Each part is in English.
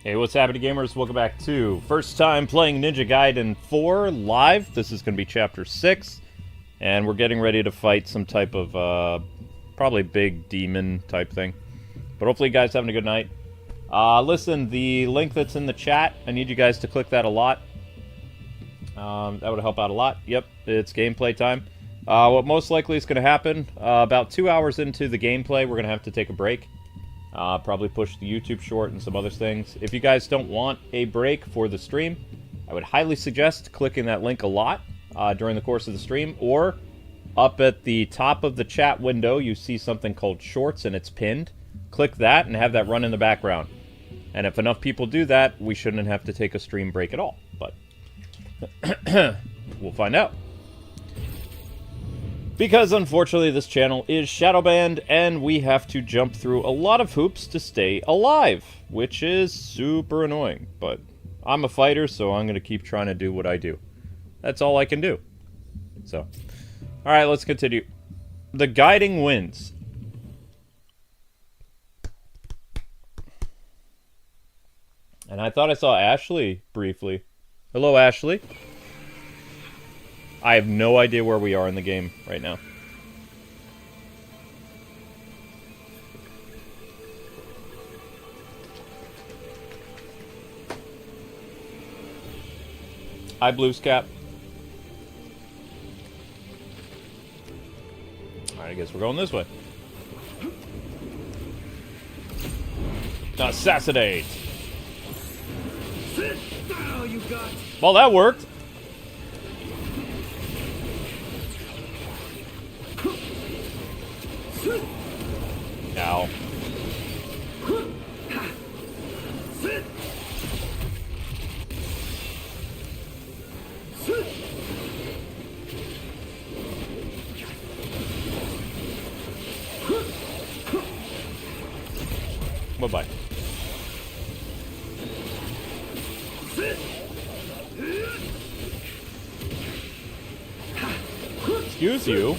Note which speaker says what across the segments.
Speaker 1: Hey, what's happening, gamers? Welcome back to first time playing Ninja Gaiden 4 live. This is going to be Chapter 6, and we're getting ready to fight some type of, probably big demon type thing. But hopefully you guys having a good night. Listen, the link that's in the chat, I need you guys to click that a lot. That would help out a lot. Yep, it's gameplay time. What most likely is going to happen, about 2 hours into the gameplay, we're going to have to take a break. Probably push the YouTube short and some other things. If you guys don't want a break for the stream, I would highly suggest clicking that link a lot during the course of the stream, or up at the top of the chat window, you see something called Shorts and it's pinned. Click that and have that run in the background. And if enough people do that, we shouldn't have to take a stream break at all. But we'll find out. Because, unfortunately, this channel is shadow banned, and we have to jump through a lot of hoops to stay alive, which is super annoying. But I'm a fighter, so I'm going to keep trying to do what I do. That's all I can do. So, alright, let's continue. The guiding wins. And I thought I saw Ashley briefly. Hello, Ashley. I have no idea where we are in the game right now. Hi, Blues Cap. Alright, I guess we're going this way. Assassinate! Well, that worked. Ow. Bye-bye. Excuse you.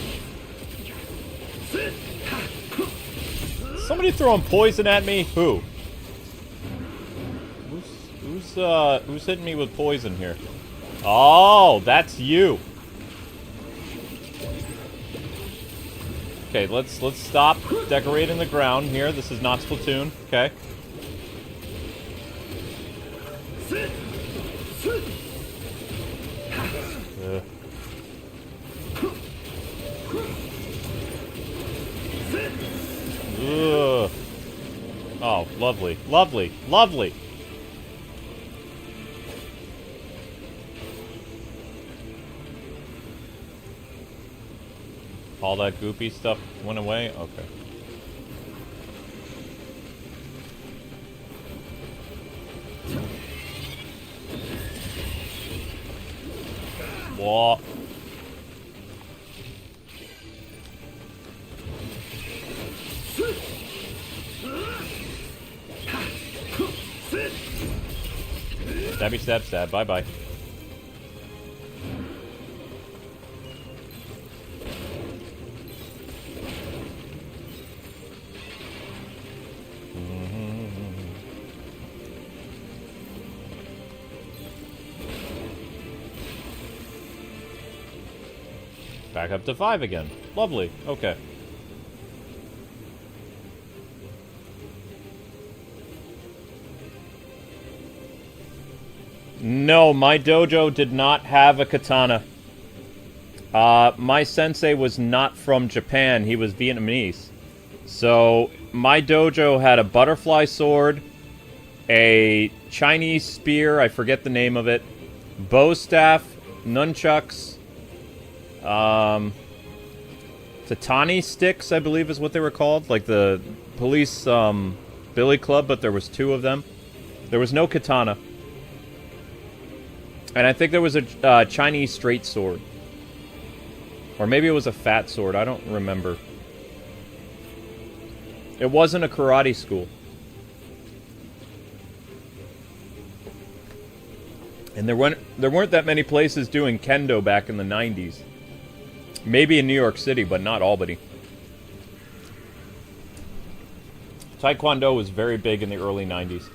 Speaker 1: Somebody throwing poison at me? Who? Who's hitting me with poison here? Oh, that's you. Okay, let's stop decorating the ground here. This is not Splatoon. Okay. Ugh. Oh, lovely, lovely, lovely. All that goopy stuff went away? Okay. Whoa. Stabby stab stab, bye bye. Back up to 5 again. Lovely. Okay. No, my dojo did not have a katana. My sensei was not from Japan. He was Vietnamese. So, my dojo had a butterfly sword, a Chinese spear, I forget the name of it, bow staff, nunchucks, tatami sticks, I believe is what they were called. Like the police, billy club, but there was 2 of them. There was no katana. And I think there was a Chinese straight sword. Or maybe it was a fat sword, I don't remember. It wasn't a karate school. And there weren't that many places doing kendo back in the 90s. Maybe in New York City, but not Albany. Taekwondo was very big in the early 90s.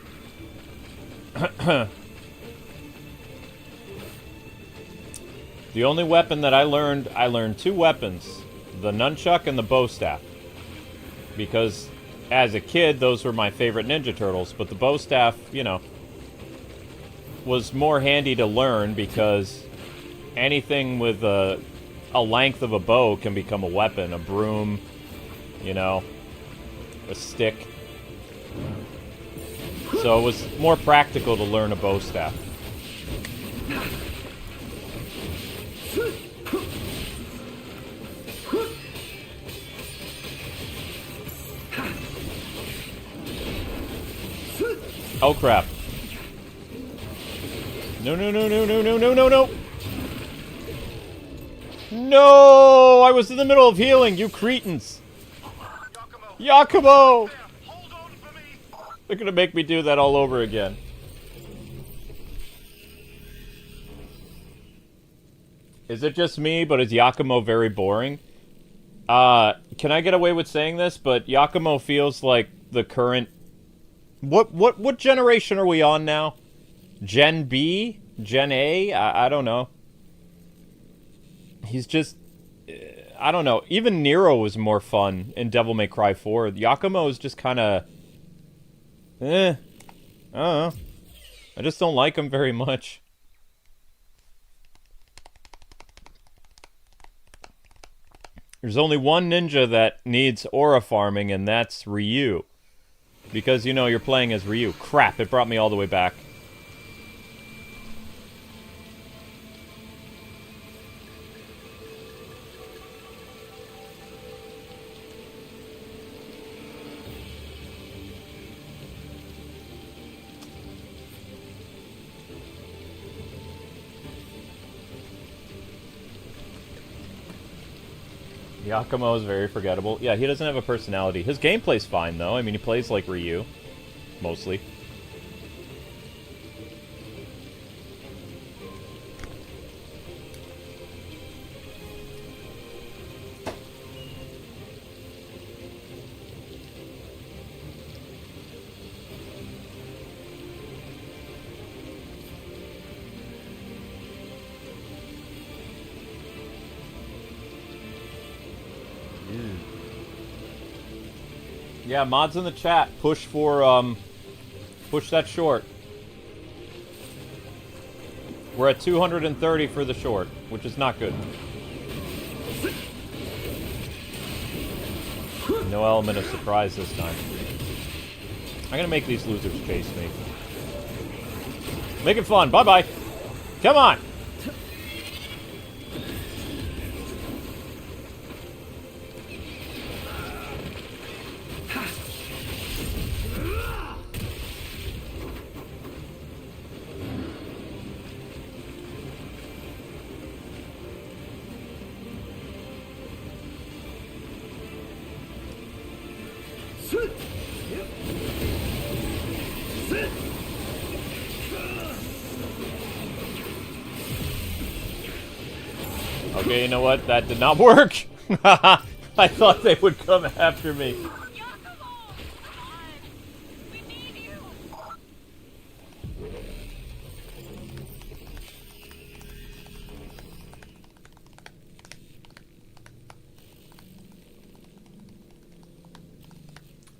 Speaker 1: The only weapon that I learned two weapons. The nunchuck and the bow staff. Because as a kid, those were my favorite Ninja Turtles, but the bow staff, you know, was more handy to learn because anything with a length of a bow can become a weapon. A broom, you know, a stick. So it was more practical to learn a bow staff. Oh crap. No, no, no, no, no, no, no, no, no! No! I was in the middle of healing, you cretins! Yakumo! They're gonna make me do that all over again. Is it just me, but is Yakumo very boring? Can I get away with saying this? But Yakumo feels like the current... What generation are we on now? Gen B? Gen A? I don't know. He's just... I don't know. Even Nero was more fun in Devil May Cry 4. Yakumo is just kind of... I don't know. I just don't like him very much. There's only one ninja that needs aura farming, and that's Ryu. Because, you know, you're playing as Ryu. Crap, it brought me all the way back. Yakumo is very forgettable. Yeah, he doesn't have a personality. His gameplay's fine, though. I mean, he plays like Ryu. Mostly. Yeah, mods in the chat. Push for, push that short. We're at 230 for the short, which is not good. No element of surprise this time. I'm gonna make these losers chase me. Make it fun. Bye-bye. Come on. Okay, you know what? That did not work. I thought they would come after me.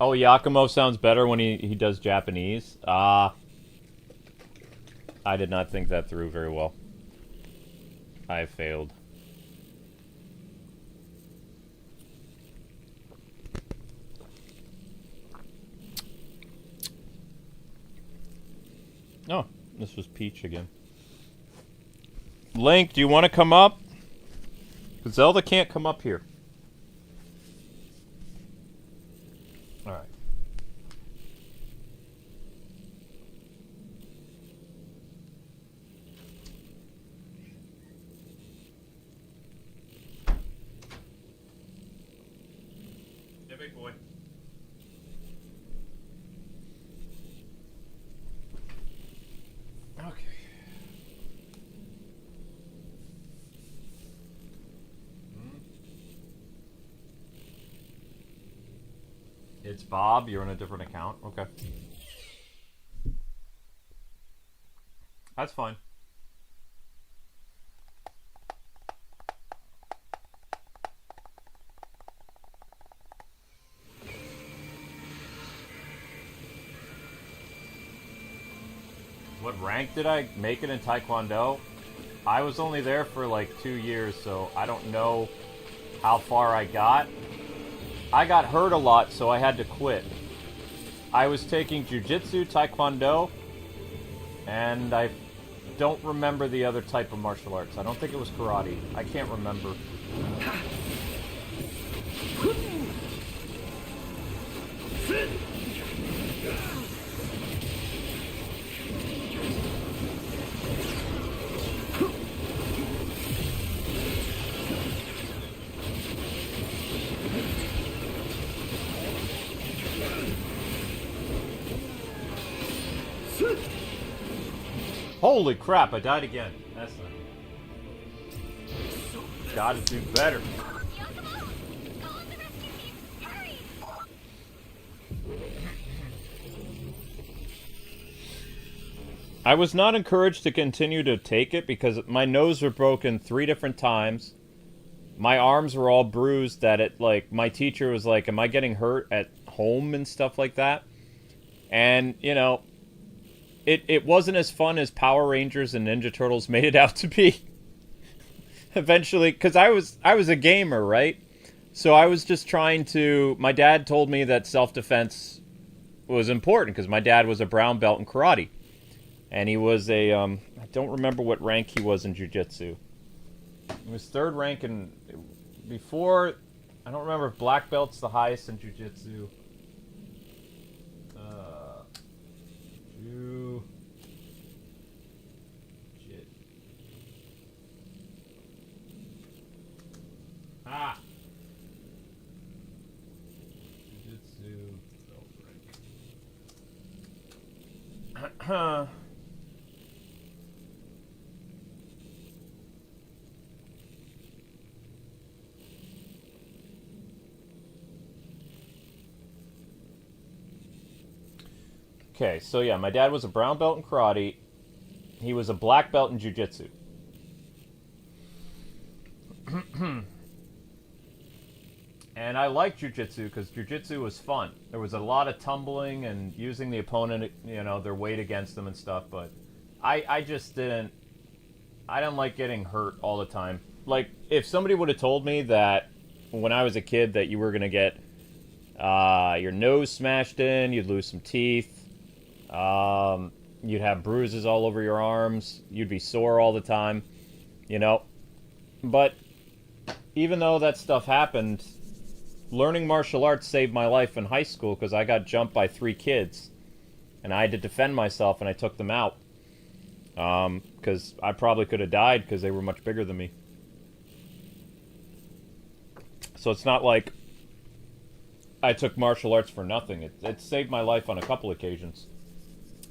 Speaker 1: Oh, Yakumo sounds better when he does Japanese. I did not think that through very well. I failed. Oh, this was Peach again. Link, do you want to come up? Because Zelda can't come up here. Alright. Yeah, big boy. Okay. It's Bob. You're on a different account. Okay. That's fine. What rank did I make it in Taekwondo? I was only there for like 2 years, so I don't know how far I got. I got hurt a lot, so I had to quit. I was taking Jiu-Jitsu, Taekwondo, and I don't remember the other type of martial arts. I don't think it was karate. I can't remember. Holy crap, I died again. That's not... Gotta do better. I was not encouraged to continue to take it because my nose was broken 3 different times. My arms were all bruised that it, like, my teacher was like, am I getting hurt at home and stuff like that? And, you know, it wasn't as fun as Power Rangers and Ninja Turtles made it out to be. Eventually, because I was a gamer, right? So I was just trying to... My dad told me that self-defense was important because my dad was a brown belt in karate. And he was a... I don't remember what rank he was in jiu-jitsu. He was 3rd rank in... Before... I don't remember if black belt's the highest in jiu-jitsu. Ah! Jiu-jitsu belt rank. Okay, so yeah, my dad was a brown belt in karate. He was a black belt in jiu-jitsu. And I liked jiu-jitsu because jiu-jitsu was fun. There was a lot of tumbling and using the opponent, you know, their weight against them and stuff, but I just didn't... I didn't like getting hurt all the time. Like, if somebody would have told me that when I was a kid that you were going to get your nose smashed in, you'd lose some teeth, you'd have bruises all over your arms, you'd be sore all the time, you know. But even though that stuff happened, learning martial arts saved my life in high school because I got jumped by 3 kids. And I had to defend myself, and I took them out. Because I probably could have died because they were much bigger than me. So it's not like I took martial arts for nothing. It saved my life on a couple occasions.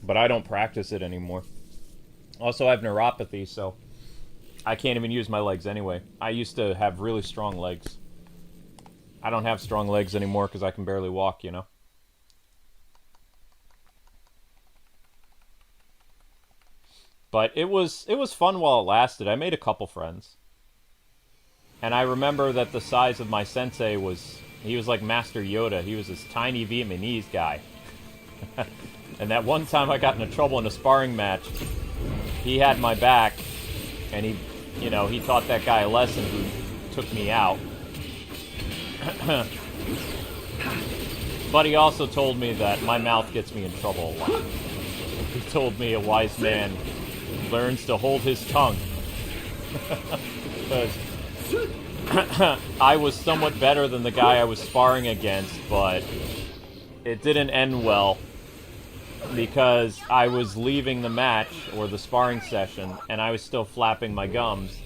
Speaker 1: But I don't practice it anymore. Also, I have neuropathy, so I can't even use my legs anyway. I used to have really strong legs. I don't have strong legs anymore because I can barely walk, you know? But it was fun while it lasted. I made a couple friends. And I remember that the size of my sensei was... He was like Master Yoda. He was this tiny Vietnamese guy. And that one time I got into trouble in a sparring match, he had my back, and he, you know, he taught that guy a lesson who took me out. But he also told me that my mouth gets me in trouble a lot. He told me a wise man learns to hold his tongue. Because I was somewhat better than the guy I was sparring against, but it didn't end well because I was leaving the match, or the sparring session, and I was still flapping my gums,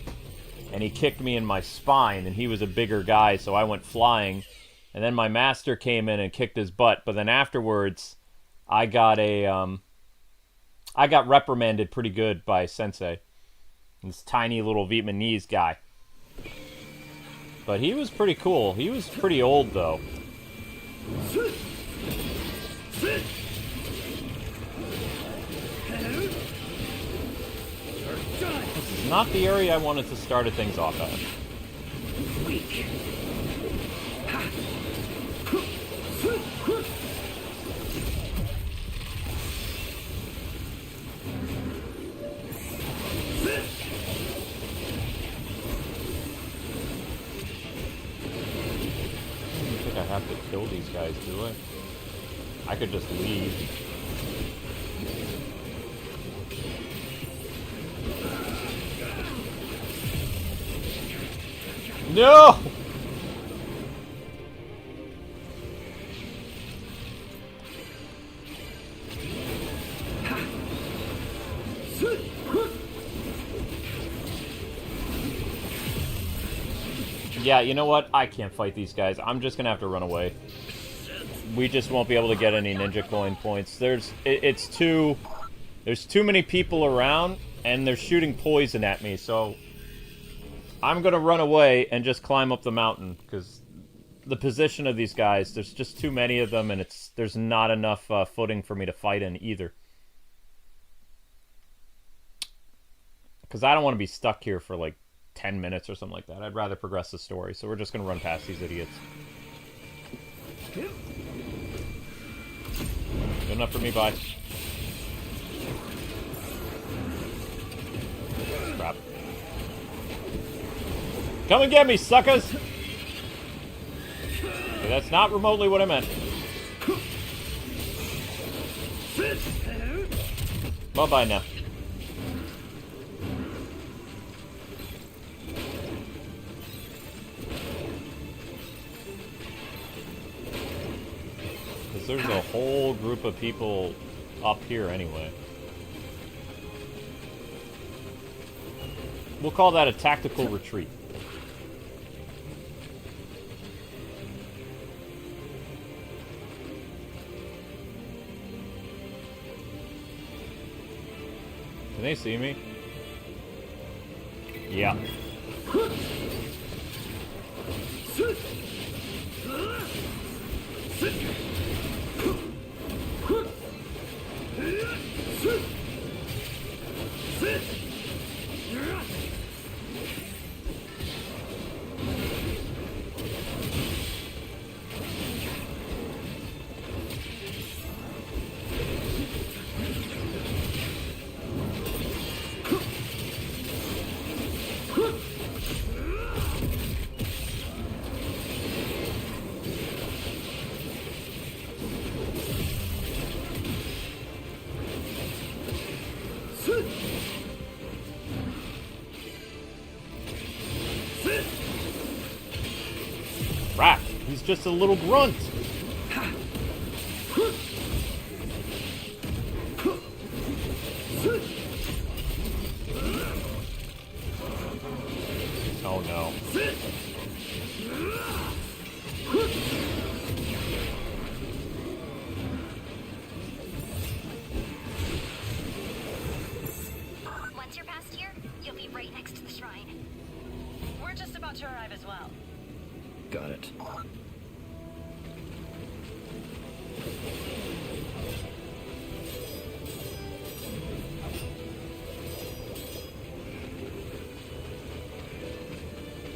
Speaker 1: and he kicked me in my spine, and he was a bigger guy, so I went flying, and then my master came in and kicked his butt, but then afterwards, I got reprimanded pretty good by Sensei, this tiny little Vietnamese guy. But he was pretty cool. He was pretty old, though. Not the area I wanted to start things off at.
Speaker 2: Weak.
Speaker 1: I have to kill these guys, do I? I could just leave. No! Yeah, you know what? I can't fight these guys. I'm just gonna have to run away. We just won't be able to get any ninja coin points. There's too many people around, and they're shooting poison at me, so I'm gonna run away and just climb up the mountain, because the position of these guys, there's just too many of them, and there's not enough footing for me to fight in either. Because I don't want to be stuck here for like 10 minutes or something like that. I'd rather progress the story, so we're just gonna run past these idiots. Good enough for me, bye. Crap. Come and get me, suckers! Okay, that's not remotely what I meant. Bye-bye now. Because there's a whole group of people up here anyway. We'll call that a tactical retreat. Can they see me? Yeah. Crap, he's just a little grunt. Oh no.
Speaker 3: Once you're past here, you'll be right next to the shrine. We're just about to arrive as well.
Speaker 2: Got it.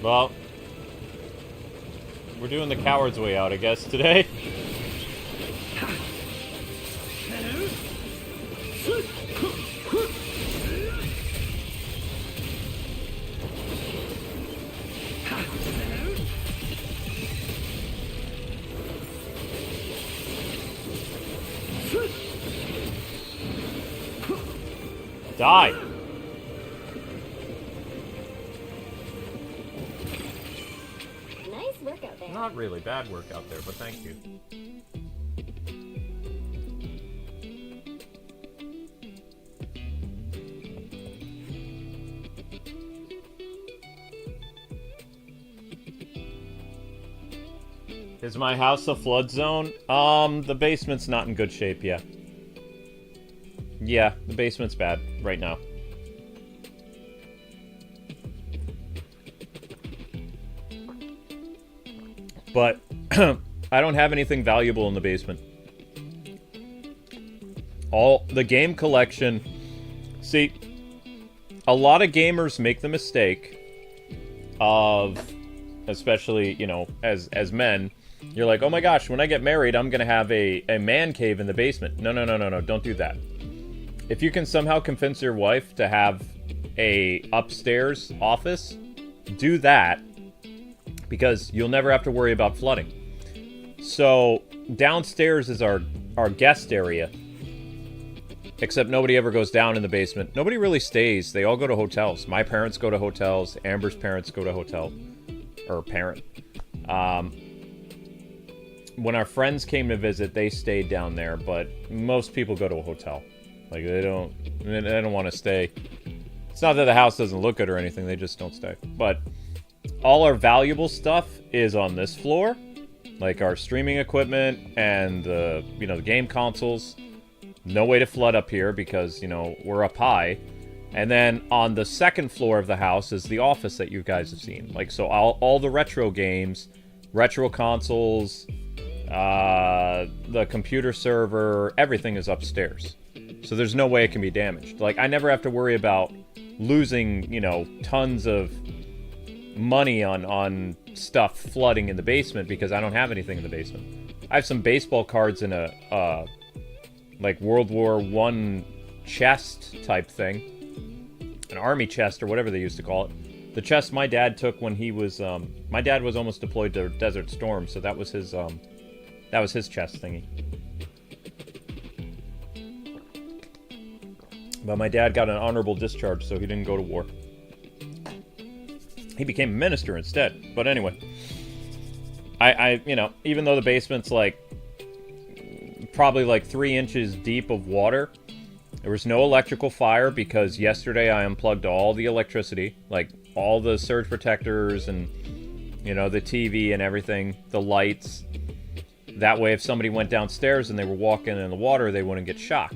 Speaker 1: Well, we're doing the coward's way out, I guess, today. Die!
Speaker 3: Nice work out there.
Speaker 1: Not really bad work out there, but thank you. Is my house a flood zone? The basement's not in good shape yet. Yeah, the basement's bad right now. But I don't have anything valuable in the basement. All the game collection. See, a lot of gamers make the mistake of, especially, you know, as men, you're like, oh my gosh, when I get married, I'm gonna have a man cave in the basement. No, don't do that. If you can somehow convince your wife to have a upstairs office, do that, because you'll never have to worry about flooding. So, downstairs is our guest area. Except nobody ever goes down in the basement. Nobody really stays. They all go to hotels. My parents go to hotels. Amber's parents go to hotel. Or parent. When our friends came to visit, they stayed down there, but most people go to a hotel. Like, they don't want to stay. It's not that the house doesn't look good or anything, they just don't stay. But all our valuable stuff is on this floor. Like our streaming equipment and the game consoles. No way to flood up here because, you know, we're up high. And then on the second floor of the house is the office that you guys have seen. Like, so all the retro games, retro consoles, the computer server, everything is upstairs. So there's no way it can be damaged. Like, I never have to worry about losing, you know, tons of money on stuff flooding in the basement because I don't have anything in the basement. I have some baseball cards in a, like World War I chest type thing. An army chest or whatever they used to call it. The chest my dad took when he was, my dad was almost deployed to Desert Storm, so that was his chest thingy. But my dad got an honorable discharge, so he didn't go to war. He became a minister instead. But anyway, I you know, even though the basement's like probably like 3 inches deep of water, there was no electrical fire because yesterday I unplugged all the electricity, like all the surge protectors and, you know, the TV and everything, the lights. That way if somebody went downstairs and they were walking in the water, they wouldn't get shocked.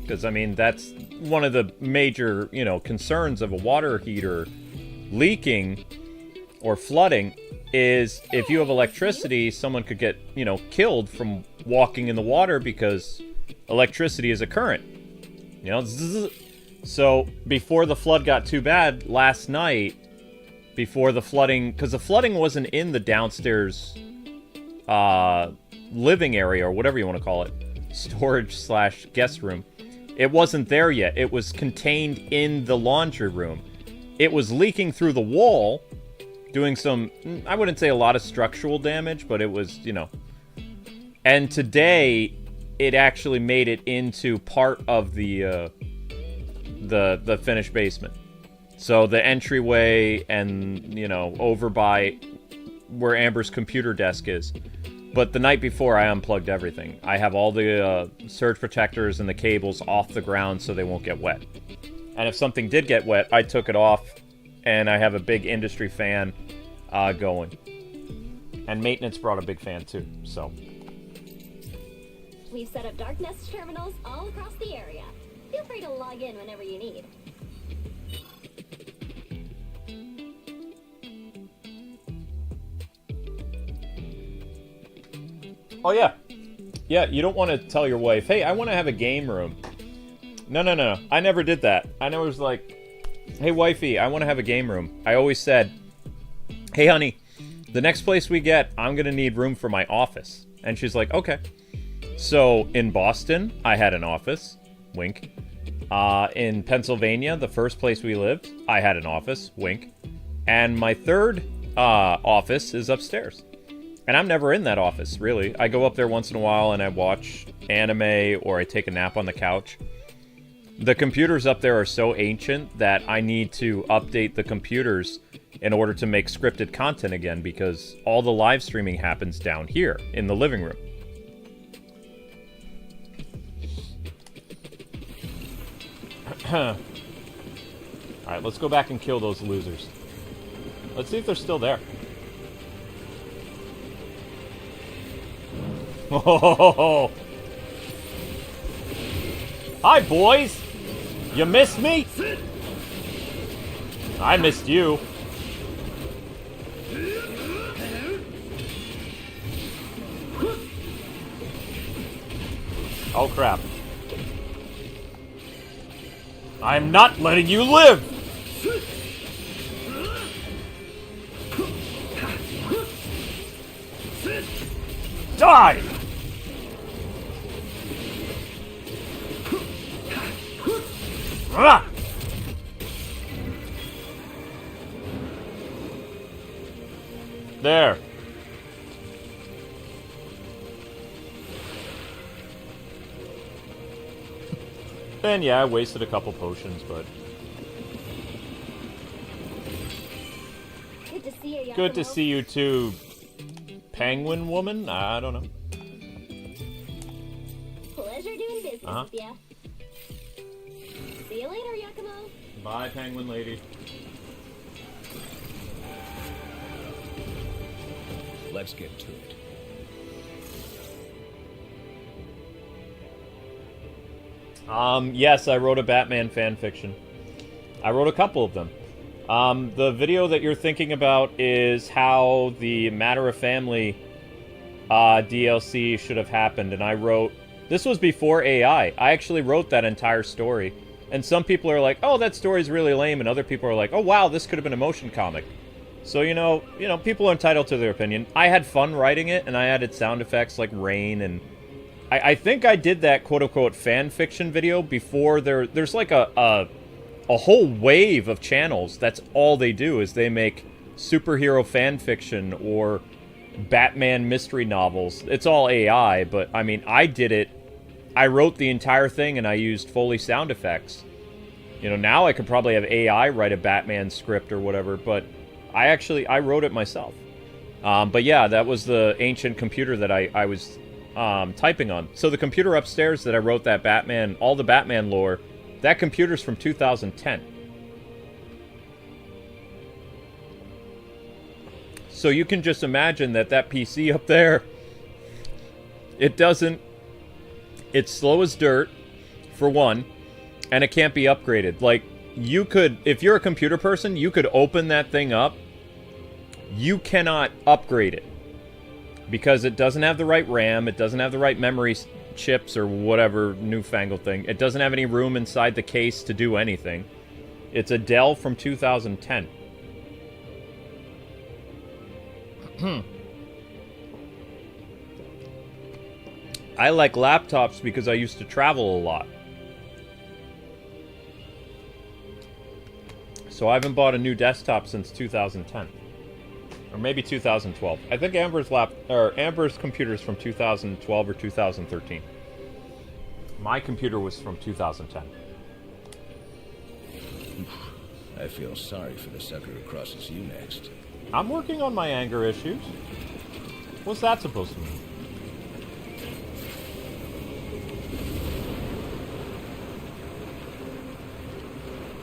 Speaker 1: Because, I mean, that's one of the major, you know, concerns of a water heater leaking or flooding is if you have electricity, someone could get, you know, killed from walking in the water because electricity is a current. You know, zzz. So before the flood got too bad last night, before the flooding, because the flooding wasn't in the downstairs living area or whatever you want to call it, storage/guest room. It wasn't there yet. It was contained in the laundry room. It was leaking through the wall, doing some, I wouldn't say a lot of structural damage, but it was, you know. And today, it actually made it into part of the finished basement. So the entryway and, you know, over by where Amber's computer desk is. But the night before, I unplugged everything. I have all the surge protectors and the cables off the ground so they won't get wet. And if something did get wet, I took it off, and I have a big industry fan going. And maintenance brought a big fan too, so.
Speaker 4: We've set up darkness terminals all across the area. Feel free to log in whenever you need.
Speaker 1: Oh, yeah. Yeah, you don't want to tell your wife, hey, I want to have a game room. No. I never did that. I never was like, hey, wifey, I want to have a game room. I always said, hey, honey, the next place we get, I'm going to need room for my office. And she's like, okay. So, in Boston, I had an office. Wink. In Pennsylvania, the first place we lived, I had an office. Wink. And my third office is upstairs. And I'm never in that office, really. I go up there once in a while and I watch anime or I take a nap on the couch. The computers up there are so ancient that I need to update the computers in order to make scripted content again because all the live streaming happens down here in the living room. Alright, let's go back and kill those losers. Let's see if they're still there. Oh! Hi, boys! You missed me? I missed you. Oh, crap. I'm not letting you live! Die! Ah! There. And yeah, I wasted a couple potions, but...
Speaker 4: Good to see you, Yakumo.
Speaker 1: Good to see you too, Penguin Woman? I don't know.
Speaker 4: Pleasure doing business with ya. See you later, Yakumo.
Speaker 1: Bye, Penguin Lady.
Speaker 2: Let's get to it.
Speaker 1: Yes, I wrote a Batman fanfiction. I wrote a couple of them. The video that you're thinking about is how the Matter of Family DLC should have happened, and I wrote... This was before AI. I actually wrote that entire story. And some people are like, oh, that story's really lame, and other people are like, oh, wow, this could have been a motion comic. So, you know, people are entitled to their opinion. I had fun writing it, and I added sound effects like rain, and... I think I did that quote-unquote fan fiction video before there's like a whole wave of channels. That's all they do, is they make superhero fan fiction or Batman mystery novels. It's all AI, but I mean, I did it. I wrote the entire thing and I used Foley sound effects. You know, now I could probably have AI write a Batman script or whatever, but I wrote it myself. But yeah, that was the ancient computer that I was typing on. So the computer upstairs that I wrote that Batman, all the Batman lore, that computer's from 2010. So you can just imagine that PC up there, it's slow as dirt, for one, and it can't be upgraded. Like, you could, if you're a computer person, you could open that thing up. You cannot upgrade it. Because it doesn't have the right RAM, it doesn't have the right memory chips or whatever newfangled thing. It doesn't have any room inside the case to do anything. It's a Dell from 2010. I like laptops because I used to travel a lot. So I haven't bought a new desktop since 2010. Or maybe 2012. I think Amber's computer is from 2012 or 2013. My computer was from 2010.
Speaker 2: I feel sorry for the sucker who crosses you next.
Speaker 1: I'm working on my anger issues. What's that supposed to mean?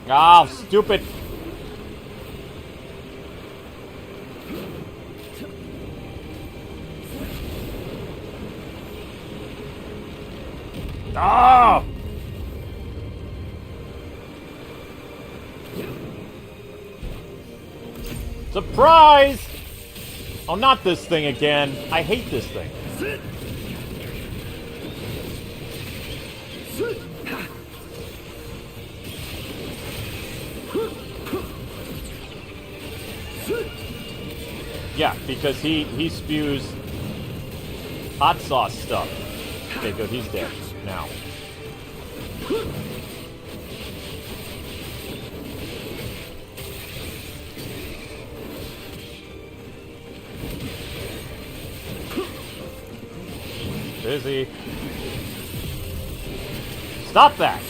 Speaker 1: Ah, stupid! Ah! Surprise! Oh, not this thing again. I hate this thing. Yeah, because he spews hot sauce stuff. Okay, good, he's dead now. Busy. Stop that!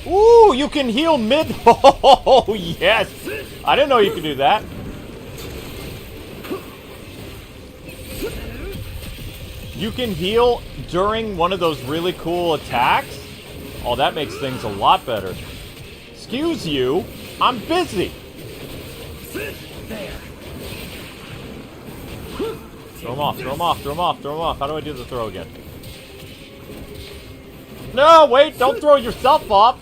Speaker 1: Ooh, you can heal mid. Oh, yes! I didn't know you could do that. You can heal during one of those really cool attacks? Oh, that makes things a lot better. Excuse you, I'm busy. Throw him off, throw him off, throw him off, throw him off. How do I do the throw again? No, wait, don't throw yourself off.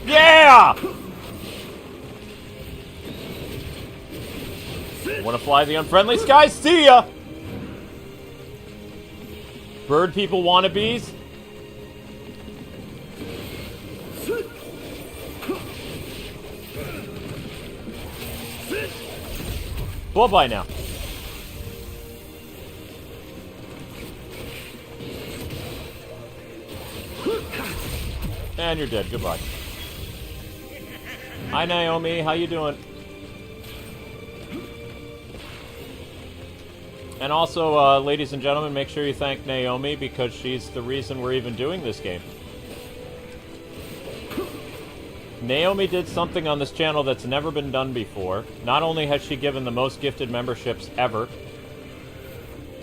Speaker 1: Yeah! Wanna fly the unfriendly skies? See ya! Bird people wannabes? Bye-bye now. And you're dead. Goodbye. Hi, Naomi. How you doing? And also, ladies and gentlemen, make sure you thank Naomi because she's the reason we're even doing this game. Naomi did something on this channel that's never been done before. Not only has she given the most gifted memberships ever,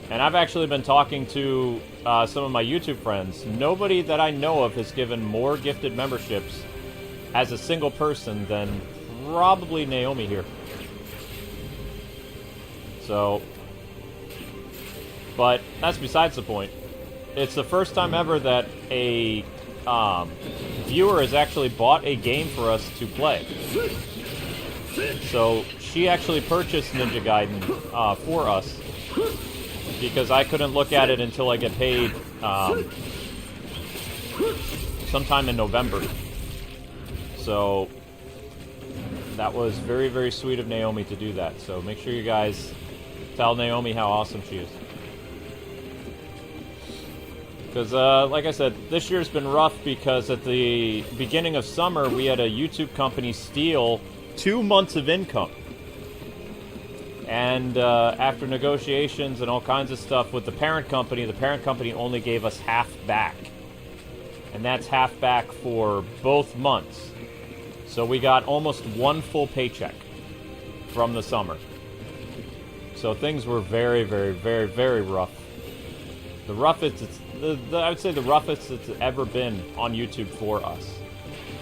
Speaker 1: and I've actually been talking to some of my YouTube friends. Nobody that I know of has given more gifted memberships as a single person than probably Naomi here. So, but that's besides the point. It's the first time ever that a viewer has actually bought a game for us to play. So she actually purchased Ninja Gaiden for us because I couldn't look at it until I get paid sometime in November. So that was very, very sweet of Naomi to do that. So make sure you guys tell Naomi how awesome she is. Because, like I said, this year's been rough because at the beginning of summer, we had a YouTube company steal 2 months of income. And after negotiations and all kinds of stuff with the parent company only gave us half back. And that's half back for both months. So we got almost 1 full paycheck from the summer. So things were very, very, very, very rough. The roughest, I would say the roughest it's ever been on YouTube for us.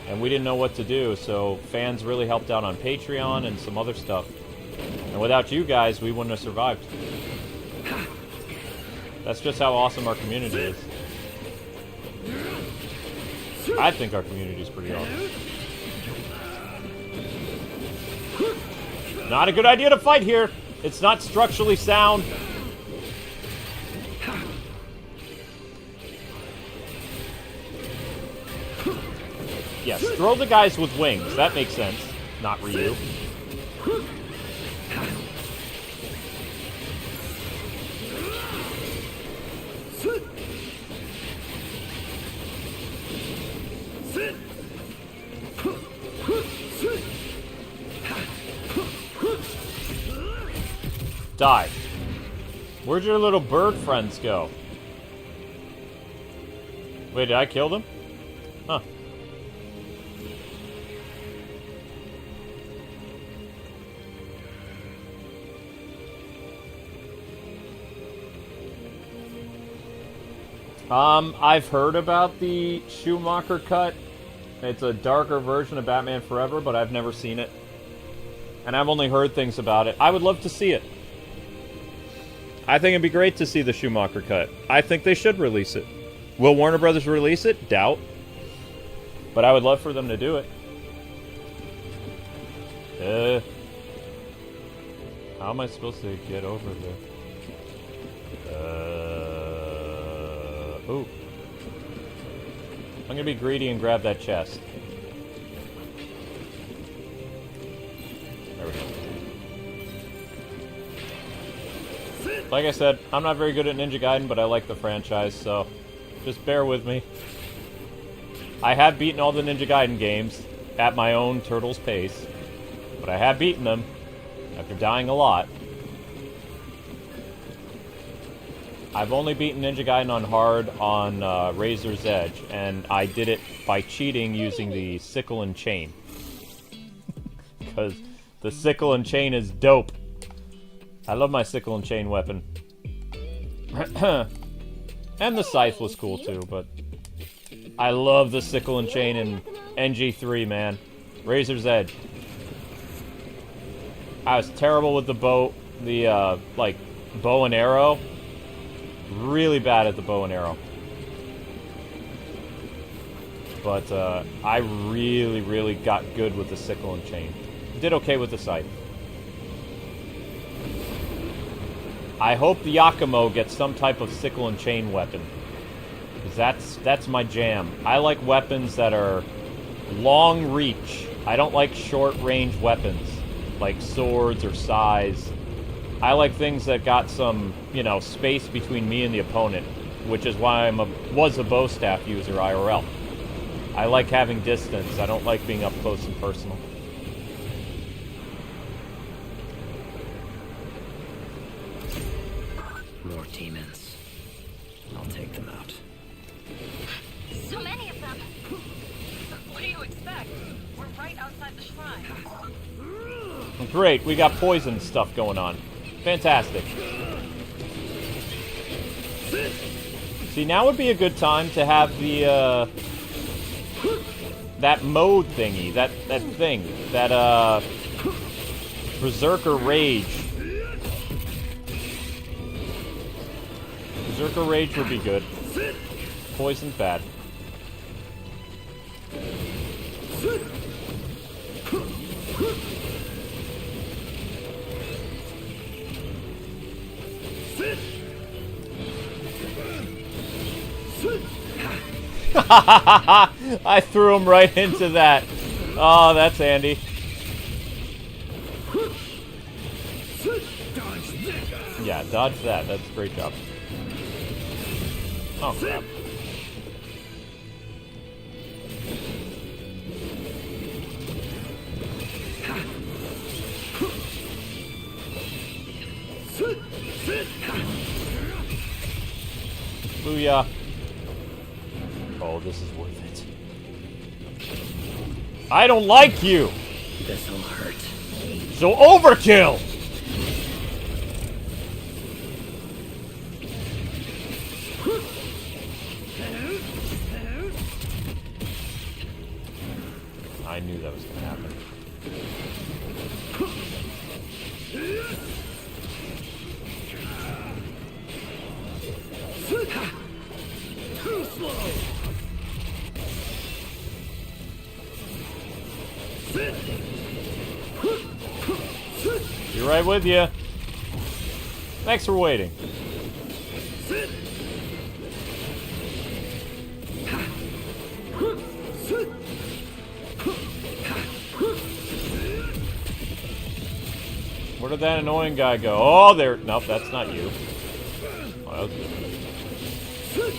Speaker 1: And we didn't know what to do, so fans really helped out on Patreon and some other stuff. And without you guys, we wouldn't have survived. That's just how awesome our community is. I think our community is pretty awesome. Not a good idea to fight here. It's not structurally sound. Yes, throw the guys with wings. That makes sense. Not Ryu. Die. Where'd your little bird friends go? Wait, did I kill them? Huh. I've heard about the Schumacher cut. It's a darker version of Batman Forever, but I've never seen it. And I've only heard things about it. I would love to see it. I think it'd be great to see the Schumacher cut. I think they should release it. Will Warner Brothers release it? Doubt. But I would love for them to do it. How am I supposed to get over there? Ooh. I'm gonna be greedy and grab that chest. There we go. Like I said, I'm not very good at Ninja Gaiden, but I like the franchise, so just bear with me. I have beaten all the Ninja Gaiden games at my own turtle's pace, but I have beaten them after dying a lot. I've only beaten Ninja Gaiden on hard on Razor's Edge, and I did it by cheating using the sickle and chain. Because the sickle and chain is dope. I love my sickle and chain weapon. And the scythe was cool too, but I love the sickle and chain in NG3, man. Razor's Edge. I was terrible with the bow, like, bow and arrow. Really bad at the bow and arrow. But I really, really got good with the sickle and chain. Did okay with the scythe. I hope the Yakumo gets some type of sickle and chain weapon. Because that's my jam. I like weapons that are long reach. I don't like short range weapons. Like swords or sais. I like things that got some, you know, space between me and the opponent, which is why was a bow staff user IRL. I like having distance. I don't like being up close and personal.
Speaker 5: More demons. I'll take them out.
Speaker 3: So many of them. What do you expect? We're right outside the shrine.
Speaker 1: Great, we got poison stuff going on. Fantastic. See, now would be a good time to have the, that mode thingy, that thing, that, Berserker Rage. Berserker Rage would be good. Poison's bad. I threw him right into that. Oh, that's handy. Yeah, dodge that. That's a great job. Oh, crap. Booyah. Oh, this is worth it. I don't like you!
Speaker 5: This'll hurt.
Speaker 1: So overkill! I knew that was gonna happen.
Speaker 5: Too slow.
Speaker 1: Be right with you. Thanks for waiting. Where did that annoying guy go? Oh, there. Nope, that's not you. Oh, that was good.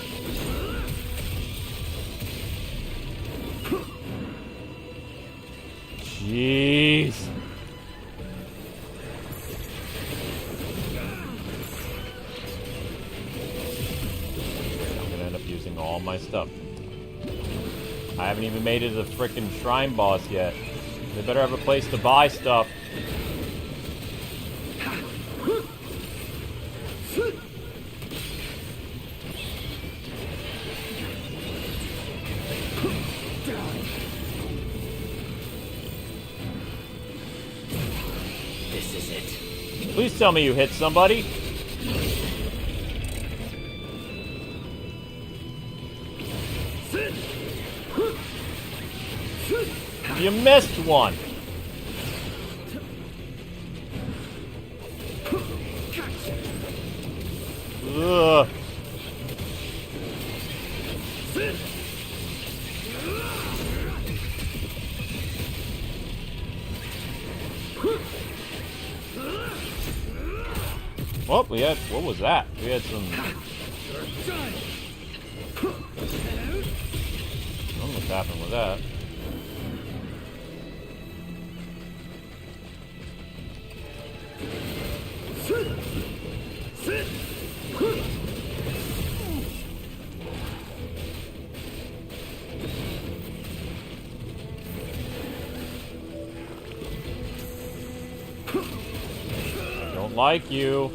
Speaker 1: Jeez. I'm gonna end up using all my stuff. I haven't even made it to the frickin' shrine boss yet. They better have a place to buy stuff.
Speaker 5: This is it.
Speaker 1: Please tell me you hit somebody. You missed one. Ugh. Well, we had, what was that? We had some... I don't know what's happened with that. Don't like you.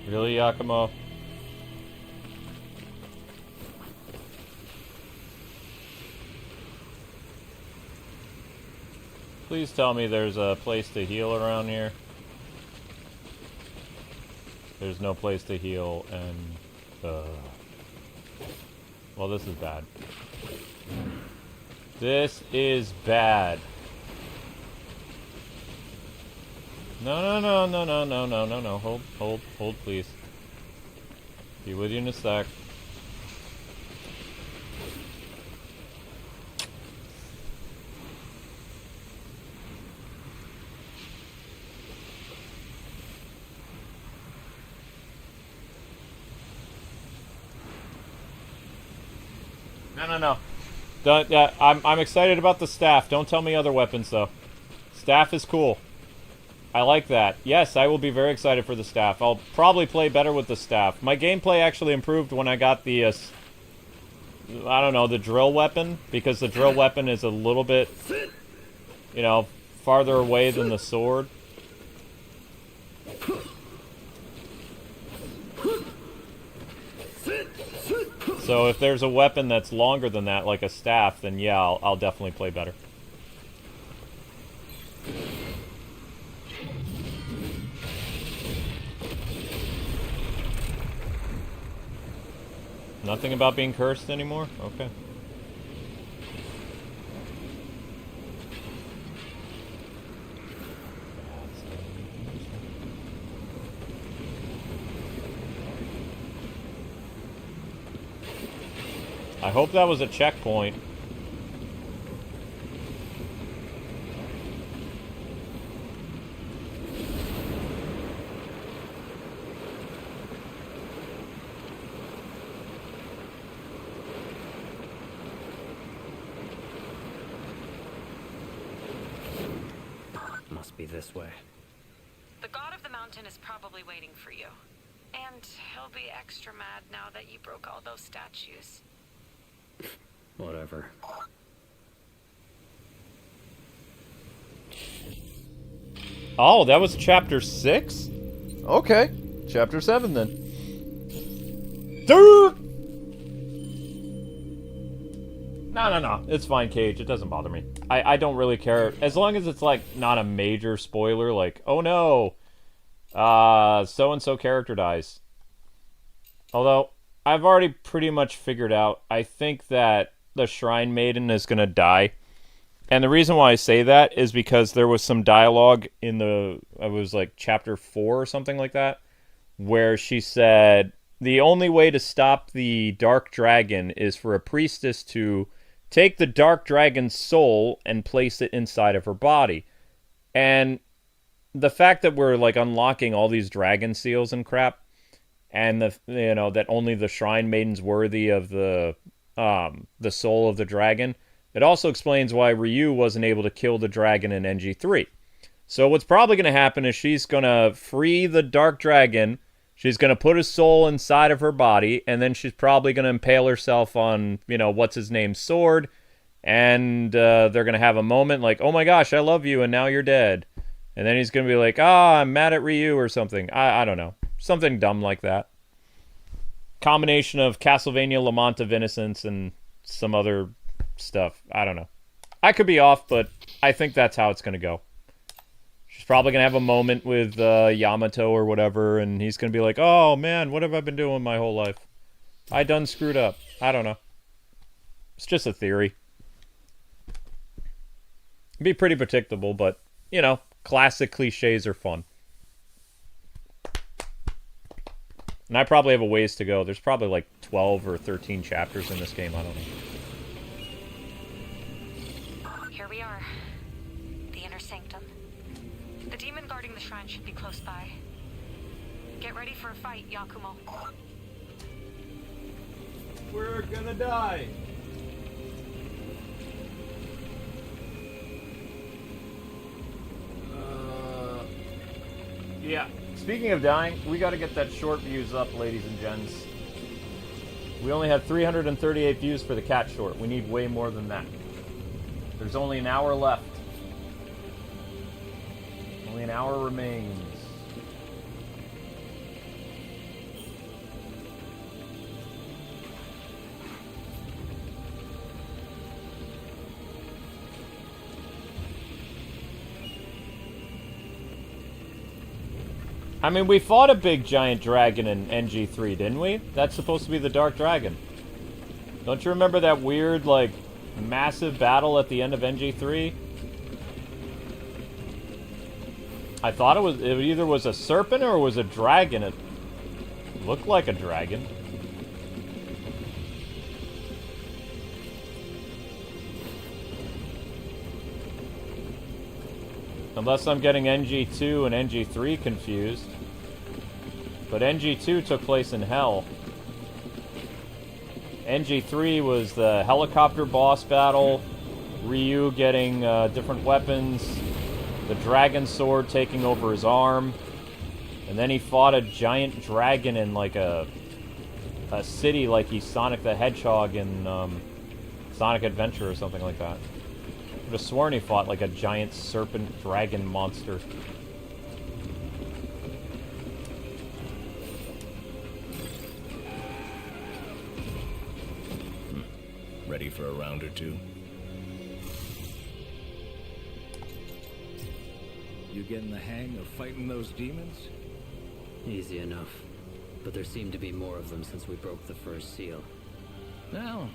Speaker 1: Really, Yakumo? Please tell me there's a place to heal around here. There's no place to heal, and... Well, this is bad. This is bad. No, no, no, no, no, no, no, no, no. Hold, please. Be with you in a sec. No. Yeah, I'm excited about the staff. Don't tell me other weapons, though. Staff is cool. I like that. Yes, I will be very excited for the staff. I'll probably play better with the staff. My gameplay actually improved when I got the, I don't know, the drill weapon. Because the drill weapon is a little bit, you know, farther away than the sword. So if there's a weapon that's longer than that, like a staff, then yeah, I'll definitely play better. Nothing about being cursed anymore? Okay. I hope that was a checkpoint.
Speaker 5: Must be this way.
Speaker 3: The god of the mountain is probably waiting for you. And he'll be extra mad now that you broke all those statues.
Speaker 5: Whatever.
Speaker 1: Oh, that was chapter 6? Okay. Chapter 7 then. No. It's fine, Cage. It doesn't bother me. I don't really care. As long as it's, like, not a major spoiler, like, oh no, so-and-so character dies. Although, I've already pretty much figured out, I think that the Shrine Maiden is going to die. And the reason why I say that is because there was some dialogue in it was like chapter 4 or something like that, where she said, the only way to stop the Dark Dragon is for a priestess to take the Dark Dragon's soul and place it inside of her body. And the fact that we're like unlocking all these dragon seals and crap, and that only the Shrine Maiden's worthy of the soul of the dragon, it also explains why Ryu wasn't able to kill the dragon in NG3. So what's probably going to happen is she's going to free the Dark Dragon, she's going to put his soul inside of her body, and then she's probably going to impale herself on, what's-his-name's sword, and they're going to have a moment like, oh my gosh, I love you, and now you're dead. And then he's going to be like, I'm mad at Ryu or something. I don't know. Something dumb like that. Combination of Castlevania Lament of Innocence and some other stuff. I don't know. I could be off, but I think that's how it's going to go. She's probably going to have a moment with Yamato or whatever, and he's going to be like, oh man, what have I been doing my whole life? I done screwed up. I don't know. It's just a theory. It'd be pretty predictable, but, classic cliches are fun. And I probably have a ways to go. There's probably like 12 or 13 chapters in this game. I don't know.
Speaker 3: Here we are. The inner sanctum. The demon guarding the shrine should be close by. Get ready for a fight, Yakumo.
Speaker 1: We're gonna die. Yeah. Speaking of dying, we got to get that short views up, ladies and gents. We only have 338 views for the cat short. We need way more than that. There's only an hour left. Only an hour remains. I mean, we fought a big giant dragon in NG3, didn't we? That's supposed to be the Dark Dragon. Don't you remember that weird, like, massive battle at the end of NG3? I thought it either was a serpent or it was a dragon. It looked like a dragon. Unless I'm getting NG2 and NG3 confused. But NG2 took place in Hell. NG3 was the helicopter boss battle, Ryu getting different weapons, the dragon sword taking over his arm, and then he fought a giant dragon in like a city like he's Sonic the Hedgehog in Sonic Adventure or something like that. I could have sworn he fought like a giant serpent dragon monster.
Speaker 2: Ready for a round or two?
Speaker 5: You getting the hang of fighting those demons?
Speaker 6: Easy enough. But there seem to be more of them since we broke the first seal.
Speaker 2: Well,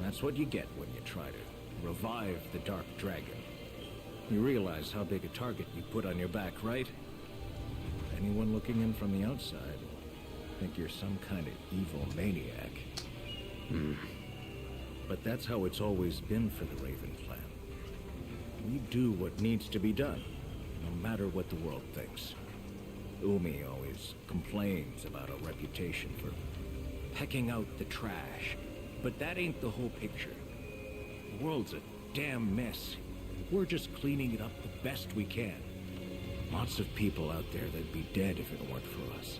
Speaker 2: that's what you get when you try to revive the Dark Dragon. You realize how big a target you put on your back, right? Anyone looking in from the outside think you're some kind of evil maniac. But that's how it's always been for the Raven clan. We do what needs to be done, no matter what the world thinks. Umi always complains about our reputation for pecking out the trash, but that ain't the whole picture. The world's a damn mess. We're just cleaning it up the best we can. Lots of people out there that'd be dead if it weren't for us.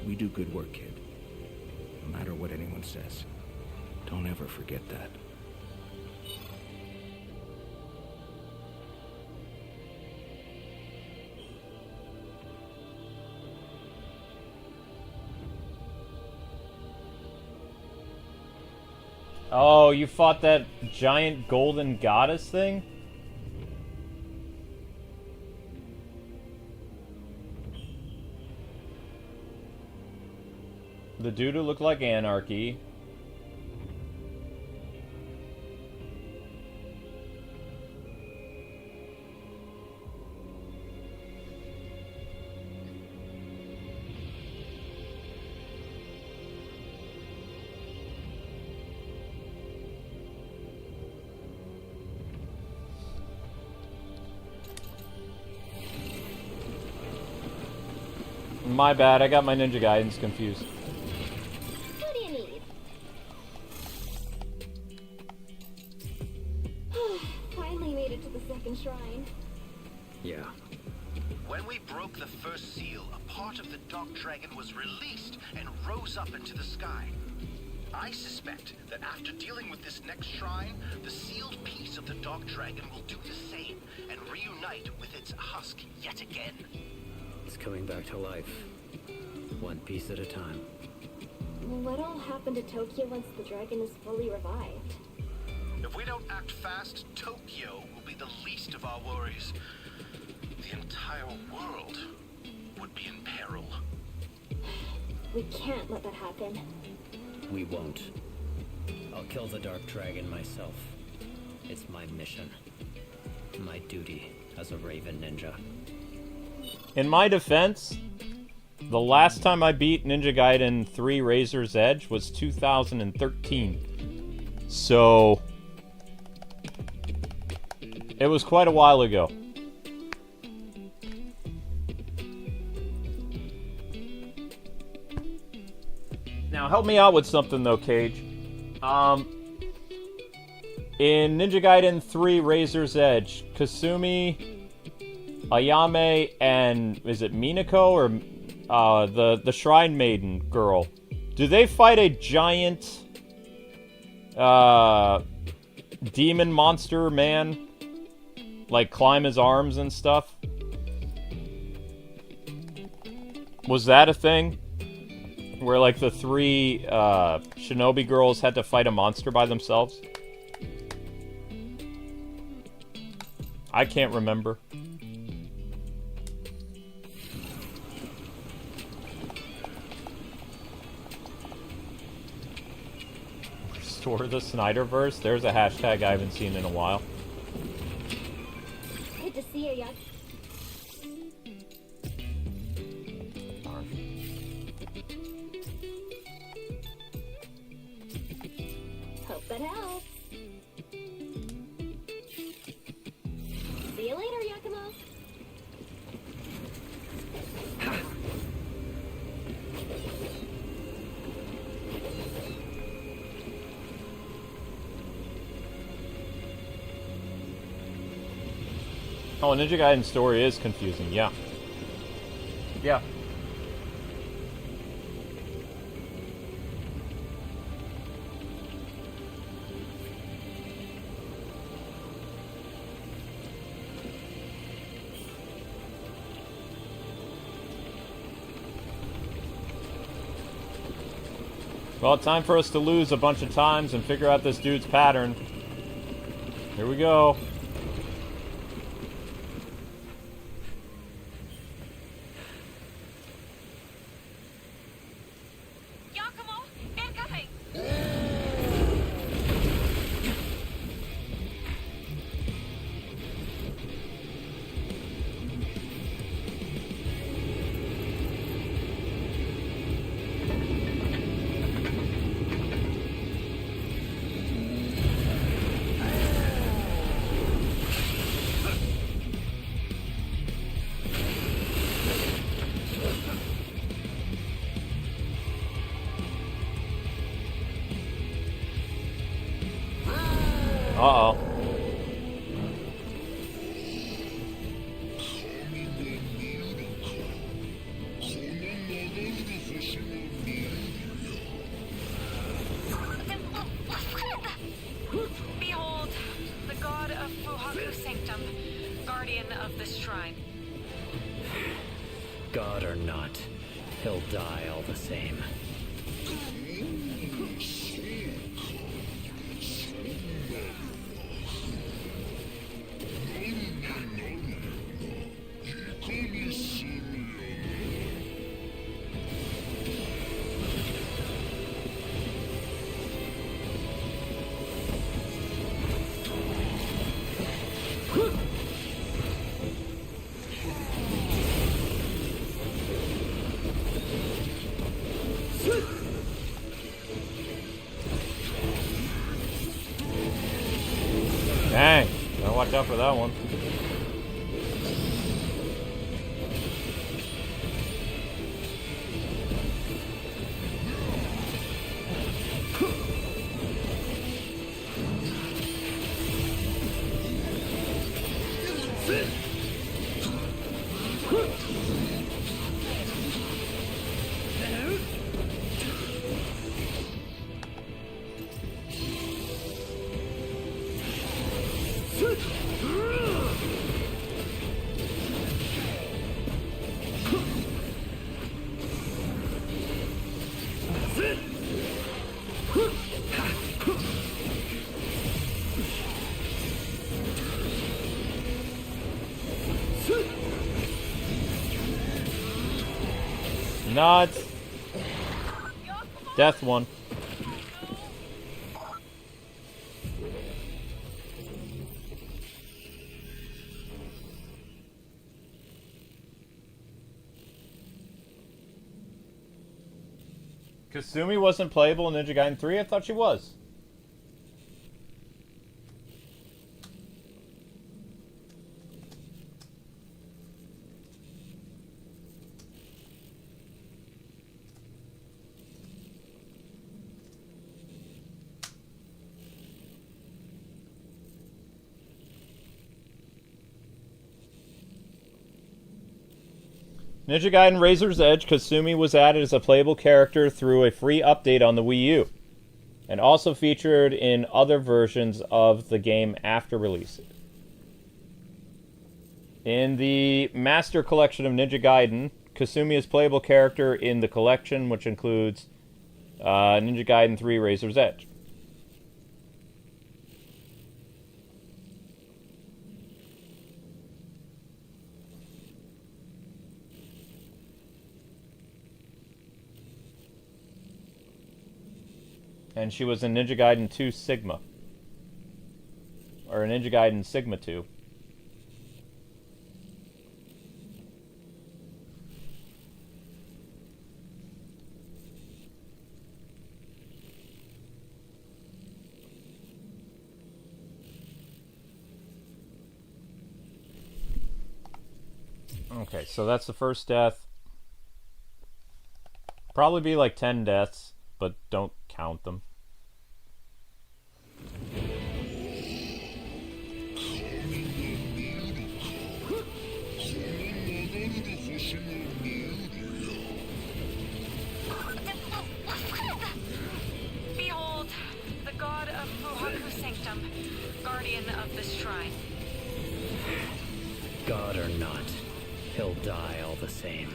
Speaker 2: We do good work, kid. No matter what anyone says. Don't ever forget that.
Speaker 1: Oh, you fought that giant golden goddess thing? The dude who looked like Anarchy. My bad, I got my Ninja Gaidens confused.
Speaker 4: What do you need? Finally made it to the second shrine.
Speaker 6: Yeah.
Speaker 7: When we broke the first seal, a part of the Dark Dragon was released and rose up into the sky. I suspect that after dealing with this next shrine, the sealed piece of the Dark Dragon will do the same and reunite with its husk yet again.
Speaker 6: It's coming back to life. One piece at a time.
Speaker 4: What'll happen to Tokyo once the dragon is fully revived?
Speaker 7: If we don't act fast, Tokyo will be the least of our worries. The entire world would be in peril.
Speaker 4: We can't let that happen.
Speaker 6: We won't. I'll kill the Dark Dragon myself. It's my mission. My duty as a Raven Ninja.
Speaker 1: In my defense, the last time I beat Ninja Gaiden 3 Razor's Edge was 2013. So, it was quite a while ago. Now, help me out with something though, Cage. In Ninja Gaiden 3 Razor's Edge, Kasumi, Ayame, and is it Minako or the Shrine Maiden girl? Do they fight a giant demon monster man? Like climb his arms and stuff? Was that a thing? Where like the 3 shinobi girls had to fight a monster by themselves? I can't remember. restore the Snyderverse. There's a hashtag I haven't seen in a while.
Speaker 4: Good to see you, Yak.
Speaker 1: Darn.
Speaker 4: Hope that helps. See you later, Yakumo.
Speaker 1: Oh, Ninja Gaiden's story is confusing, yeah. Yeah. Well, time for us to lose a bunch of times and figure out this dude's pattern. Here we go.
Speaker 3: Yakumo, incoming!
Speaker 1: Uh-oh.
Speaker 3: Behold, the god of Fuhaku Sanctum, guardian of this shrine.
Speaker 6: God or not, he'll die all the same.
Speaker 1: Dang. Gotta watch out for that one. Nods. Death one. Kasumi wasn't playable in Ninja Gaiden 3? I thought she was. Ninja Gaiden Razor's Edge, Kasumi was added as a playable character through a free update on the Wii U, and also featured in other versions of the game after release. In the Master Collection of Ninja Gaiden, Kasumi is a playable character in the collection, which includes Ninja Gaiden 3 Razor's Edge. And she was in Ninja Gaiden 2 Sigma. Or Ninja Gaiden Sigma 2. Okay, so that's the first death. Probably be like 10 deaths, but don't count them.
Speaker 3: Behold, the god of Fuhaku Sanctum, guardian of this shrine.
Speaker 6: God or not, he'll die all the same.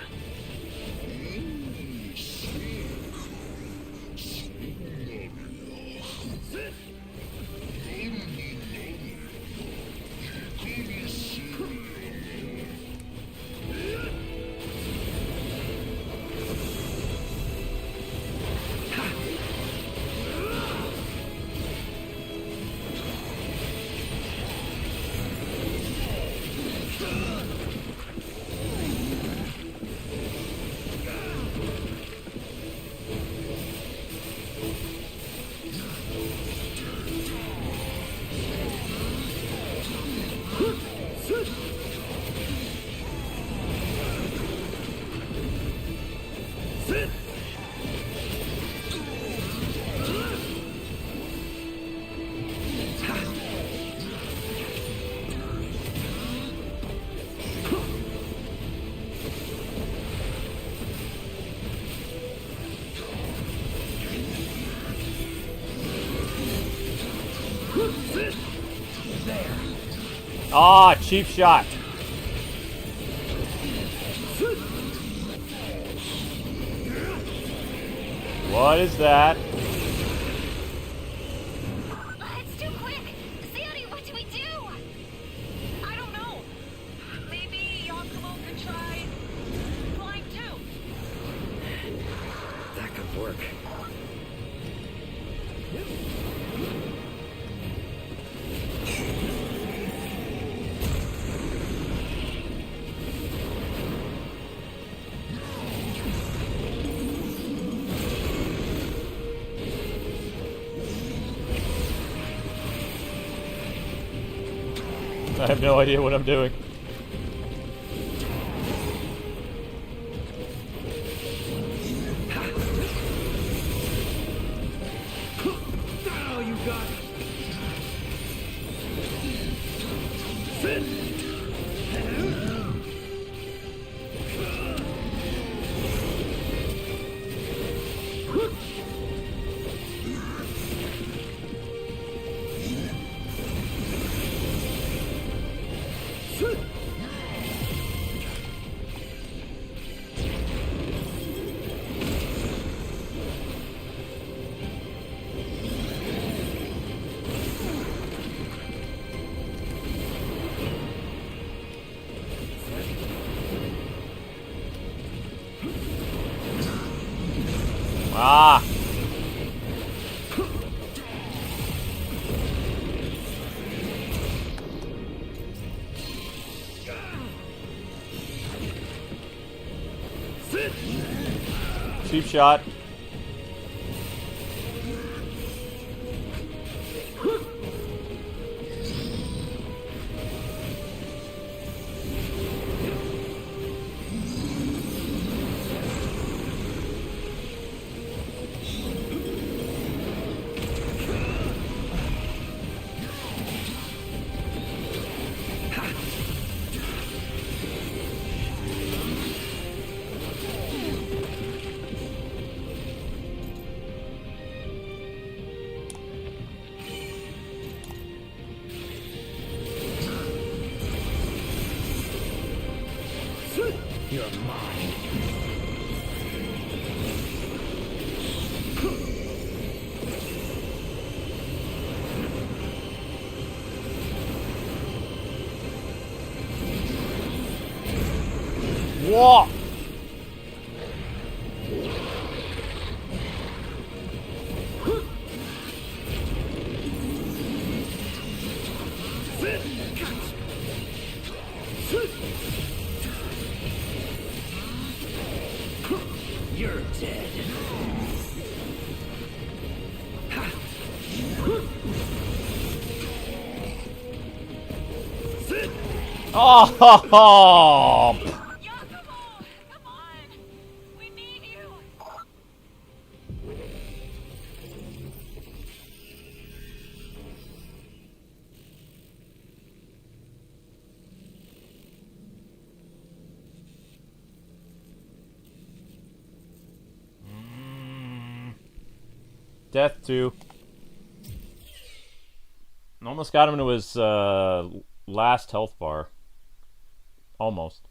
Speaker 1: Ah, cheap shot. What is that?
Speaker 3: It's too quick! Sandy, what do we do? I don't know. Maybe Yakumo could try flying too.
Speaker 5: That could work.
Speaker 1: I have no idea what I'm doing.
Speaker 5: Oh, you got
Speaker 1: Ah! Cheap shot.
Speaker 6: You're mine.
Speaker 1: Whoa!
Speaker 5: You're dead.
Speaker 1: Oh!
Speaker 3: Yakumo! Come on! We need you!
Speaker 1: Death 2. Almost got him to his last health bar. Almost.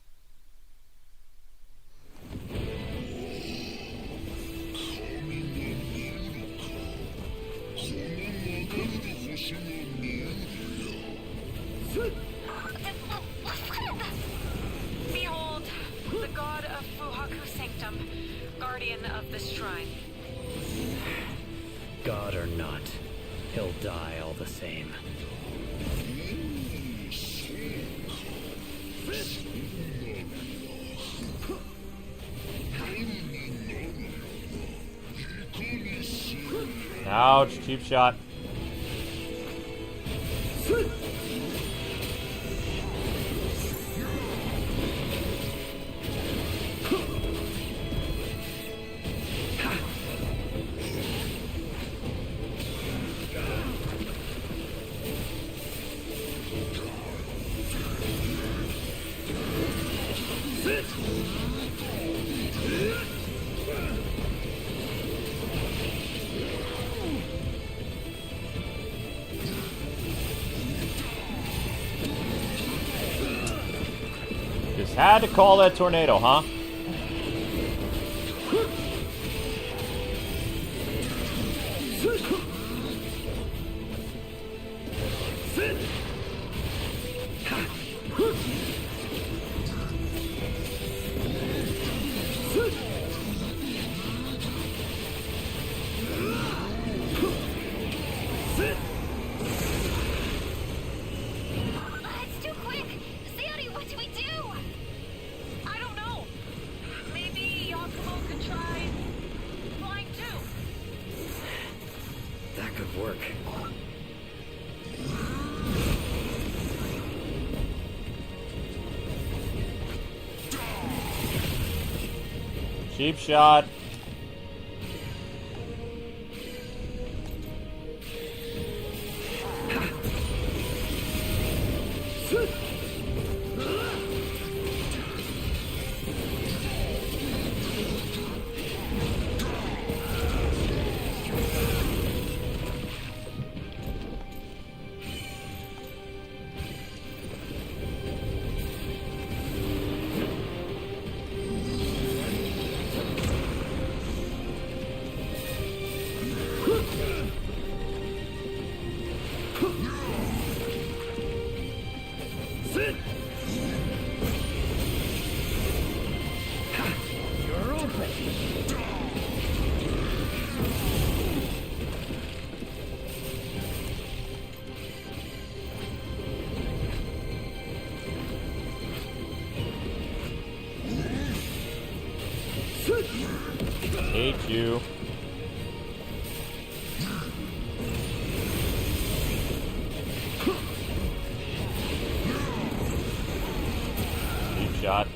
Speaker 3: Behold, the god of Fuhaku Sanctum, guardian of this shrine.
Speaker 6: God or not, he'll die all the same.
Speaker 1: Ouch, cheap shot. Just had to call that tornado, huh?
Speaker 3: It's too quick! Sayori, what do we do? I don't know. Maybe Yakumo could try flying too.
Speaker 5: That could work.
Speaker 1: Cheap shot. Hate you. Cheap shot.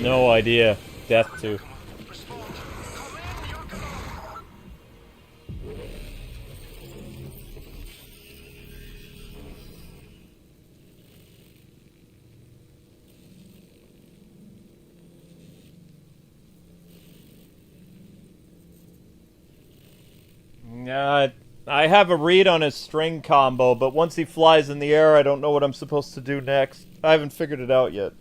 Speaker 1: no idea. Death to.
Speaker 7: Respond. Come in, Yakumo.
Speaker 1: I have a read on his string combo, but once he flies in the air, I don't know what I'm supposed to do next. I haven't figured it out yet.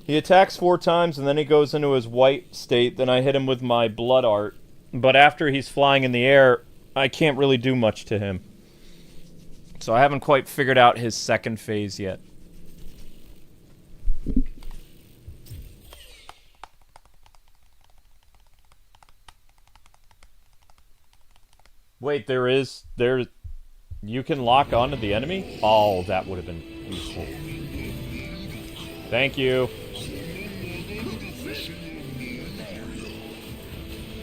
Speaker 1: He attacks 4 times, and then he goes into his white state, then I hit him with my blood art. But after he's flying in the air, I can't really do much to him. So I haven't quite figured out his second phase yet. Wait, there... You can lock onto the enemy? Oh, that would have been useful. Thank you.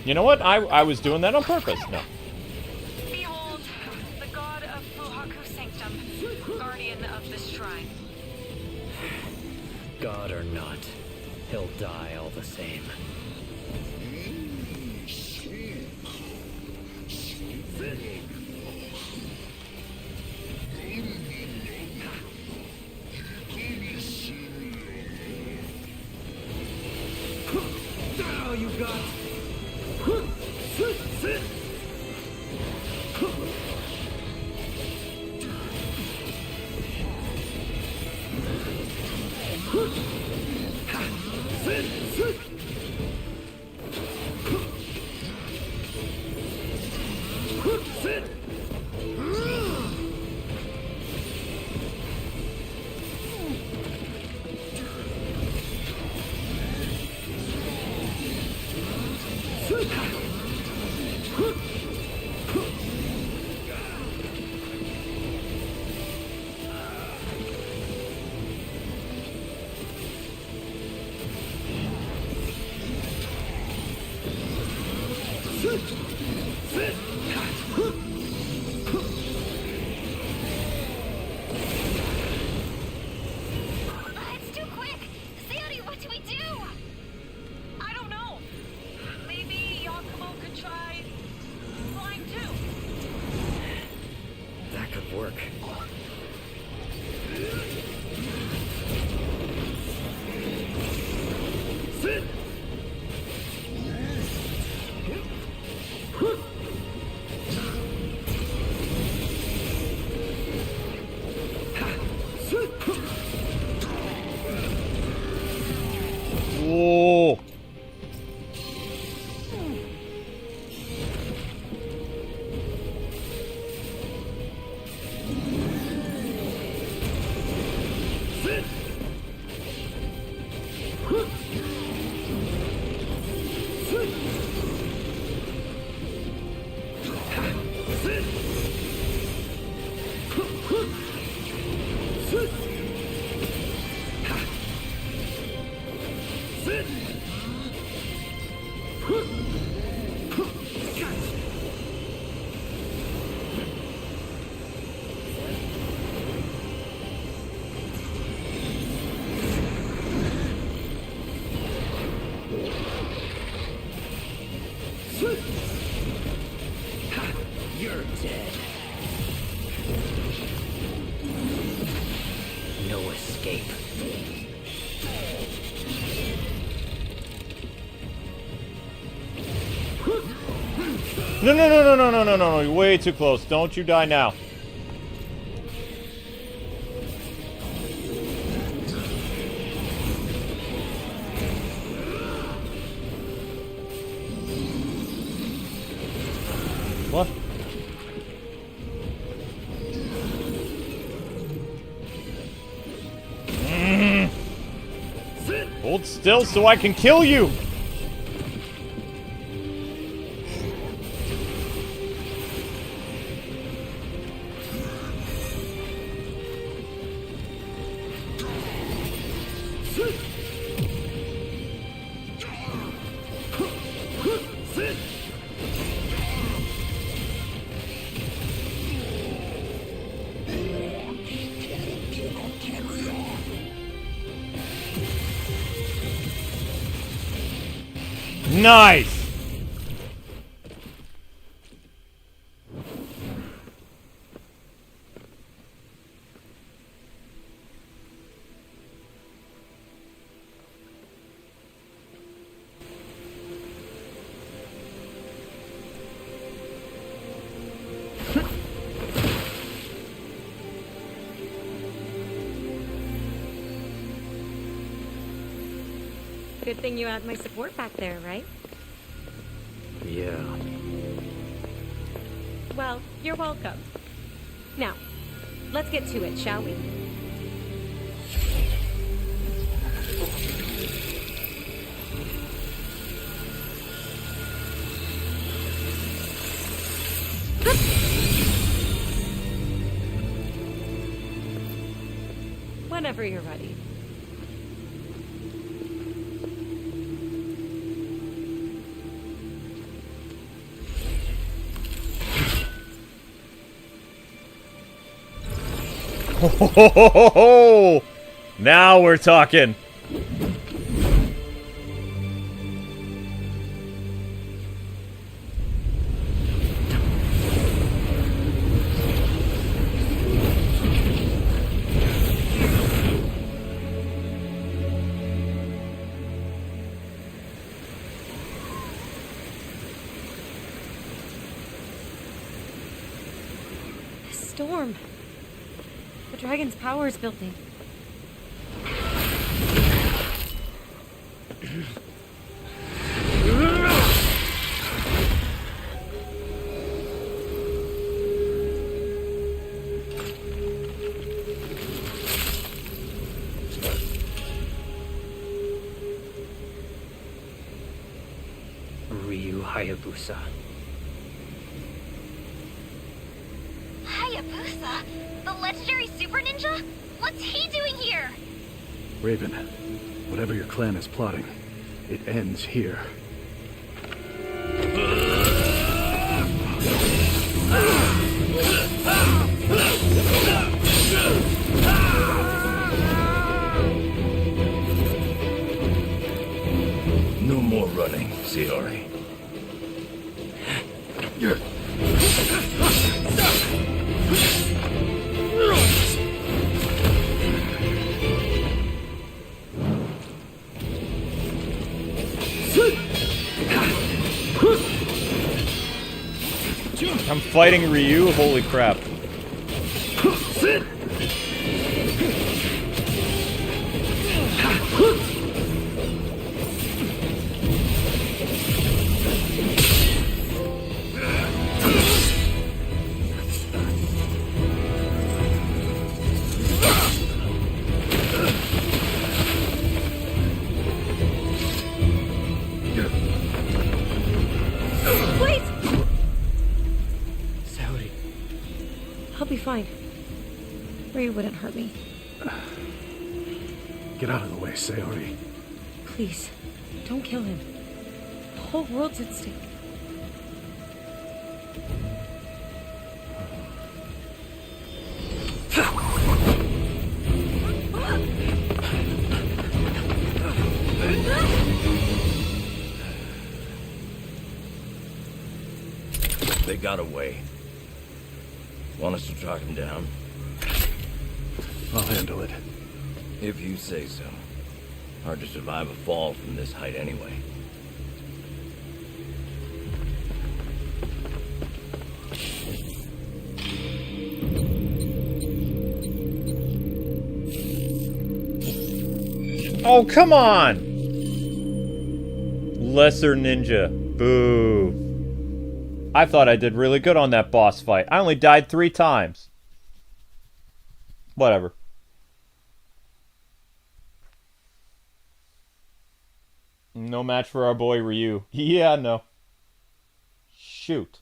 Speaker 1: You know what? I was doing that on purpose. No.
Speaker 3: Behold, the god of Fuhaku Sanctum, guardian of this shrine.
Speaker 6: God or not, he'll die all the same.
Speaker 2: Now you got.
Speaker 3: It's too quick! Sayori, what do we do? I don't know. Maybe Yakumo could try flying too.
Speaker 5: That could work.
Speaker 1: Whoa.
Speaker 5: You're dead. No escape.
Speaker 1: No, no, no, no, no, no, no, no, you're way too close. Don't you die now. What? Hold still so I can kill you! Nice!
Speaker 8: Good thing you had my support back there, right?
Speaker 5: Yeah.
Speaker 8: Well, you're welcome. Now, let's get to it, shall we? Whenever you're ready.
Speaker 1: Ho! Now we're talking.
Speaker 8: Storm. The dragon's power is building.
Speaker 5: Ryu Hayabusa.
Speaker 3: Hayabusa? The legendary super ninja? What's he doing here?
Speaker 9: Raven, whatever your clan is plotting, it ends here.
Speaker 2: No more running, Sayori.
Speaker 1: I'm fighting Ryu? Holy crap.
Speaker 8: Wait!
Speaker 5: Saori.
Speaker 8: I'll be fine. Ryu wouldn't hurt me.
Speaker 9: Get out of the way, Sayori.
Speaker 8: Please, don't kill him. The whole world's at stake.
Speaker 2: They got away. Want us to track them down?
Speaker 9: I'll handle it.
Speaker 2: If you say so. Hard to survive a fall from this height anyway.
Speaker 1: Oh, come on! Lesser ninja. Boo. I thought I did really good on that boss fight. I only died 3 times. Whatever. No match for our boy Ryu. Yeah, no. Shoot.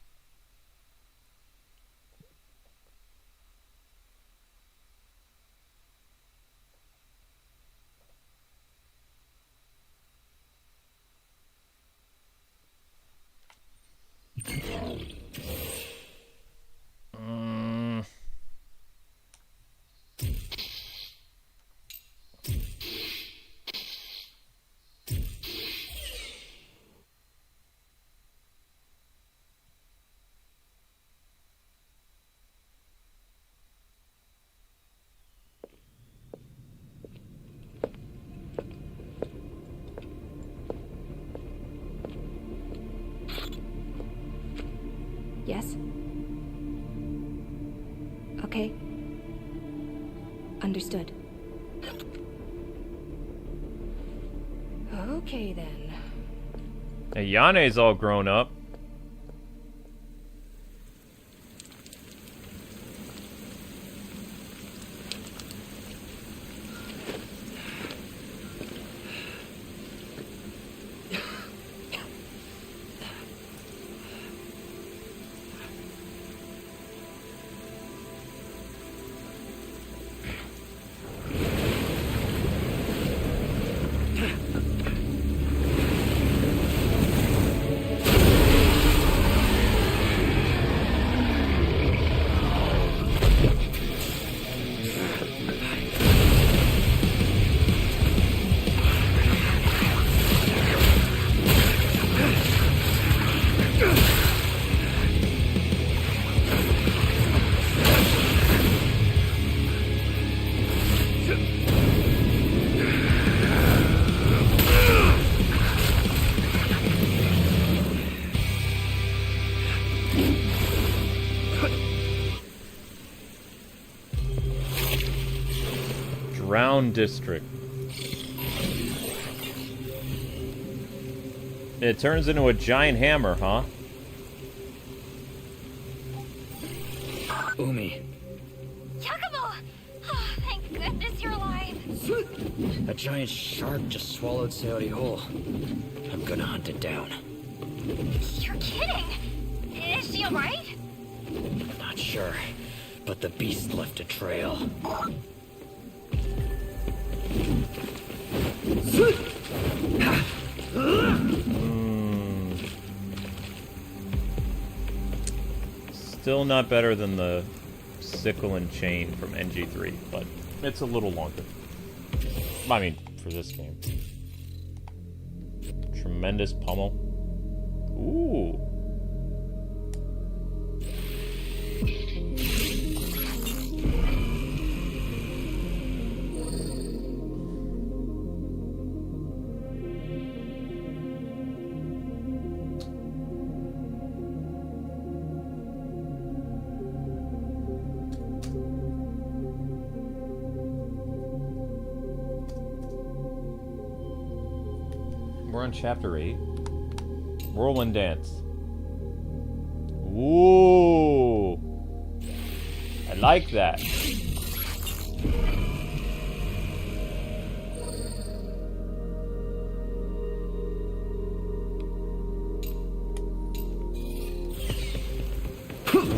Speaker 8: Okay. Understood. Okay, then.
Speaker 1: Hey, Yane's all grown up. Drown District. It turns into a giant hammer, huh?
Speaker 6: Umi,
Speaker 3: Yakumo! Oh, thank goodness you're alive.
Speaker 6: a giant shark just swallowed Sayori whole. I'm gonna hunt it down.
Speaker 3: You're kidding. Is she alright?
Speaker 6: Not sure, but the beast left a trail.
Speaker 1: Still not better than the sickle and chain from NG3, but it's a little longer. I mean, for this game. Tremendous pummel. Ooh. We're on chapter 8. Whirlwind Dance. Ooh. I like that.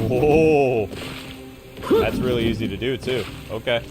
Speaker 1: Whoa. That's really easy to do too. Okay.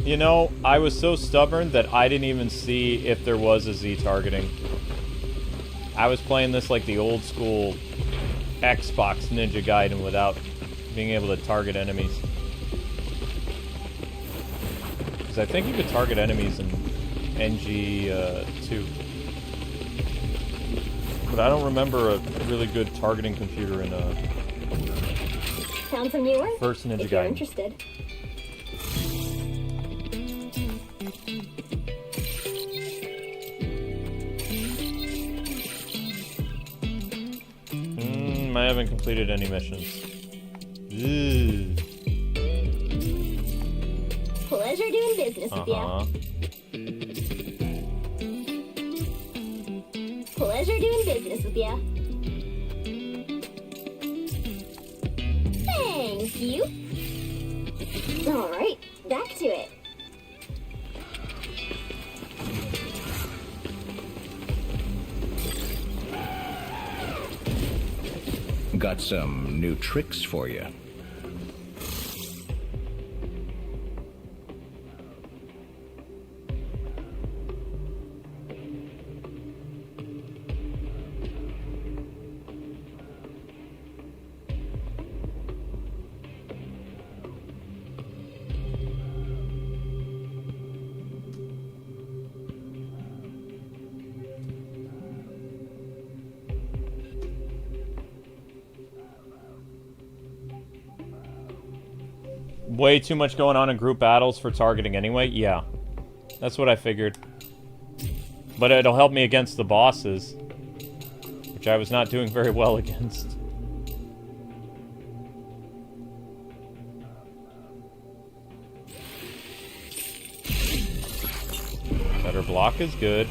Speaker 1: You know, I was so stubborn that I didn't even see if there was a Z targeting. I was playing this like the old school Xbox Ninja Gaiden without being able to target enemies. Because I think you could target enemies in NG2. But I don't remember a really good targeting computer in
Speaker 4: Found some new work?
Speaker 1: first Ninja
Speaker 4: If you're
Speaker 1: Gaiden.
Speaker 4: interested.
Speaker 1: I haven't completed any missions. Ugh.
Speaker 4: Pleasure doing business with
Speaker 1: Uh-huh.
Speaker 4: ya. Pleasure doing business with ya. Thank you. Alright, back to it.
Speaker 2: Got some new tricks for you.
Speaker 1: way too much going on in group battles for targeting anyway. Yeah, that's what I figured. But it'll help me against the bosses, which I was not doing very well against. Better block is good.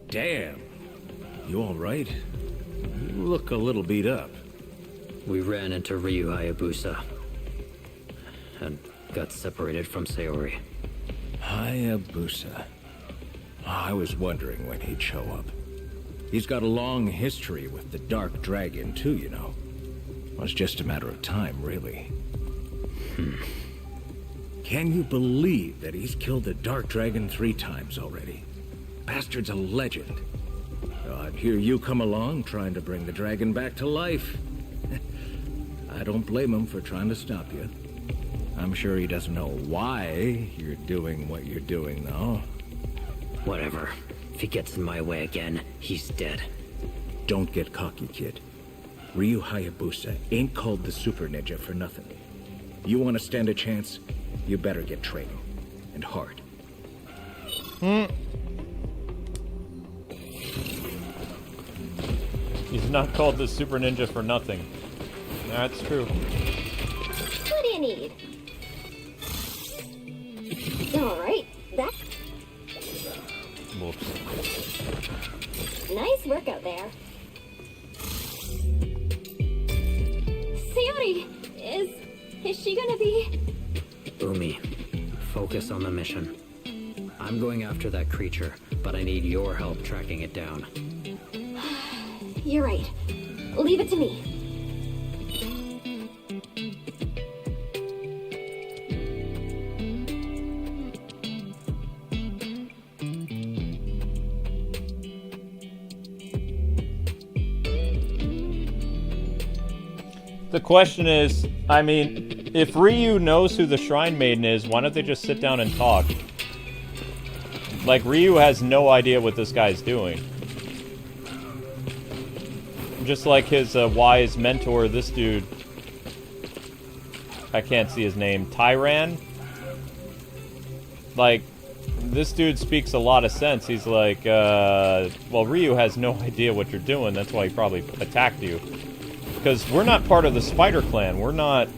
Speaker 2: Damn. You alright? You look a little beat up.
Speaker 6: We ran into Ryu Hayabusa and got separated from Sayori.
Speaker 2: Hayabusa. I was wondering when he'd show up. He's got a long history with the Dark Dragon, too, you know. Well, it's just a matter of time, really. Can you believe that he's killed the Dark Dragon 3 times already? Bastard's a legend. I'd hear you come along trying to bring the dragon back to life. I don't blame him for trying to stop you. I'm sure he doesn't know why you're doing what you're doing, though.
Speaker 6: Whatever. If he gets in my way again, he's dead.
Speaker 2: Don't get cocky, kid. Ryu Hayabusa ain't called the Super Ninja for nothing. You want to stand a chance, you better get training. And hard.
Speaker 1: He's not called the Super Ninja for nothing. That's true.
Speaker 4: What do you need? Alright, that.
Speaker 1: Whoops.
Speaker 4: Nice work out there. Sayori, is she gonna be?
Speaker 6: Umi, focus on the mission. I'm going after that creature, but I need your help tracking it down.
Speaker 4: You're right. Leave it to me.
Speaker 1: The question is, I mean, if Ryu knows who the Shrine Maiden is, why don't they just sit down and talk? Like, Ryu has no idea what this guy's doing. Just like his wise mentor, this dude. I can't see his name. Tyran? Like, this dude speaks a lot of sense. He's like, well, Ryu has no idea what you're doing. That's why he probably attacked you. Because we're not part of the Spider Clan. We're not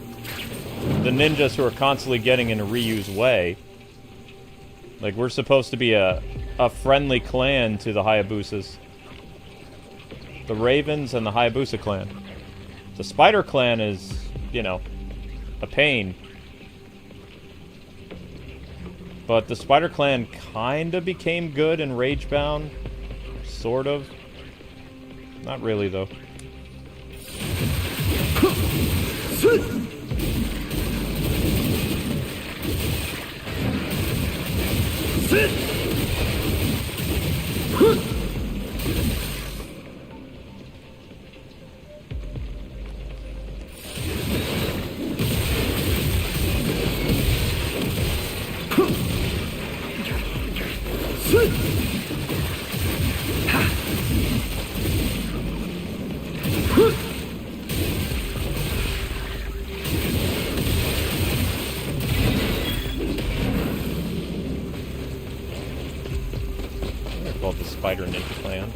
Speaker 1: the ninjas who are constantly getting in Ryu's way. Like, we're supposed to be a friendly clan to the Hayabusas. The Ravens and the Hayabusa clan. The Spider Clan is, you know, a pain. But the Spider Clan kinda became good in Ragebound. Sort of. Not really, though. They're called the Spider Ninja Clan.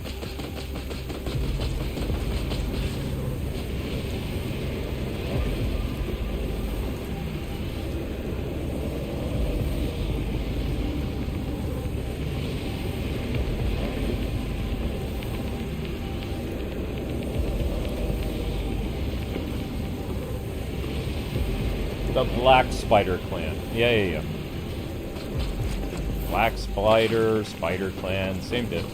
Speaker 1: The Black Spider Clan. Yeah. Black Spider, Spider Clan, same diff.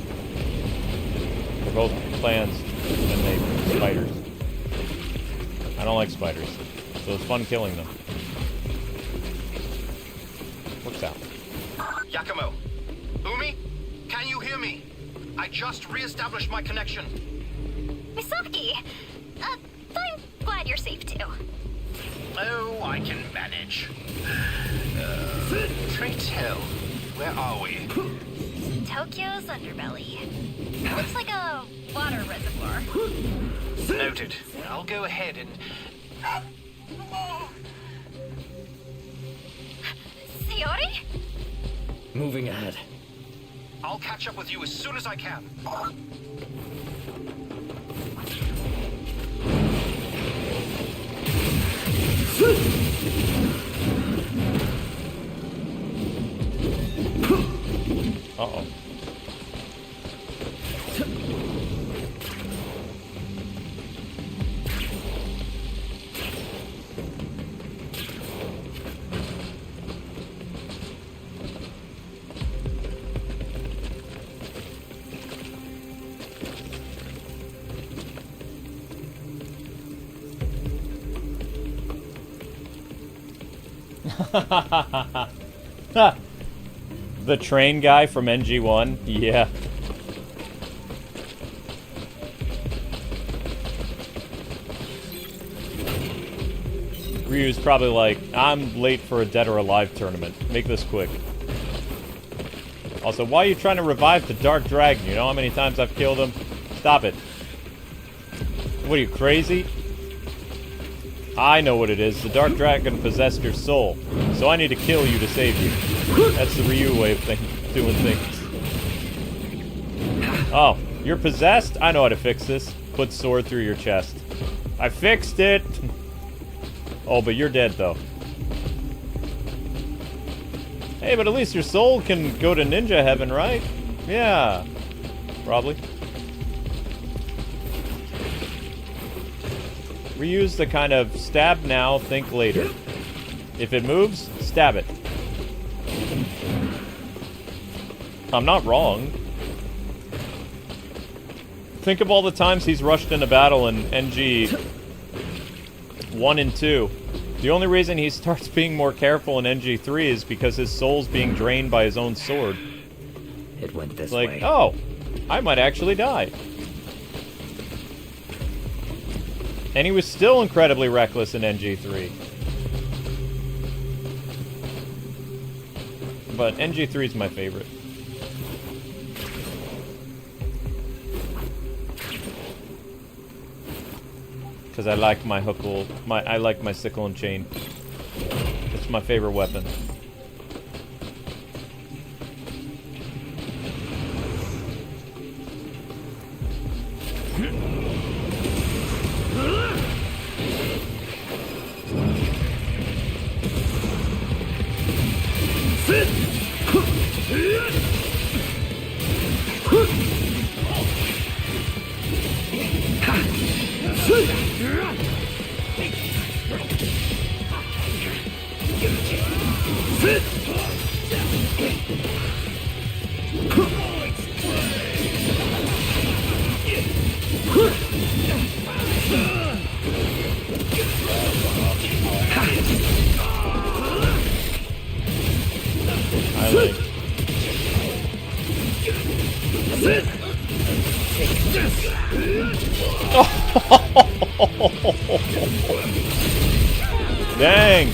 Speaker 1: They're both clans and they spiders. I don't like spiders. So it's fun killing them. Works out.
Speaker 7: Yakumo. Umi? Can you hear me? I just re-established my connection.
Speaker 3: Misaki! I'm glad you're safe too.
Speaker 7: Oh, I can manage. Pray tell, where are we?
Speaker 3: Tokyo's underbelly. Looks like a water reservoir.
Speaker 7: Noted. I'll go ahead and...
Speaker 3: Sayori?
Speaker 6: Moving ahead.
Speaker 7: I'll catch up with you as soon as I can.
Speaker 1: Uh-oh. The train guy from NG1? Yeah. Ryu's probably like, I'm late for a Dead or Alive tournament. Make this quick. Also, why are you trying to revive the Dark Dragon? You know how many times I've killed him? Stop it. What are you, crazy? I know what it is. The Dark Dragon possessed your soul. So I need to kill you to save you. That's the Ryu way of doing things. Oh, you're possessed? I know how to fix this. Put sword through your chest. I fixed it! Oh, but you're dead, though. Hey, but at least your soul can go to ninja heaven, right? Yeah. Probably. Reuse the kind of stab now, think later. If it moves, stab it. I'm not wrong. Think of all the times he's rushed into battle in NG 1 and 2. The only reason he starts being more careful in NG 3 is because his soul's being drained by his own sword.
Speaker 6: It went this
Speaker 1: Like,
Speaker 6: way.
Speaker 1: oh, I might actually die. And he was still incredibly reckless in NG3. But NG3 is my favorite. Because I like my hookle, I like my sickle and chain. It's my favorite weapon. Dang!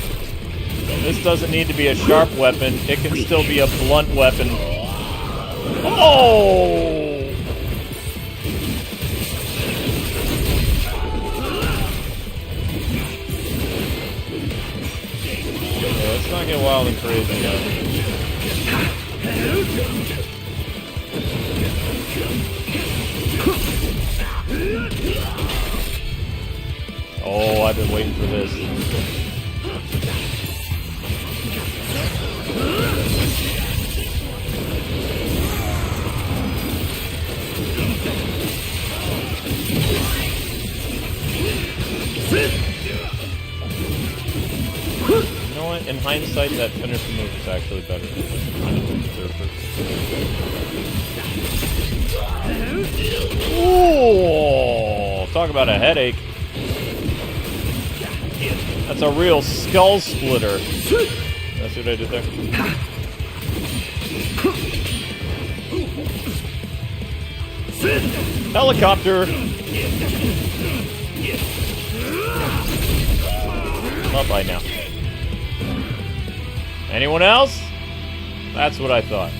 Speaker 1: This doesn't need to be a sharp weapon. It can still be a blunt weapon. Oh! Yeah, let's not get wild and crazy yet. Oh, I've been waiting for this. You know what? In hindsight, that finisher move is actually better than Surfer. Ooh! Talk about a headache. That's a real skull splitter. That's what I did there. Helicopter! Up by now. Anyone else? That's what I thought.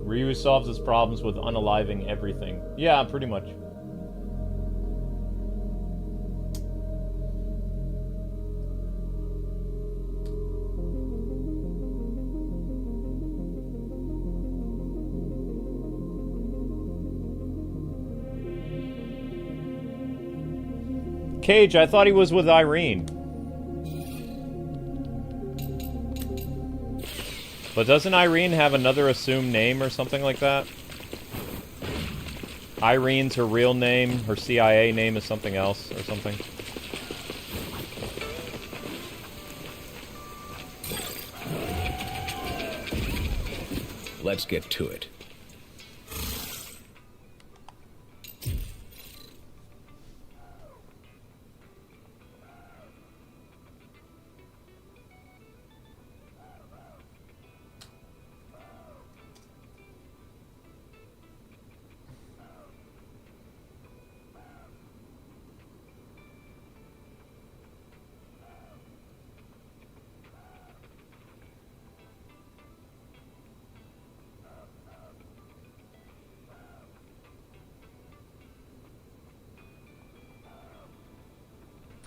Speaker 1: Ryu solves his problems with unaliving everything. Yeah, pretty much. Cage, I thought he was with Irene. But doesn't Irene have another assumed name or something like that? Irene's her real name, her CIA name is something else or something.
Speaker 2: Let's get to it.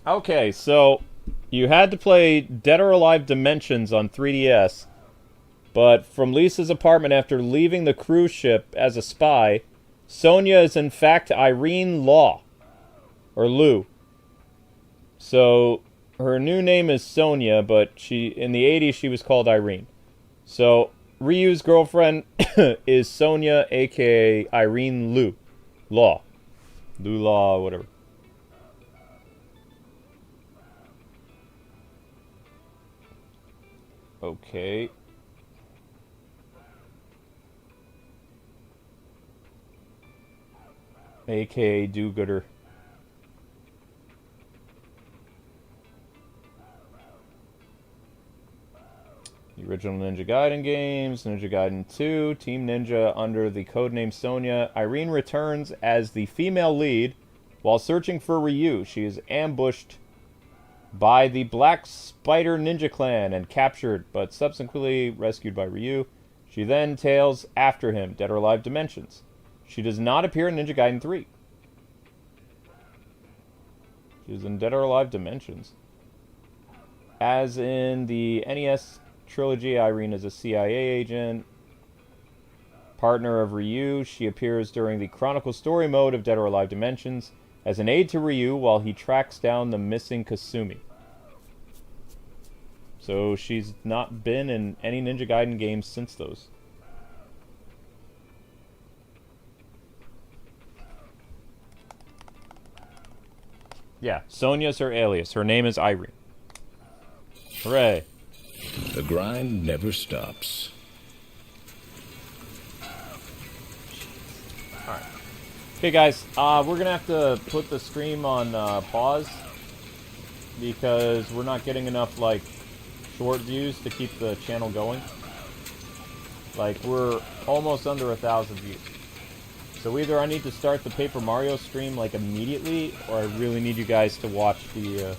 Speaker 1: Okay, so you had to play Dead or Alive Dimensions on 3DS, but from Lisa's apartment after leaving the cruise ship as a spy, Sonia is in fact Irene Law, or Lou. So her new name is Sonia, but in the 80s she was called Irene. So Ryu's girlfriend is Sonia, aka Irene Lou Law. Lou Law, whatever. Okay. AKA do-gooder. The original Ninja Gaiden games, Ninja Gaiden 2, Team Ninja under the codename Sonia. Irene returns as the female lead while searching for Ryu. She is ambushed by the Black Spider Ninja Clan and captured, but subsequently rescued by Ryu. She then tails after him, Dead or Alive Dimensions. She does not appear in Ninja Gaiden 3. She is in Dead or Alive Dimensions. As in the NES trilogy, Irene is a CIA agent. Partner of Ryu, she appears during the Chronicle Story mode of Dead or Alive Dimensions as an aide to Ryu while he tracks down the missing Kasumi. So she's not been in any Ninja Gaiden games since those. Yeah, Sonia's her alias. Her name is Irene. Hooray.
Speaker 2: The grind never stops.
Speaker 1: Alright. Okay, guys, we're going to have to put the stream on pause because we're not getting enough, like, short views to keep the channel going. Like, we're almost under 1,000 views. So either I need to start the Paper Mario stream, like, immediately, or I really need you guys to watch the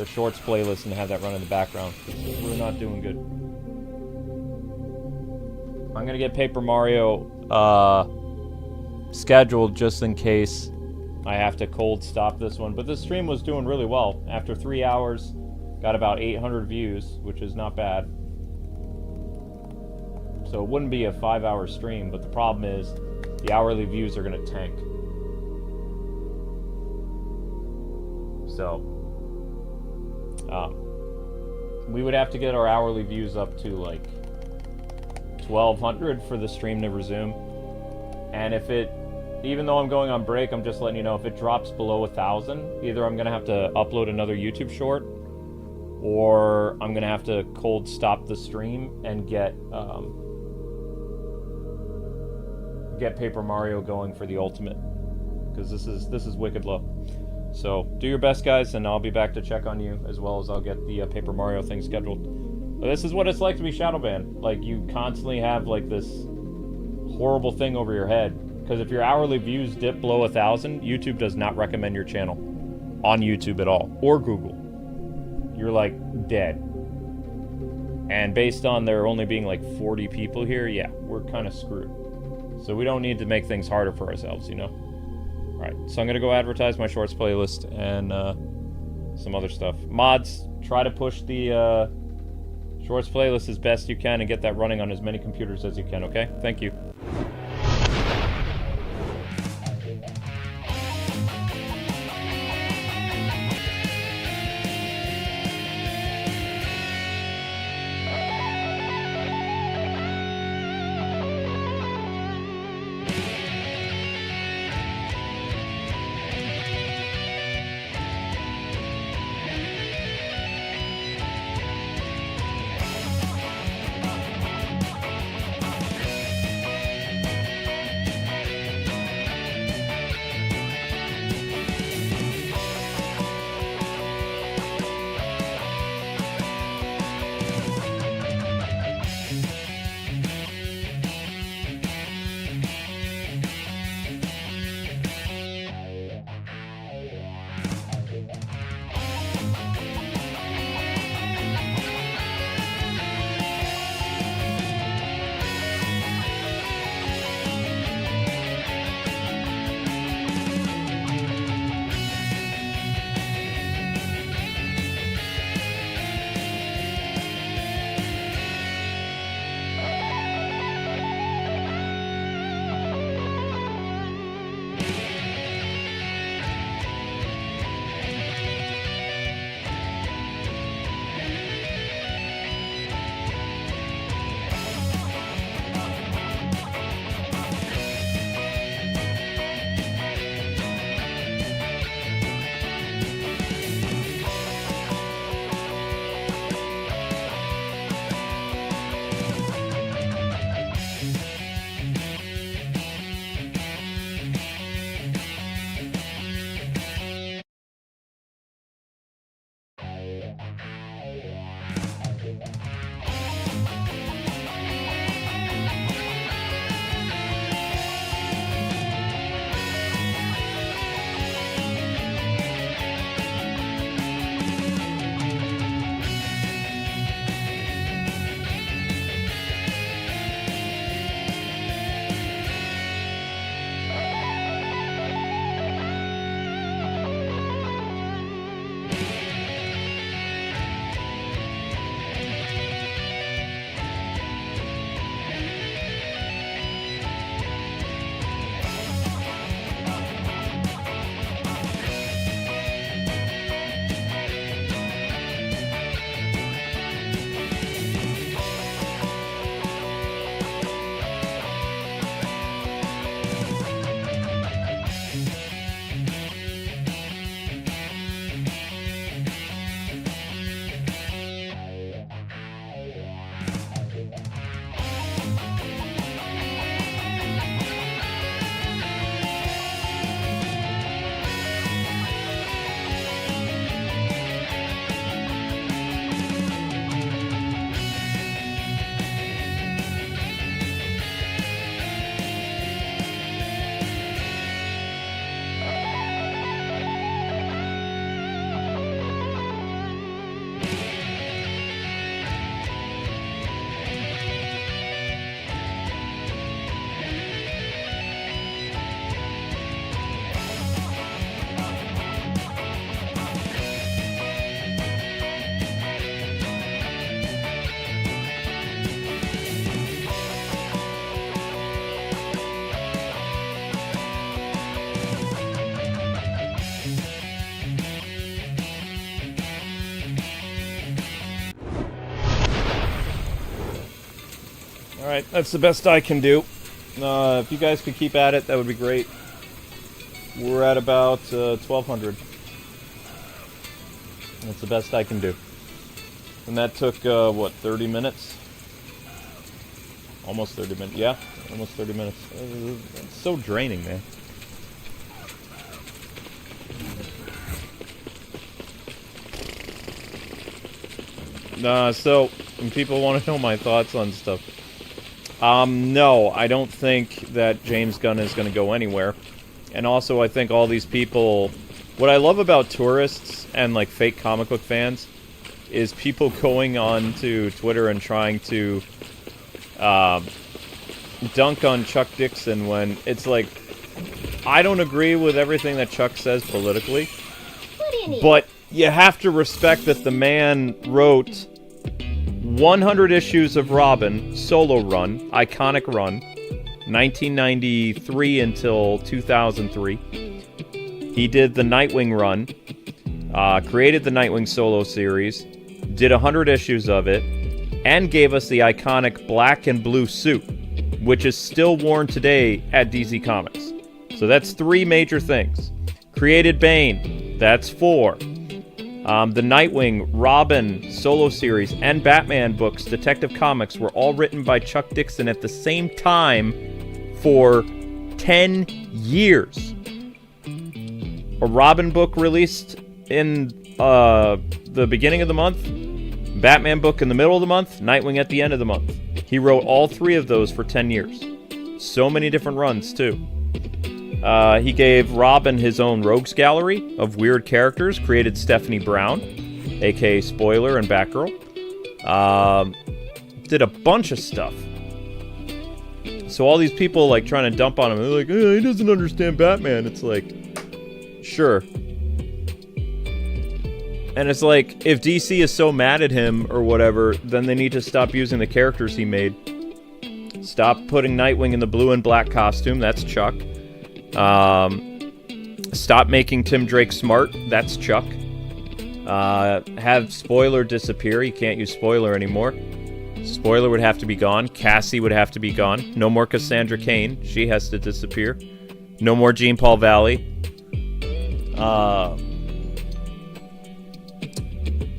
Speaker 1: Shorts playlist and have that run in the background. We're not doing good. I'm going to get Paper Mario scheduled just in case I have to cold stop this one. But this stream was doing really well. After 3 hours, got about 800 views, which is not bad. So it wouldn't be a 5-hour stream, but the problem is the hourly views are going to tank. So we would have to get our hourly views up to like 1200 for the stream to resume. And if it, even though I'm going on break, I'm just letting you know, if it drops below 1,000, either I'm going to have to upload another YouTube short, or I'm going to have to cold stop the stream and get Paper Mario going for the ultimate, because this is wicked low. So do your best, guys, and I'll be back to check on you, as well as I'll get the Paper Mario thing scheduled. But this is what it's like to be shadow banned. Like, you constantly have like this horrible thing over your head, because if your hourly views dip below 1,000, YouTube does not recommend your channel on YouTube at all, or Google. You're like dead. And based on there only being like 40 people here, yeah, we're kind of screwed. So we don't need to make things harder for ourselves, you know? Alright, so I'm going to go advertise my shorts playlist and some other stuff. Mods, try to push the shorts playlist as best you can and get that running on as many computers as you can, okay? Thank you. Alright, that's the best I can do. If you guys could keep at it, that would be great. We're at about 1,200. That's the best I can do. And that took, what, 30 minutes? Almost 30 minutes. Yeah, almost 30 minutes. It's so draining, man. So, people want to know my thoughts on stuff. No, I don't think that James Gunn is going to go anywhere. And also, I think all these people... What I love about tourists and, like, fake comic book fans is people going on to Twitter and trying to dunk on Chuck Dixon when it's like... I don't agree with everything that Chuck says politically.
Speaker 4: What do you need?
Speaker 1: But you have to respect that the man wrote 100 issues of Robin, solo run, iconic run, 1993 until 2003. He did the Nightwing run, created the Nightwing solo series, did 100 issues of it, and gave us the iconic black and blue suit, which is still worn today at DC Comics. So that's 3 major things. Created Bane, that's 4. The Nightwing, Robin, solo series, and Batman books, Detective Comics, were all written by Chuck Dixon at the same time for 10 years. A Robin book released in the beginning of the month, Batman book in the middle of the month, Nightwing at the end of the month. He wrote all 3 of those for 10 years. So many different runs, too. He gave Robin his own rogues gallery of weird characters, created Stephanie Brown, aka Spoiler and Batgirl. Did a bunch of stuff. So all these people like trying to dump on him, they're like, he doesn't understand Batman. It's like, sure. And it's like, if DC is so mad at him or whatever, then they need to stop using the characters he made. Stop putting Nightwing in the blue and black costume, that's Chuck. Stop making Tim Drake smart, that's Chuck. Have Spoiler disappear, you can't use Spoiler anymore. Spoiler would have to be gone, Cassie would have to be gone. No more Cassandra Cain, she has to disappear. No more Jean Paul Valley.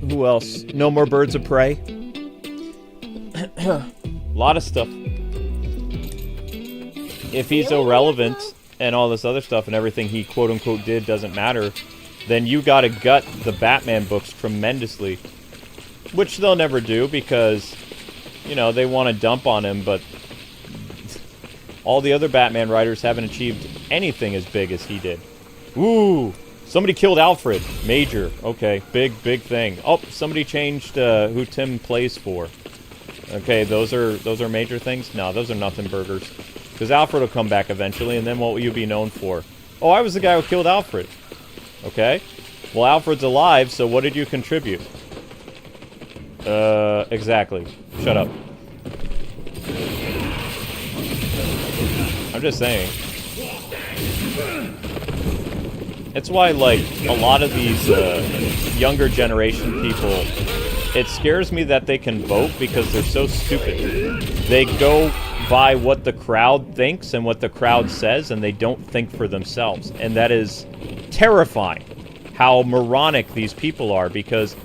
Speaker 1: Who else? No more Birds of Prey. A lot of stuff. If he's irrelevant and all this other stuff and everything he quote-unquote did doesn't matter, then you gotta gut the Batman books tremendously. Which they'll never do because, you know, they want to dump on him, but all the other Batman writers haven't achieved anything as big as he did. Ooh! Somebody killed Alfred. Major. Okay, big thing. Oh, somebody changed who Tim plays for. Okay, those are major things? No, those are nothing burgers. Because Alfred will come back eventually, and then what will you be known for? Oh, I was the guy who killed Alfred. Okay. Well, Alfred's alive, so what did you contribute? Exactly. Shut up. I'm just saying. It's why, like, a lot of these younger generation people, it scares me that they can vote because they're so stupid. They go by what the crowd thinks and what the crowd says, and they don't think for themselves. And that is terrifying, how moronic these people are, because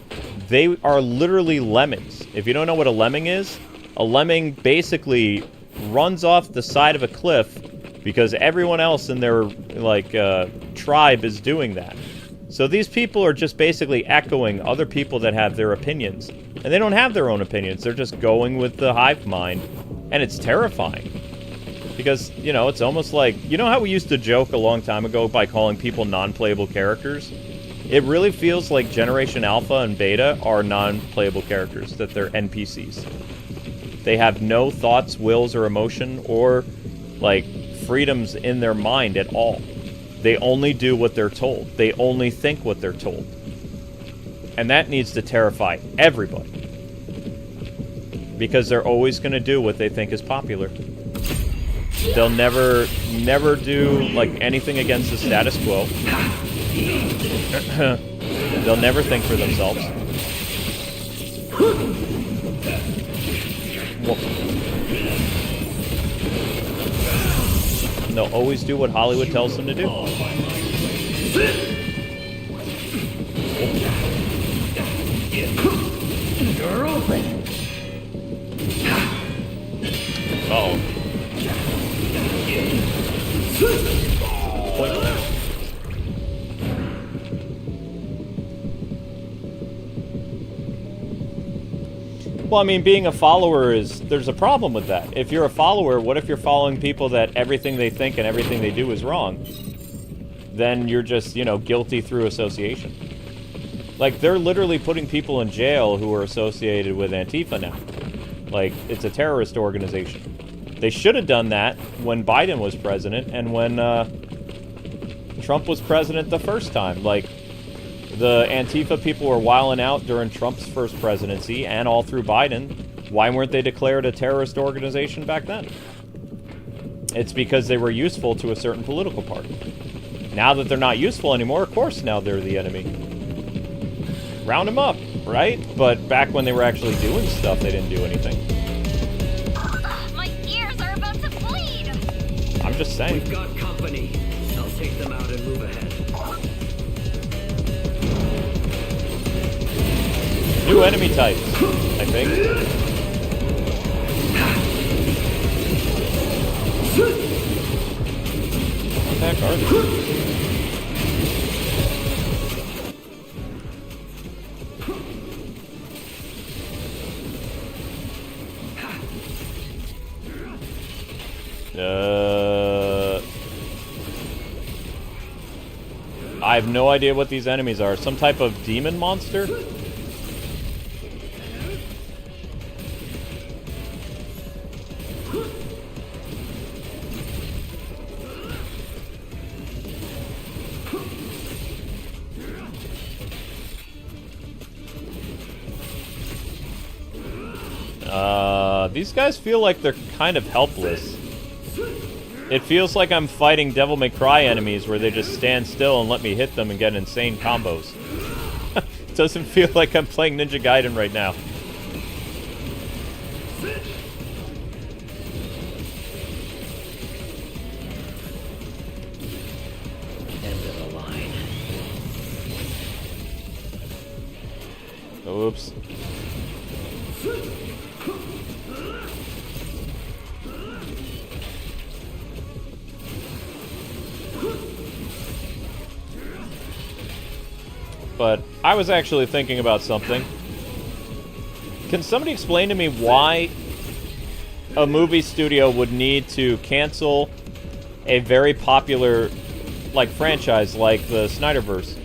Speaker 1: they are literally lemmings. If you don't know what a lemming is, a lemming basically runs off the side of a cliff because everyone else in their, like, tribe is doing that. So these people are just basically echoing other people that have their opinions. And they don't have their own opinions. They're just going with the hive mind. And it's terrifying. Because, you know, it's almost like... You know how we used to joke a long time ago by calling people non-playable characters? It really feels like Generation Alpha and Beta are non-playable characters. That they're NPCs. They have no thoughts, wills, or emotion, or, like, freedoms in their mind at all. They only do what they're told. They only think what they're told. And that needs to terrify everybody. Because they're always going to do what they think is popular. They'll never do, like, anything against the status quo. They'll never think for themselves. Well, And they'll always do what Hollywood tells them to do. Uh-oh. Well, I mean, being a follower there's a problem with that. If you're a follower, what if you're following people that everything they think and everything they do is wrong? Then you're just, you know, guilty through association. Like, they're literally putting people in jail who are associated with Antifa now. Like, it's a terrorist organization. They should have done that when Biden was president and when Trump was president the first time. Like, the Antifa people were wilding out during Trump's first presidency and all through Biden. Why weren't they declared a terrorist organization back then? It's because they were useful to a certain political party. Now that they're not useful anymore, of course now they're the enemy. Round them up, right? But back when they were actually doing stuff, they didn't do anything.
Speaker 3: My ears are about to bleed!
Speaker 1: I'm just saying.
Speaker 6: We've got company. I'll take them out and move ahead.
Speaker 1: New enemy types, I think. What the heck are these? I have no idea what these enemies are. Some type of demon monster? These guys feel like they're kind of helpless. It feels like I'm fighting Devil May Cry enemies where they just stand still and let me hit them and get insane combos. It doesn't feel like I'm playing Ninja Gaiden right now.
Speaker 6: End of the line.
Speaker 1: Oops. But I was actually thinking about something. Can somebody explain to me why a movie studio would need to cancel a very popular, like, franchise like the Snyderverse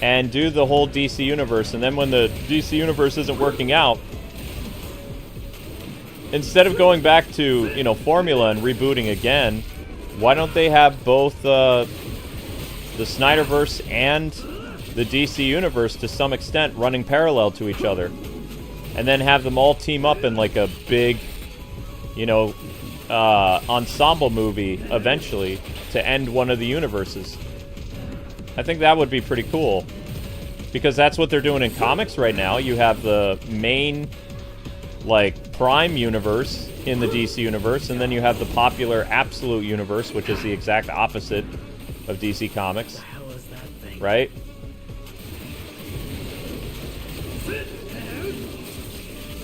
Speaker 1: and do the whole DC universe, and then when the DC universe isn't working out, instead of going back to, you know, formula and rebooting again, why don't they have both the Snyderverse and the DC universe to some extent running parallel to each other, and then have them all team up in like a big, you know, ensemble movie eventually to end one of the universes? I think that would be pretty cool, because that's what they're doing in comics right now. You have the main, like, Prime universe in the DC universe, and then you have the popular Absolute universe, which is the exact opposite of DC Comics.
Speaker 6: What the hell is that thing?
Speaker 1: Right?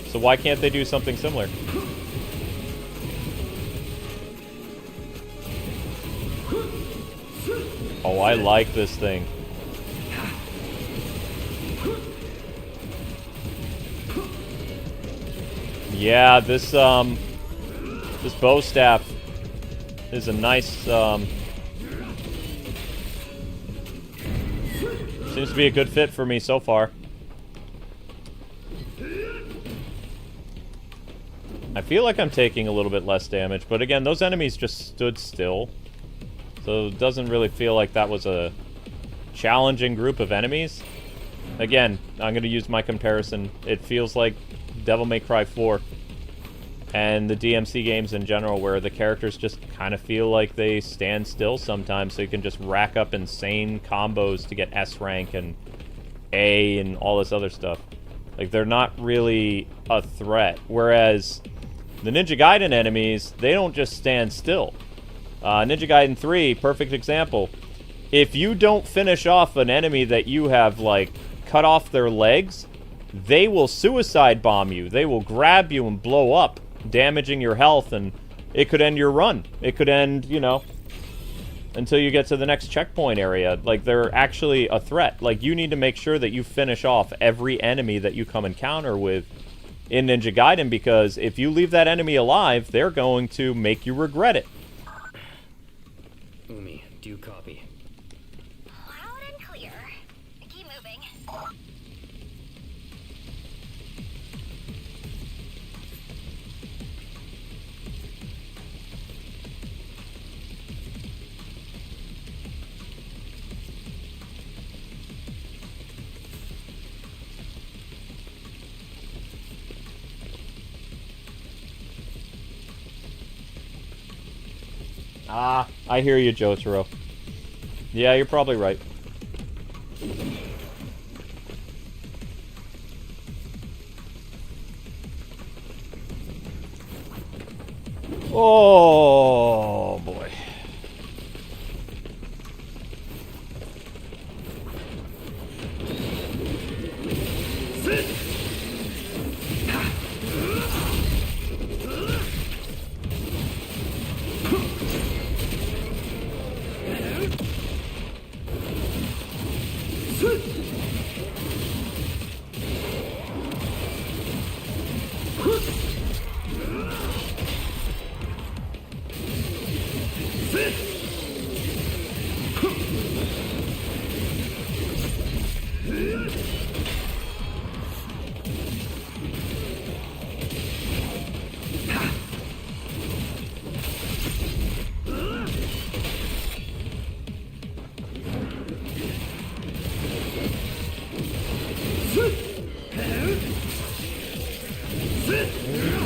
Speaker 1: So why can't they do something similar? Oh, I like this thing. Yeah, this bow staff is a nice, seems to be a good fit for me so far. I feel like I'm taking a little bit less damage, but again, those enemies just stood still. So it doesn't really feel like that was a challenging group of enemies. Again, I'm going to use my comparison. It feels like Devil May Cry 4 and the DMC games in general, where the characters just kind of feel like they stand still sometimes, so you can just rack up insane combos to get S rank and A and all this other stuff. Like, they're not really a threat. Whereas The Ninja Gaiden enemies, they don't just stand still. Ninja Gaiden 3, perfect example. If you don't finish off an enemy that you have, like, cut off their legs, they will suicide bomb you. They will grab you and blow up, damaging your health, and it could end your run. It could end, you know, until you get to the next checkpoint area. Like, they're actually a threat. Like, you need to make sure that you finish off every enemy that you come encounter with in Ninja Gaiden, because if you leave that enemy alive, they're going to make you regret it.
Speaker 6: Umi, do you copy?
Speaker 3: Loud and clear. Keep moving.
Speaker 1: Ah, I hear you, Jotaro. Yeah, you're probably right. Oh, boy.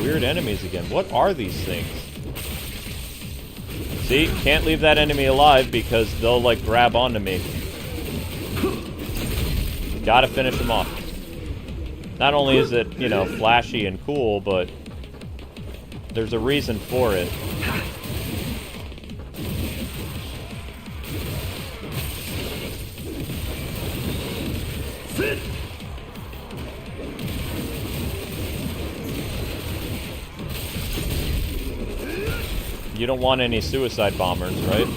Speaker 1: Weird enemies again. What are these things? See, can't leave that enemy alive because they'll, like, grab onto me. Gotta finish them off. Not only is it, you know, flashy and cool, but there's a reason for it. You don't want any suicide bombers, right?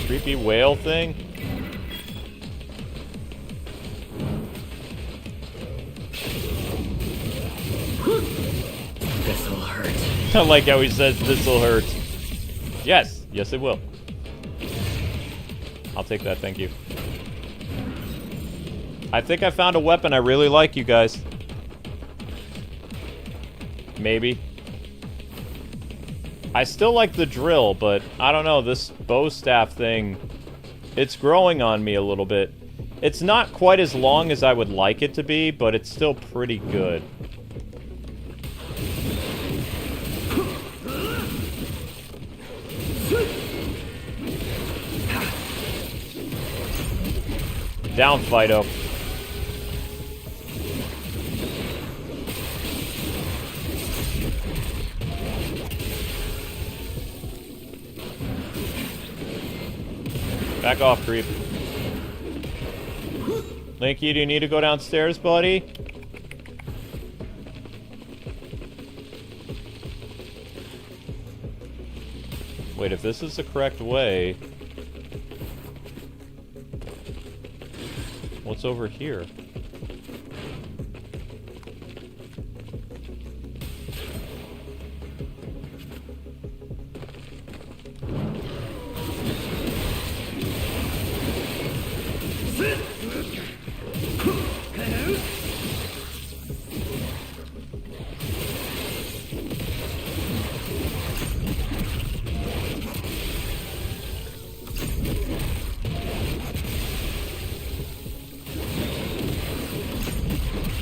Speaker 1: Creepy whale thing?
Speaker 5: This'll hurt.
Speaker 1: I like how he says this'll hurt. Yes, yes it will. I'll take that, thank you. I think I found a weapon I really like, you guys. Maybe. I still like the drill, but I don't know, this bow staff thing, it's growing on me a little bit. It's not quite as long as I would like it to be, but it's still pretty good. Down, Fido. Back off, creep. Linky, do you need to go downstairs, buddy? Wait, if this is the correct way... What's over here?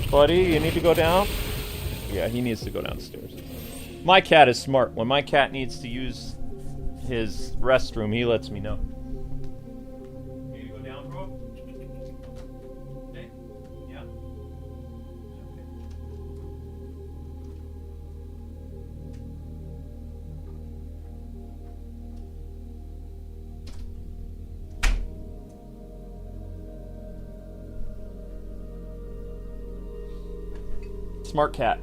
Speaker 1: Buddy, you need to go down? Yeah, he needs to go downstairs. My cat is smart. When my cat needs to use his restroom, he lets me know. Need to go down, bro? Okay. Yeah. Smart cat.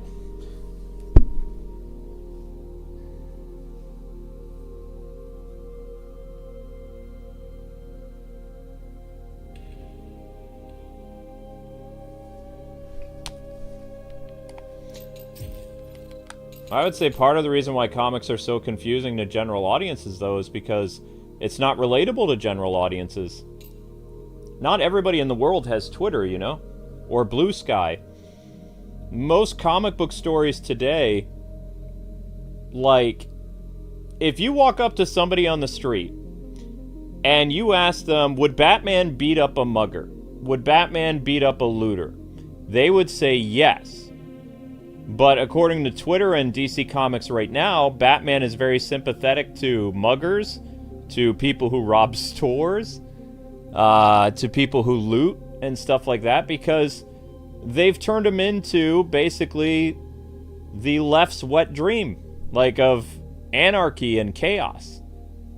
Speaker 1: I would say part of the reason why comics are so confusing to general audiences, though, is because it's not relatable to general audiences. Not everybody in the world has Twitter, you know? Or Blue Sky. Most comic book stories today, like, if you walk up to somebody on the street and you ask them, would Batman beat up a mugger? Would Batman beat up a looter? They would say yes. But according to Twitter and DC Comics right now, Batman is very sympathetic to muggers, to people who rob stores, to people who loot and stuff like that, because they've turned him into basically the left's wet dream, like of anarchy and chaos.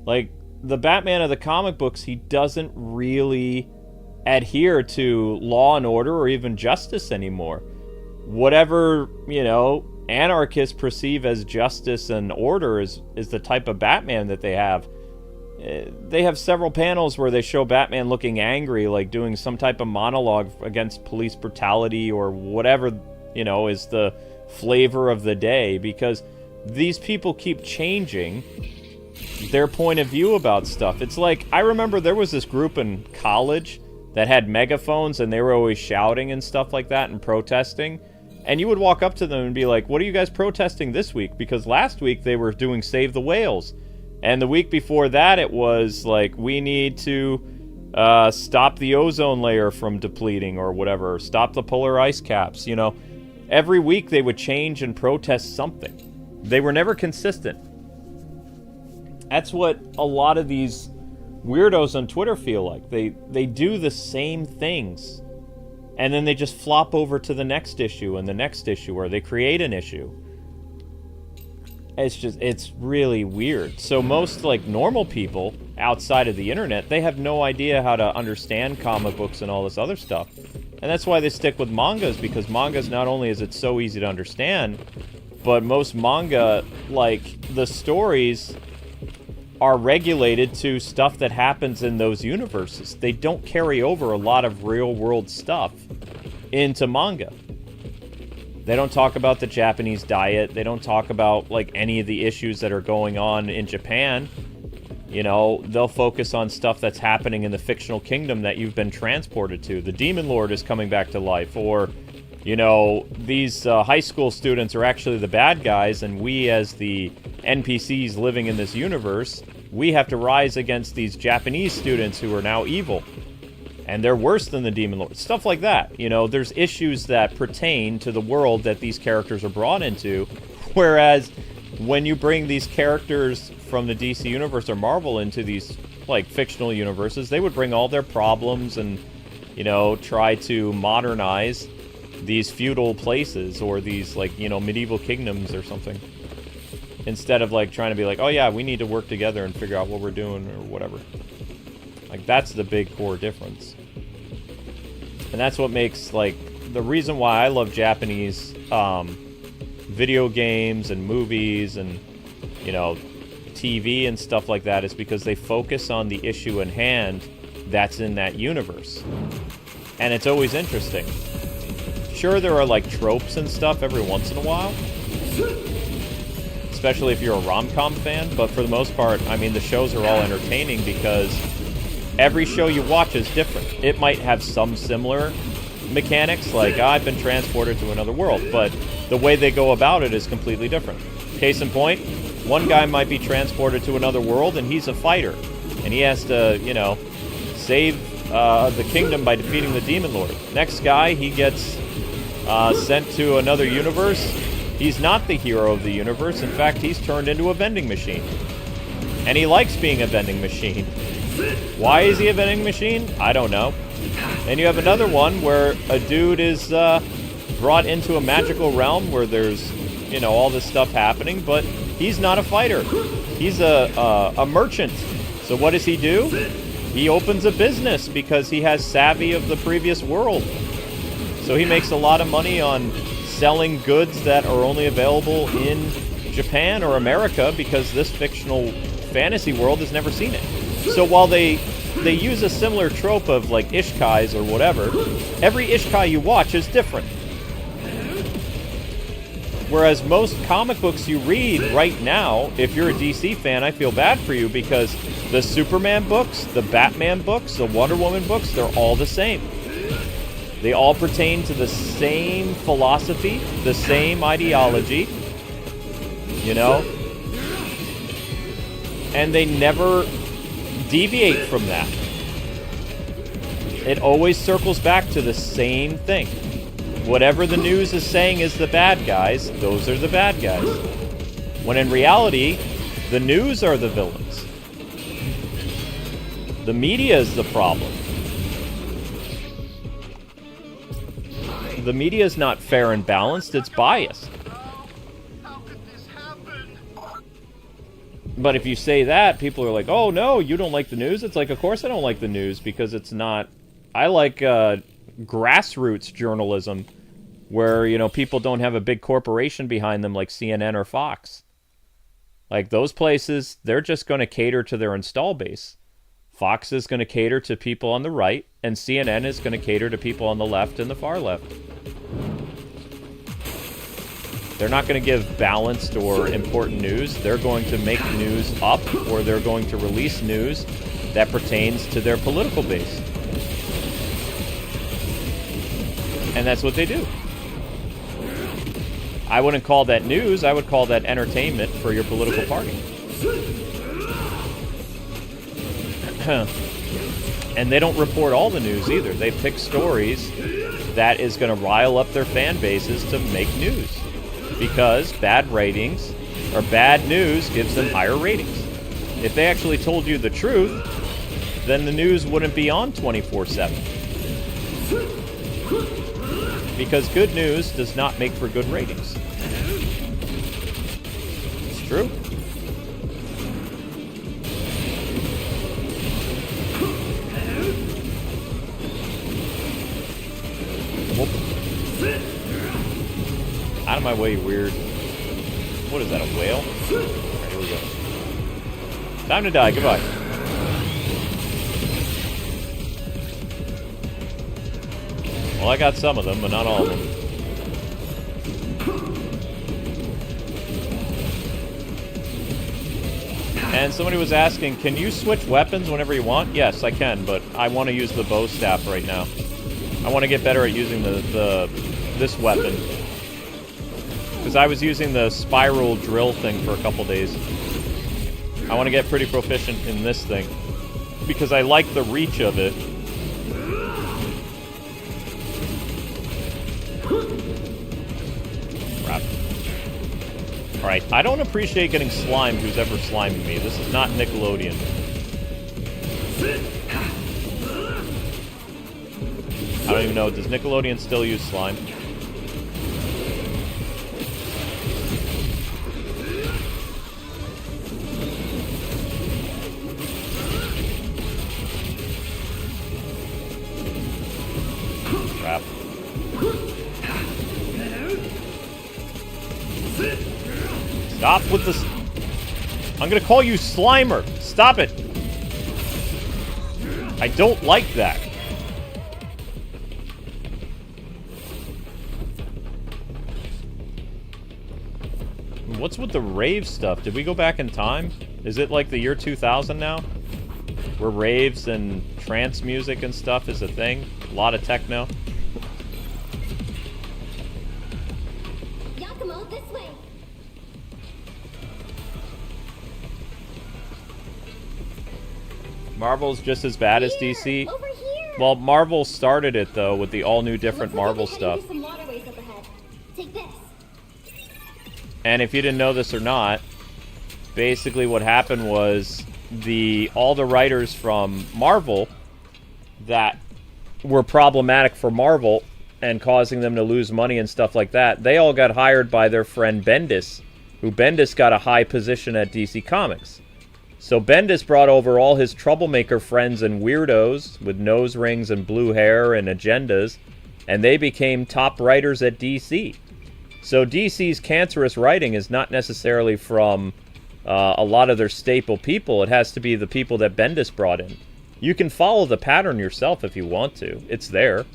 Speaker 1: Like, the Batman of the comic books, he doesn't really adhere to law and order or even justice anymore. Whatever, you know, anarchists perceive as justice and order is the type of Batman that they have. They have several panels where they show Batman looking angry, like doing some type of monologue against police brutality or whatever, you know, is the flavor of the day, because these people keep changing their point of view about stuff. It's like, I remember there was this group in college that had megaphones and they were always shouting and stuff like that and protesting. And you would walk up to them and be like, what are you guys protesting this week? Because last week they were doing Save the Whales. And the week before that it was like, we need to stop the ozone layer from depleting or whatever. Stop the polar ice caps, you know. Every week they would change and protest something. They were never consistent. That's what a lot of these weirdos on Twitter feel like. They do the same things. And then they just flop over to the next issue and the next issue, or they create an issue. It's really weird. So most, like, normal people outside of the internet, they have no idea how to understand comic books and all this other stuff. And that's why they stick with mangas, because mangas, not only is it so easy to understand, but most manga, like, the stories are regulated to stuff that happens in those universes. They don't carry over a lot of real-world stuff into manga. They don't talk about the Japanese diet. They don't talk about, like, any of the issues that are going on in Japan. You know, they'll focus on stuff that's happening in the fictional kingdom that you've been transported to. The Demon Lord is coming back to life, or, you know, these high school students are actually the bad guys, and we as the NPCs living in this universe, we have to rise against these Japanese students who are now evil. And they're worse than the Demon Lord. Stuff like that. You know, there's issues that pertain to the world that these characters are brought into. Whereas, when you bring these characters from the DC Universe or Marvel into these, like, fictional universes, they would bring all their problems and, you know, try to modernize these feudal places or these, like, you know, medieval kingdoms or something. Instead of, like, trying to be like, oh yeah, we need to work together and figure out what we're doing or whatever. Like, that's the big core difference. And that's what makes, like, the reason why I love Japanese video games and movies and, you know, TV and stuff like that, is because they focus on the issue in hand that's in that universe. And it's always interesting. Sure, there are, like, tropes and stuff every once in a while, especially if you're a rom-com fan, but for the most part, I mean, the shows are all entertaining because every show you watch is different. It might have some similar mechanics, like, I've been transported to another world, but the way they go about it is completely different. Case in point, one guy might be transported to another world, and he's a fighter, and he has to, you know, save the kingdom by defeating the Demon Lord. Next guy, he gets sent to another universe, He's not the hero of the universe. In fact, he's turned into a vending machine. And he likes being a vending machine. Why is he a vending machine? I don't know. And you have another one where a dude is brought into a magical realm where there's, you know, all this stuff happening, but he's not a fighter. He's a merchant. So what does he do? He opens a business because he has savvy of the previous world. So he makes a lot of money on selling goods that are only available in Japan or America because this fictional fantasy world has never seen it. So while they use a similar trope of like Ishikais or whatever, every Ishikai you watch is different. Whereas most comic books you read right now, if you're a DC fan, I feel bad for you because the Superman books, the Batman books, the Wonder Woman books, they're all the same. They all pertain to the same philosophy, the same ideology, you know? And they never deviate from that. It always circles back to the same thing. Whatever the news is saying is the bad guys, those are the bad guys. When in reality, the news are the villains. The media is the problem. The media is not fair and balanced, it's biased. But if you say that, people are like, oh no, you don't like the news? It's like, of course I don't like the news, because it's not... I like grassroots journalism, where, you know, people don't have a big corporation behind them like CNN or Fox. Like, those places, they're just going to cater to their install base. Fox is going to cater to people on the right, and CNN is going to cater to people on the left and the far left. They're not going to give balanced or important news. They're going to make news up, or they're going to release news that pertains to their political base. And that's what they do. I wouldn't call that news, I would call that entertainment for your political party. And they don't report all the news either. They pick stories that is going to rile up their fan bases to make news. Because bad ratings, or bad news, gives them higher ratings. If they actually told you the truth, then the news wouldn't be on 24/7. Because good news does not make for good ratings. It's true. Whoop. Out of my way, weird. What is that, a whale? Alright, here we go. Time to die, goodbye. Well, I got some of them, but not all of them. And somebody was asking, can you switch weapons whenever you want? Yes, I can, but I want to use the bow staff right now. I want to get better at using this weapon. Because I was using the spiral drill thing for a couple days. I want to get pretty proficient in this thing. Because I like the reach of it. Crap. Alright, I don't appreciate getting slimed who's ever sliming me. This is not Nickelodeon. I don't even know, does Nickelodeon still use slime? Crap. Stop with this. I'm gonna call you Slimer. Stop it. I don't like that. What's with the rave stuff? Did we go back in time? Is it like the year 2000 now? Where raves and trance music and stuff is a thing? A lot of techno?
Speaker 4: Yakumo, this way.
Speaker 1: Marvel's just as bad as DC?
Speaker 4: Over here.
Speaker 1: Well, Marvel started it, though, with the all-new different
Speaker 4: Looks like
Speaker 1: Marvel
Speaker 4: we're
Speaker 1: stuff.
Speaker 4: heading to some waterways up ahead. Take this.
Speaker 1: And if you didn't know this or not, basically what happened was all the writers from Marvel that were problematic for Marvel and causing them to lose money and stuff like that, they all got hired by their friend Bendis, who Bendis got a high position at DC Comics. So Bendis brought over all his troublemaker friends and weirdos with nose rings and blue hair and agendas, and they became top writers at DC. So DC's cancerous writing is not necessarily from a lot of their staple people. It has to be the people that Bendis brought in. You can follow the pattern yourself if you want to. It's there.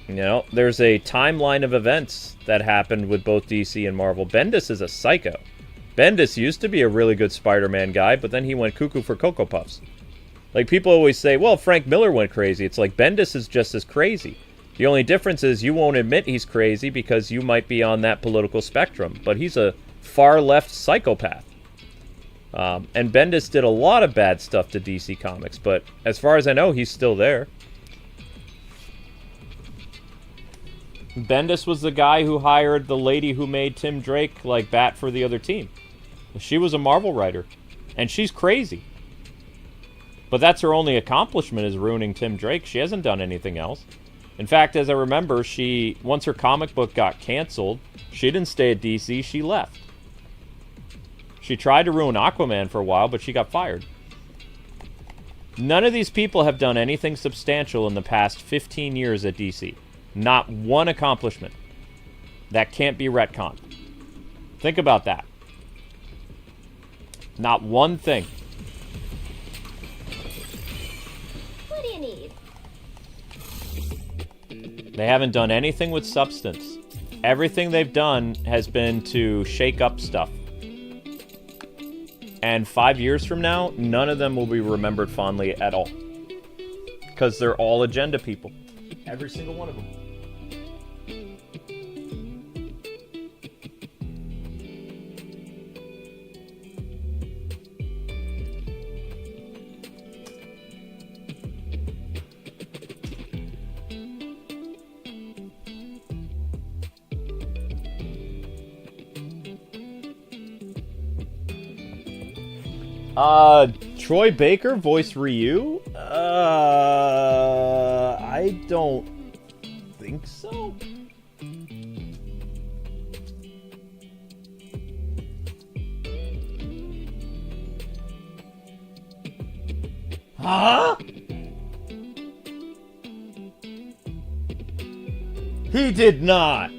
Speaker 1: You know, there's a timeline of events that happened with both DC and Marvel. Bendis is a psycho. Bendis used to be a really good Spider-Man guy, but then he went cuckoo for Cocoa Puffs. Like, people always say, well, Frank Miller went crazy. It's like, Bendis is just as crazy. The only difference is you won't admit he's crazy because you might be on that political spectrum. But he's a far-left psychopath. And Bendis did a lot of bad stuff to DC Comics, but as far as I know, he's still there. Bendis was the guy who hired the lady who made Tim Drake, like, bat for the other team. She was a Marvel writer, and she's crazy. But that's her only accomplishment, is ruining Tim Drake. She hasn't done anything else. In fact, as I remember, once her comic book got canceled, she didn't stay at DC, she left. She tried to ruin Aquaman for a while, but she got fired. None of these people have done anything substantial in the past 15 years at DC. Not one accomplishment. That can't be retconned. Think about that. Not one thing.
Speaker 4: What do you need?
Speaker 1: They haven't done anything with substance. Everything they've done has been to shake up stuff. And 5 years from now, none of them will be remembered fondly at all. Because they're all agenda people. Every single one of them. Troy Baker voiced Ryu? I don't think so. Huh? He did not.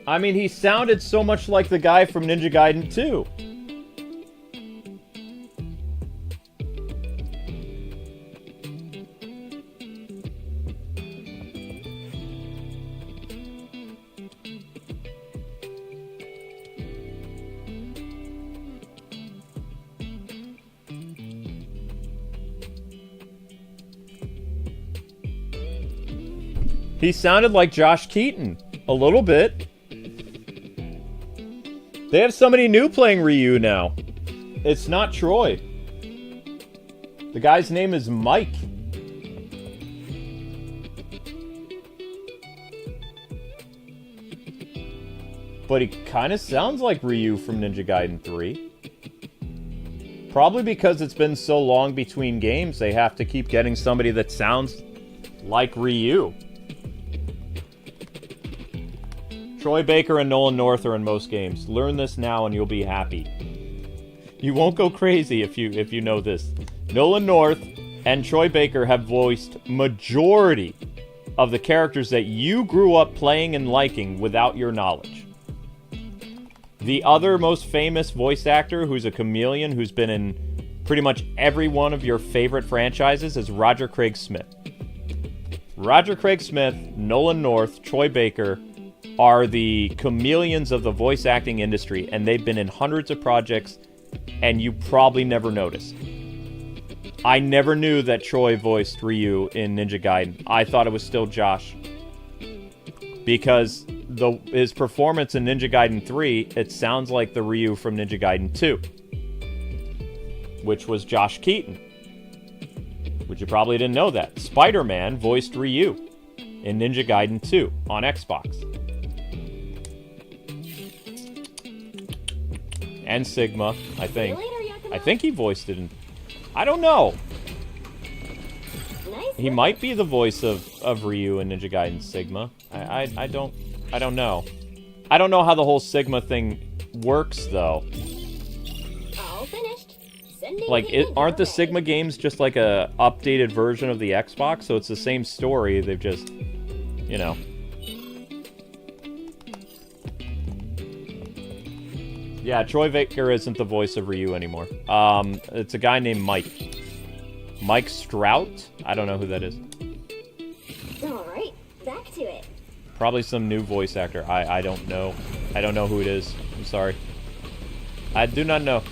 Speaker 1: I mean, he sounded so much like the guy from Ninja Gaiden 2. He sounded like Josh Keaton. A little bit. They have somebody new playing Ryu now. It's not Troy. The guy's name is Mike. But he kind of sounds like Ryu from Ninja Gaiden 3. Probably because it's been so long between games, they have to keep getting somebody that sounds like Ryu. Troy Baker and Nolan North are in most games. Learn this now and you'll be happy. You won't go crazy if you know this. Nolan North and Troy Baker have voiced majority of the characters that you grew up playing and liking without your knowledge. The other most famous voice actor who's a chameleon who's been in pretty much every one of your favorite franchises is Roger Craig Smith. Roger Craig Smith, Nolan North, Troy Baker are the chameleons of the voice acting industry, and they've been in hundreds of projects, and you probably never noticed. I never knew that Troy voiced Ryu in Ninja Gaiden. I thought it was still Josh. Because his performance in Ninja Gaiden 3, it sounds like the Ryu from Ninja Gaiden 2. Which was Josh Keaton. Which you probably didn't know that. Spider-Man voiced Ryu in Ninja Gaiden 2 on Xbox. And Sigma, I think. I think he voiced it in... I don't know. He might be the voice of Ryu in Ninja Gaiden Sigma. I don't know. I don't know how the whole Sigma thing works, though.
Speaker 4: All finished.
Speaker 1: Like, aren't the Sigma games just like a updated version of the Xbox? So it's the same story, they've just, you know. Yeah, Troy Baker isn't the voice of Ryu anymore. It's a guy named Mike. Mike Strout? I don't know who that is.
Speaker 4: Alright, back to it.
Speaker 1: Probably some new voice actor. I don't know. I don't know who it is. I'm sorry. I do not know.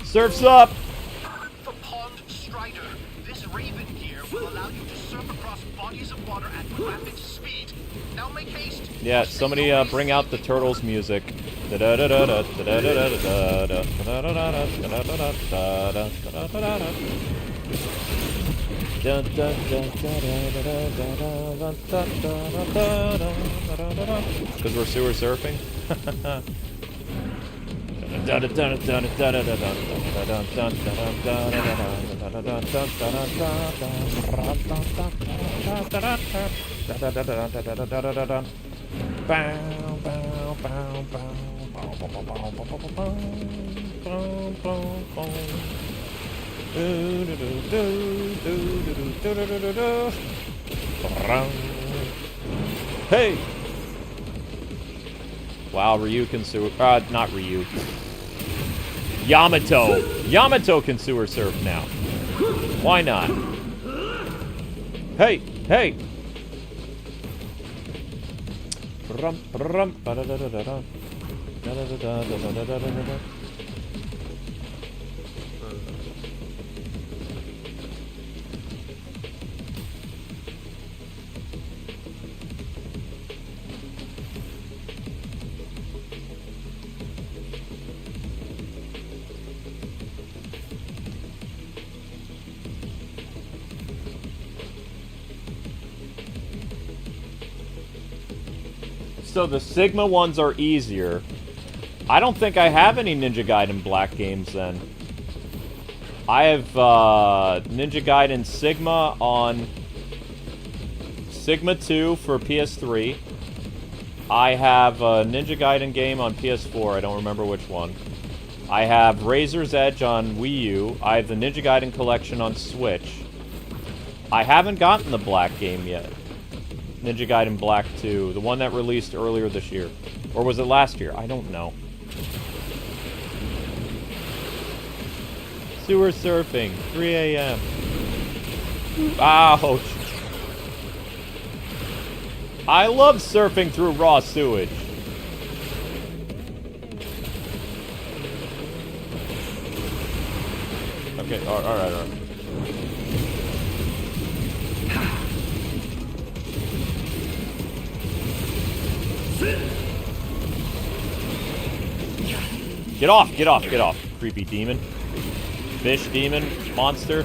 Speaker 1: Surf's up!
Speaker 7: For Pond Strider, this Raven gear will allow you to surf across bodies of water at rapid speed. Now make haste.
Speaker 1: Yeah, somebody bring out the Turtles music. Because we're sewer surfing? Hey! Wow, Ryu can sewer... not Ryu. Yamato! Yamato can sewer surf now. Why not? Hey! Hey! So the Sigma ones are easier. I don't think I have any Ninja Gaiden Black games then. I have Ninja Gaiden Sigma on Sigma 2 for PS3. I have a Ninja Gaiden game on PS4. I don't remember which one. I have Razor's Edge on Wii U. I have the Ninja Gaiden collection on Switch. I haven't gotten the Black game yet. Ninja Gaiden Black 2, the one that released earlier this year. Or was it last year? I don't know. Sewer surfing, 3 a.m. Ouch. I love surfing through raw sewage. Okay, alright. Get off, creepy demon. Fish demon, monster.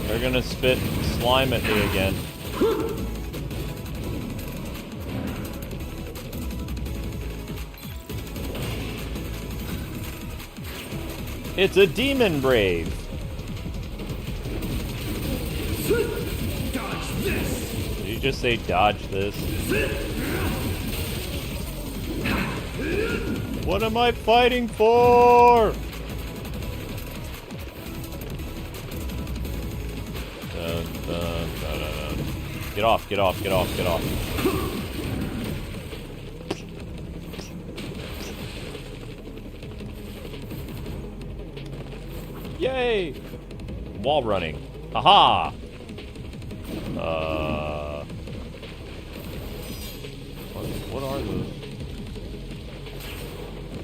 Speaker 1: They're gonna spit slime at me again. It's a demon brave.
Speaker 10: Dodge this.
Speaker 1: Did you just say dodge this? What am I fighting for? Get off. Yay! Wall running. Haha! What are those?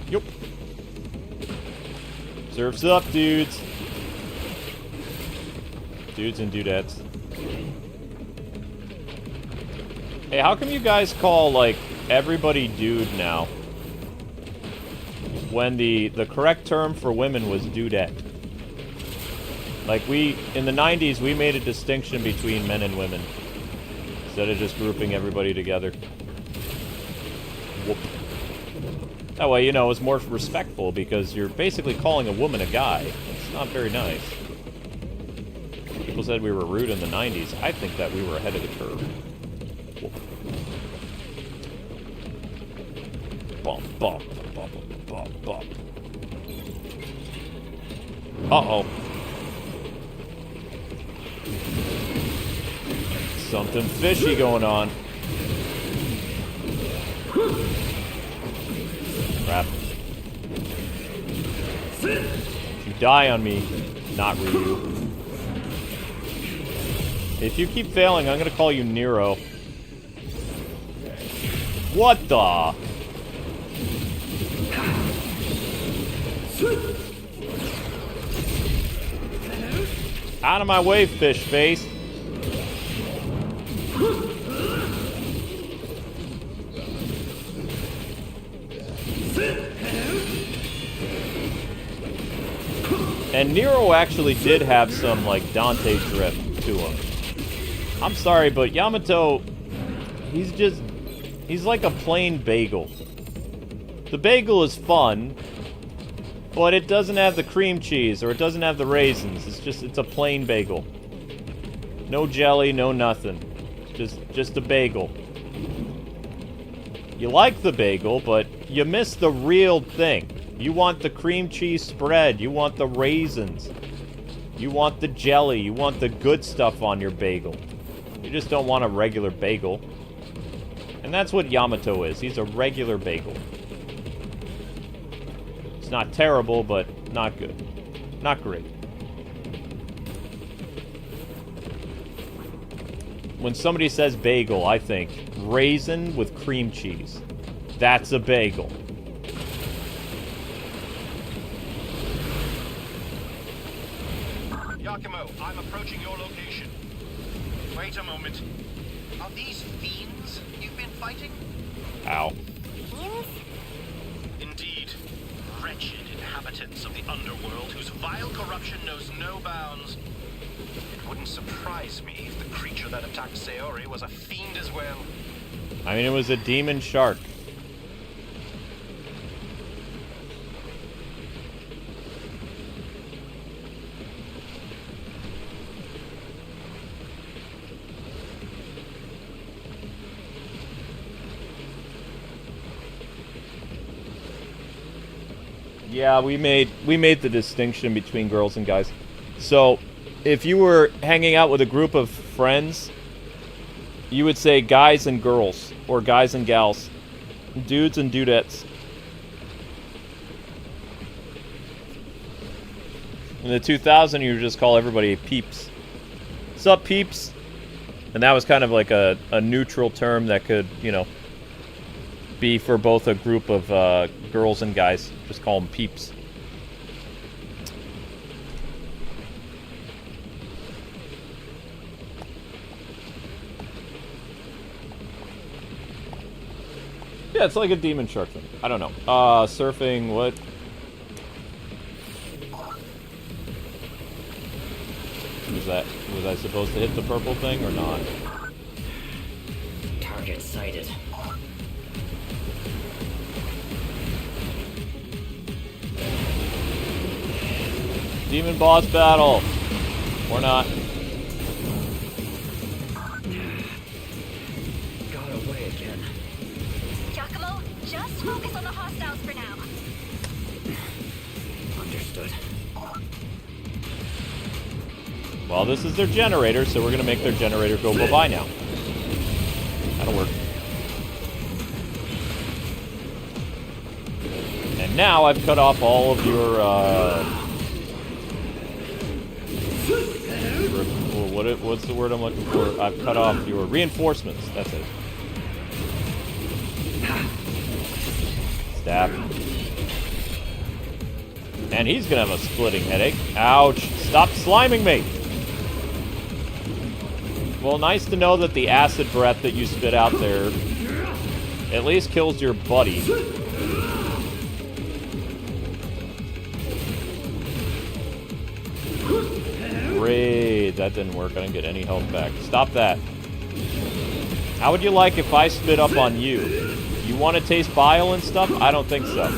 Speaker 1: Yup. Surf's up, dudes. Dudes and dudettes. Hey, how come you guys call, like, everybody dude now? When the correct term for women was dudette. Like, in the 90s, we made a distinction between men and women. Instead of just grouping everybody together. Whoop. That way, you know, it's more respectful because you're basically calling a woman a guy. It's not very nice. People said we were rude in the 90s. I think that we were ahead of the curve. Whoop. Bump, bump, bump, bump, bump. Uh-oh. Something fishy going on. Crap. You die on me, not Ryu. If you keep failing, I'm gonna call you Nero. What the? Out of my way, fish face. And Nero actually did have some, like, Dante drift to him. I'm sorry, but Yamato, he's like a plain bagel. The bagel is fun, but it doesn't have the cream cheese, or it doesn't have the raisins. It's a plain bagel. No jelly, no nothing. Just a bagel. You like the bagel, but you miss the real thing. You want the cream cheese spread. You want the raisins. You want the jelly. You want the good stuff on your bagel. You just don't want a regular bagel. And that's what Yamato is. He's a regular bagel. It's not terrible, but not good. Not great. When somebody says bagel, I think raisin with cream cheese. That's a bagel.
Speaker 7: Yakumo, I'm approaching your location. Wait a moment. Are these fiends you've been fighting?
Speaker 1: Ow.
Speaker 3: Fiends?
Speaker 7: Indeed. Wretched inhabitants of the underworld whose vile corruption knows no bounds. It wouldn't surprise me if the creature that attacked Sayori was a fiend as well.
Speaker 1: I mean, it was a demon shark. Yeah, we made the distinction between girls and guys. So, if you were hanging out with a group of friends, you would say guys and girls, or guys and gals, dudes and dudettes. In the 2000, you would just call everybody peeps. What's up, peeps? And that was kind of like a neutral term that could, you know, be for both a group of girls and guys. Just call them peeps. Yeah, it's like a demon shark thing. I don't know. Surfing, what? Was I supposed to hit the purple thing or not?
Speaker 6: Target sighted.
Speaker 1: Demon boss battle. Or not.
Speaker 6: Got away again.
Speaker 3: Giacomo, just focus on the hostiles for now.
Speaker 6: Understood.
Speaker 1: Well, this is their generator, so we're gonna make their generator go bye-bye now. That'll work. And now I've cut off all of your, What's the word I'm looking for? I've cut off your reinforcements. That's it. Stab. And he's gonna have a splitting headache. Ouch. Stop sliming me! Well, nice to know that the acid breath that you spit out there at least kills your buddy. Great. That didn't work. I didn't get any health back. Stop that. How would you like if I spit up on you? You want to taste bile and stuff? I don't think so.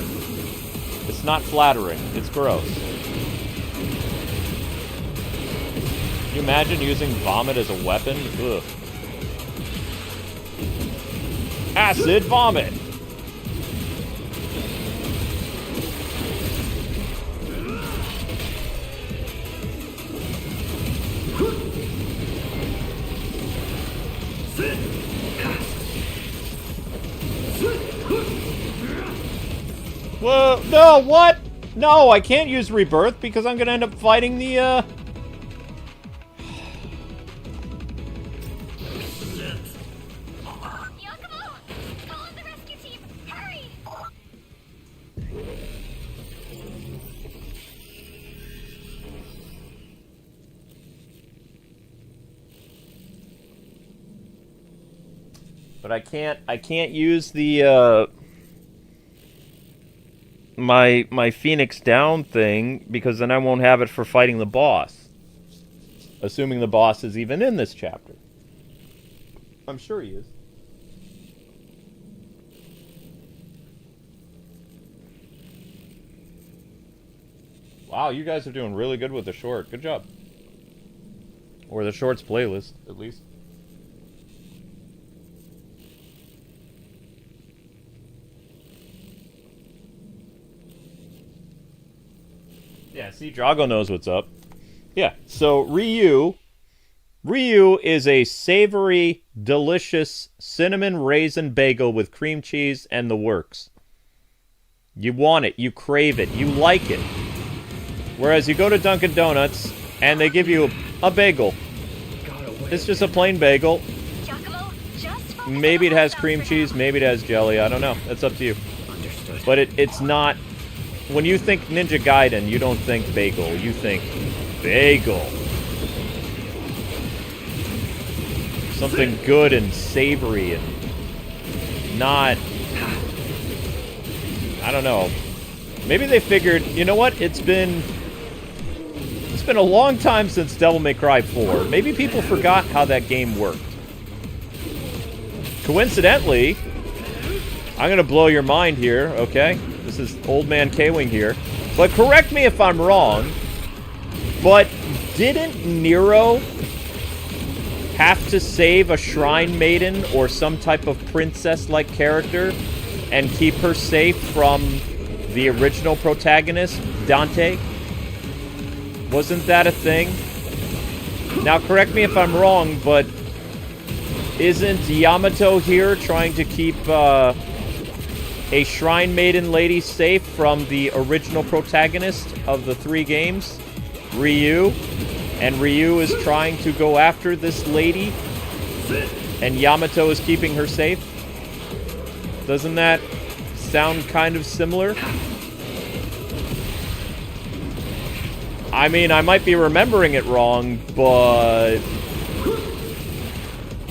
Speaker 1: It's not flattering. It's gross. Can you imagine using vomit as a weapon? Ugh. Acid vomit! Whoa, no, what? No, I can't use Rebirth because I'm gonna end up fighting the, But I can't use the, my Phoenix Down thing, because then I won't have it for fighting the boss. Assuming the boss is even in this chapter. I'm sure he is. Wow, you guys are doing really good with the short. Good job. Or the shorts playlist, at least. Yeah, see, Drago knows what's up. Yeah, so Ryu is a savory, delicious cinnamon raisin bagel with cream cheese and the works. You want it, you crave it, you like it. Whereas you go to Dunkin' Donuts and they give you a bagel. It's just a plain bagel. Maybe it has cream cheese, maybe it has jelly, I don't know. That's up to you. But it's not... When you think Ninja Gaiden, you don't think bagel. You think bagel. Something good and savory and not... I don't know. Maybe they figured, you know what? It's been a long time since Devil May Cry 4. Maybe people forgot how that game worked. Coincidentally, I'm going to blow your mind here, okay? This is Old Man Kwing here. But correct me if I'm wrong, but didn't Nero have to save a shrine maiden or some type of princess-like character and keep her safe from the original protagonist, Dante? Wasn't that a thing? Now, correct me if I'm wrong, but isn't Yamato here trying to keep a shrine maiden lady safe from the original protagonist of the 3 games, Ryu? And Ryu is trying to go after this lady, and Yamato is keeping her safe? Doesn't that sound kind of similar? I mean, I might be remembering it wrong, but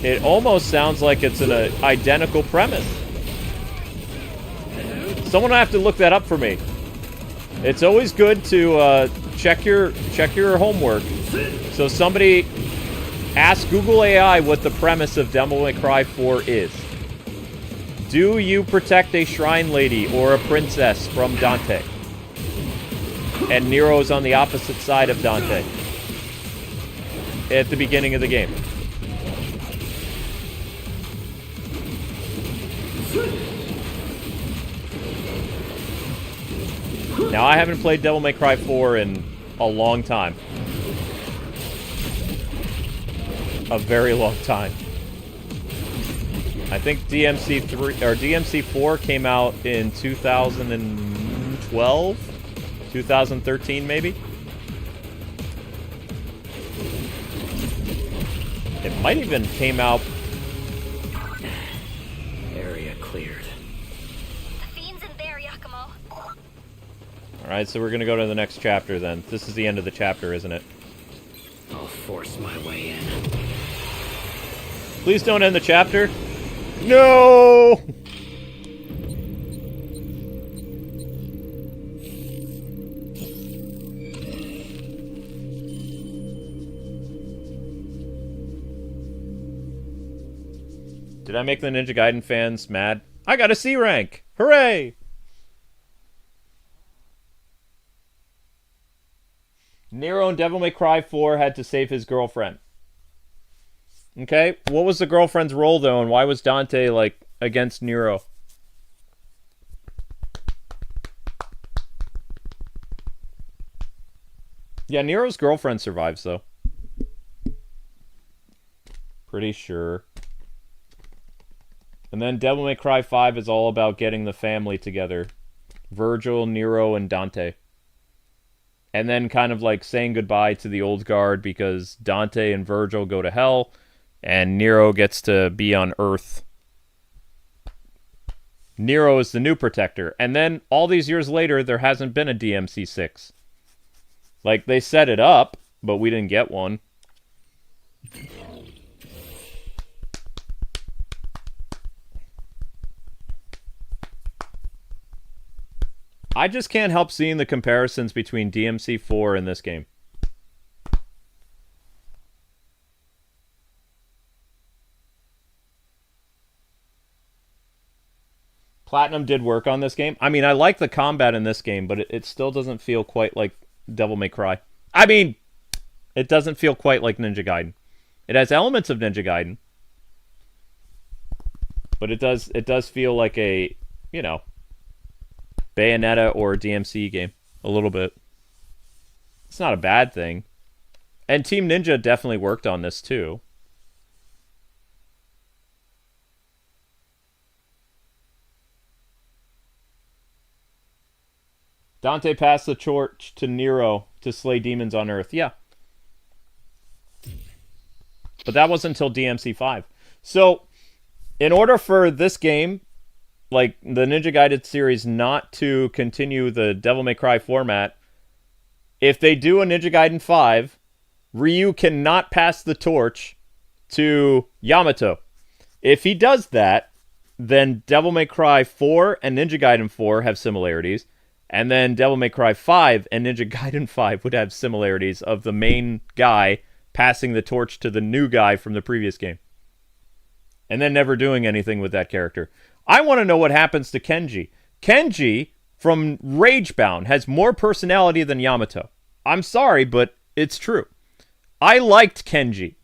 Speaker 1: it almost sounds like it's an identical premise. Someone will have to look that up for me. It's always good to check your homework. So somebody ask Google AI what the premise of Devil May Cry 4 is. Do you protect a shrine lady or a princess from Dante? And Nero's on the opposite side of Dante at the beginning of the game. Now, I haven't played Devil May Cry 4 in a long time. A very long time. I think DMC 3 or DMC 4 came out in 2012, 2013 maybe. It might even came out...
Speaker 5: Area cleared.
Speaker 3: The fiend's in there, Yakumo.
Speaker 1: Alright, so we're gonna go to the next chapter then. This is the end of the chapter, isn't it?
Speaker 5: I'll force my way in.
Speaker 1: Please don't end the chapter. No! Did I make the Ninja Gaiden fans mad? I got a C rank! Hooray! Nero in Devil May Cry 4 had to save his girlfriend. Okay, what was the girlfriend's role though, and why was Dante, like, against Nero? Yeah, Nero's girlfriend survives though. Pretty sure. And then Devil May Cry 5 is all about getting the family together. Virgil, Nero, and Dante. And then kind of like saying goodbye to the old guard because Dante and Virgil go to hell and Nero gets to be on Earth. Nero is the new protector. And then all these years later, there hasn't been a DMC6. Like, they set it up, but we didn't get one. I just can't help seeing the comparisons between DMC4 and this game. Platinum did work on this game. I mean, I like the combat in this game, but it still doesn't feel quite like Devil May Cry. I mean, it doesn't feel quite like Ninja Gaiden. It has elements of Ninja Gaiden, but it does feel like a, you know, Bayonetta or DMC game. A little bit. It's not a bad thing. And Team Ninja definitely worked on this too. Dante passed the torch to Nero to slay demons on Earth. Yeah. But that wasn't until DMC5. So, in order for this game, like the Ninja Gaiden series, not to continue the Devil May Cry format, if they do a Ninja Gaiden 5, Ryu cannot pass the torch to Yamato. If he does that, then Devil May Cry 4 and Ninja Gaiden 4 have similarities. And then Devil May Cry 5 and Ninja Gaiden 5 would have similarities of the main guy passing the torch to the new guy from the previous game. And then never doing anything with that character. I want to know what happens to Kenji. Kenji, from Ragebound, has more personality than Yamato. I'm sorry, but it's true. I liked Kenji.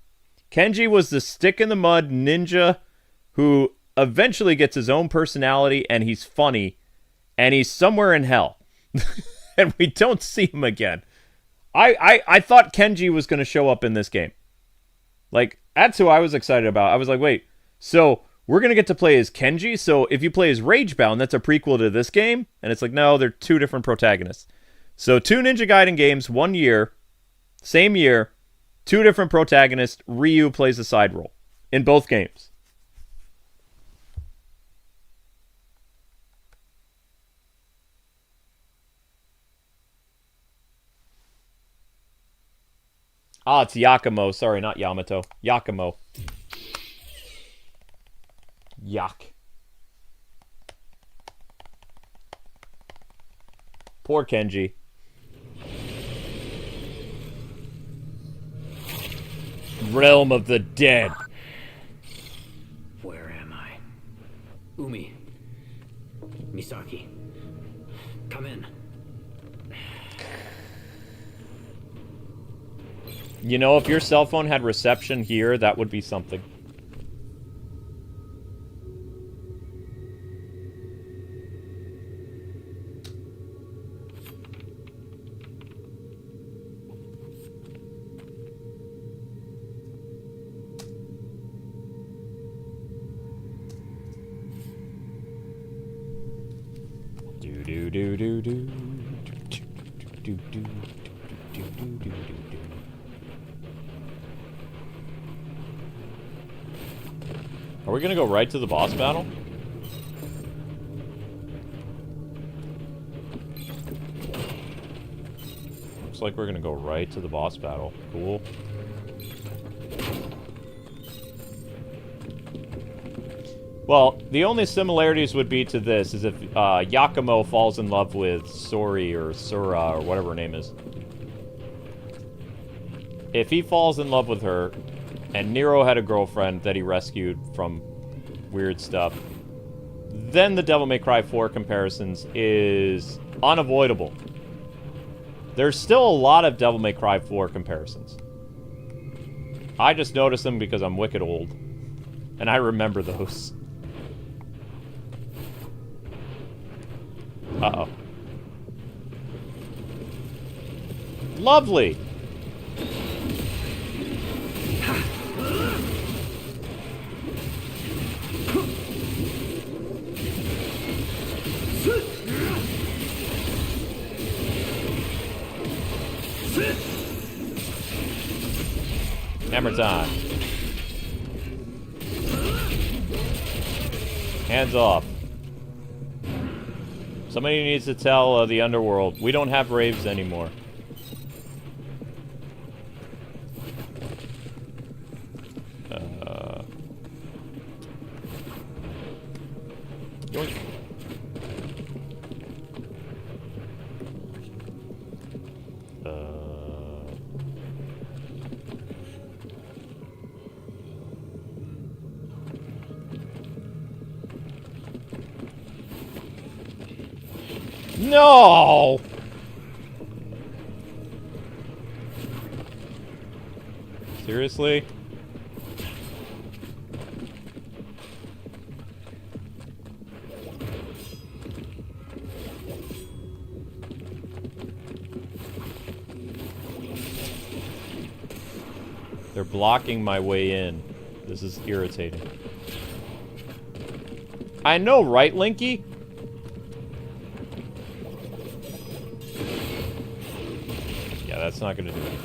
Speaker 1: Kenji was the stick-in-the-mud ninja who eventually gets his own personality, and he's funny. And he's somewhere in hell. And we don't see him again. I thought Kenji was going to show up in this game. Like, that's who I was excited about. I was like, wait, so we're going to get to play as Kenji? So if you play as Ragebound, that's a prequel to this game? And it's like, no, they're two different protagonists. So 2 Ninja Gaiden games, 1 year, same year, 2 different protagonists. Ryu plays a side role in both games. Ah, it's Yakumo. Sorry, not Yamato. Yakumo. Yuck. Poor Kenji. Realm of the Dead.
Speaker 5: Where am I? Umi. Misaki. Come in.
Speaker 1: You know, if your cell phone had reception here, that would be something. Do do do do do do do do do do do do. Are we gonna go right to the boss battle? Looks like we're gonna go right to the boss battle. Cool. Well, the only similarities would be to this is if Yakumo falls in love with Sori or Sura or whatever her name is. If he falls in love with her, and Nero had a girlfriend that he rescued from weird stuff, then the Devil May Cry 4 comparisons is unavoidable. There's still a lot of Devil May Cry 4 comparisons. I just noticed them because I'm wicked old. And I remember those. Uh-oh. Lovely! Hammer time. Hands off. Somebody needs to tell the underworld, we don't have raves anymore. Yoink. No! Seriously? They're blocking my way in. This is irritating. I know, right, Linky? Yeah, that's not gonna do it.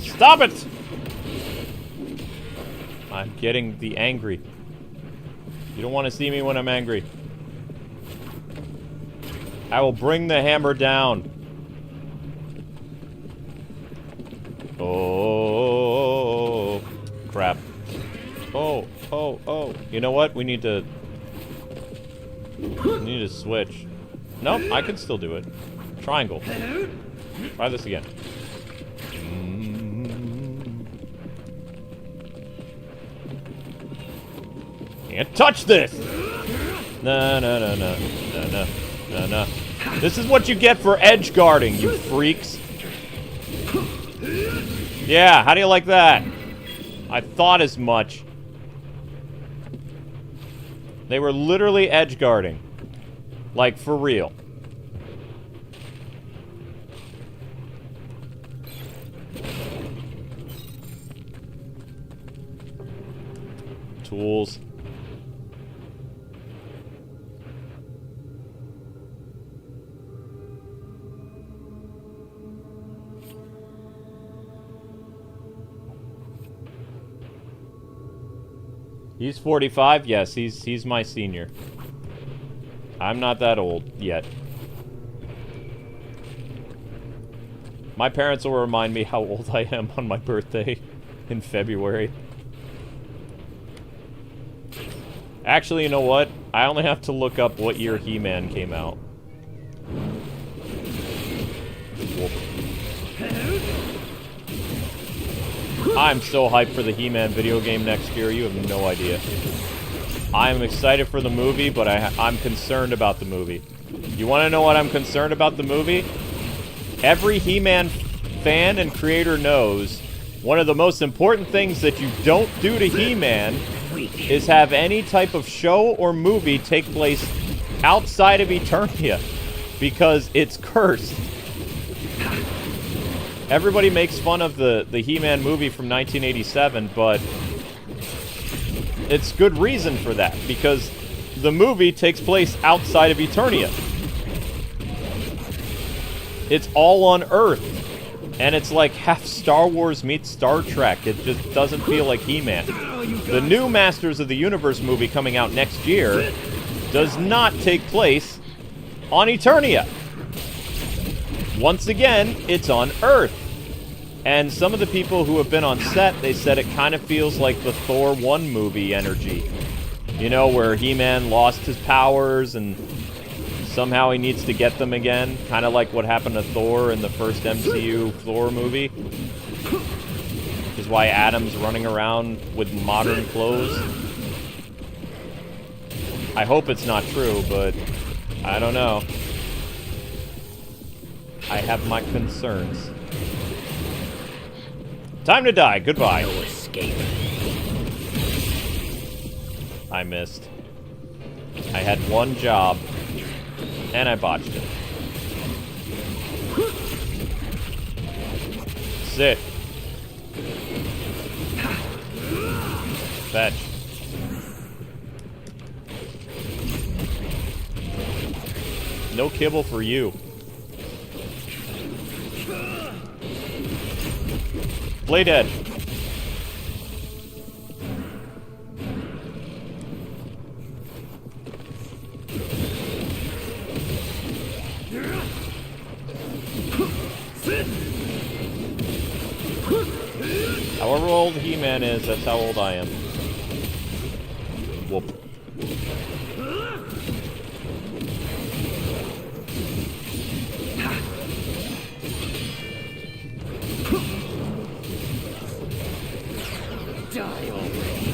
Speaker 1: Stop it! I'm getting the angry. You don't want to see me when I'm angry. I will bring the hammer down. Oh, crap. Oh. You know what? We need to switch. Nope, I can still do it. Triangle. Try this again. Can't touch this! No. This is what you get for edge guarding, you freaks. Yeah, how do you like that? I thought as much. They were literally edge guarding. Like, for real. Tools. He's 45? Yes, he's my senior. I'm not that old yet. My parents will remind me how old I am on my birthday in February. Actually, you know what? I only have to look up what year He-Man came out. I'm so hyped for the He-Man video game next year, you have no idea. I'm excited for the movie, but I'm concerned about the movie. You want to know what I'm concerned about the movie? Every He-Man fan and creator knows one of the most important things that you don't do to He-Man is have any type of show or movie take place outside of Eternia, because it's cursed. Everybody makes fun of the He-Man movie from 1987, but it's good reason for that, because the movie takes place outside of Eternia. It's all on Earth. And it's like half Star Wars meets Star Trek. It just doesn't feel like He-Man. The new Masters of the Universe movie coming out next year does not take place on Eternia. Once again, it's on Earth. And some of the people who have been on set, they said it kind of feels like the Thor 1 movie energy. You know, where He-Man lost his powers and somehow he needs to get them again. Kind of like what happened to Thor in the first MCU Thor movie. Which is why Adam's running around with modern clothes. I hope it's not true, but I don't know. I have my concerns. Time to die. Goodbye.
Speaker 6: No escape.
Speaker 1: I missed. I had one job, and I botched it. Sit. Fetch. No kibble for you. Play dead. However old He-Man is, that's how old I am. Whoop.
Speaker 6: Die already.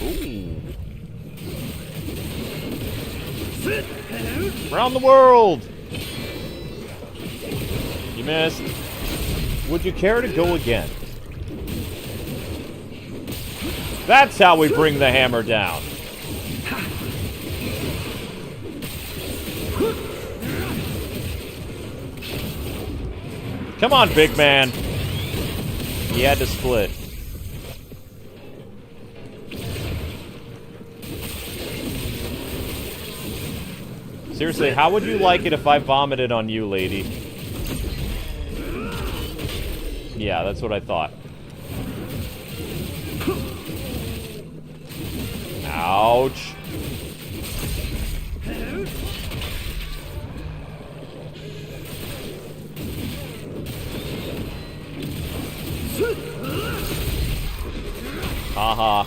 Speaker 1: Ooh. Around the world! You missed. Would you care to go again? That's how we bring the hammer down. Come on, big man. He had to split. Seriously, how would you like it if I vomited on you, lady? Yeah, that's what I thought. Ouch. Haha.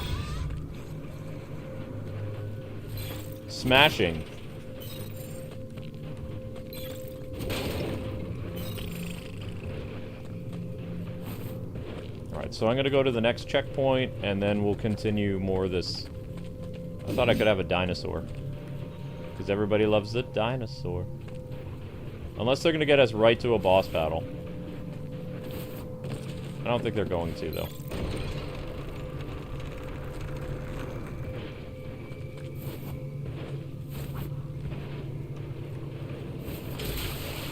Speaker 1: Smashing. Alright, so I'm gonna go to the next checkpoint, and then we'll continue more of this. I thought I could have a dinosaur. Because everybody loves the dinosaur. Unless they're gonna get us right to a boss battle. I don't think they're going to, though.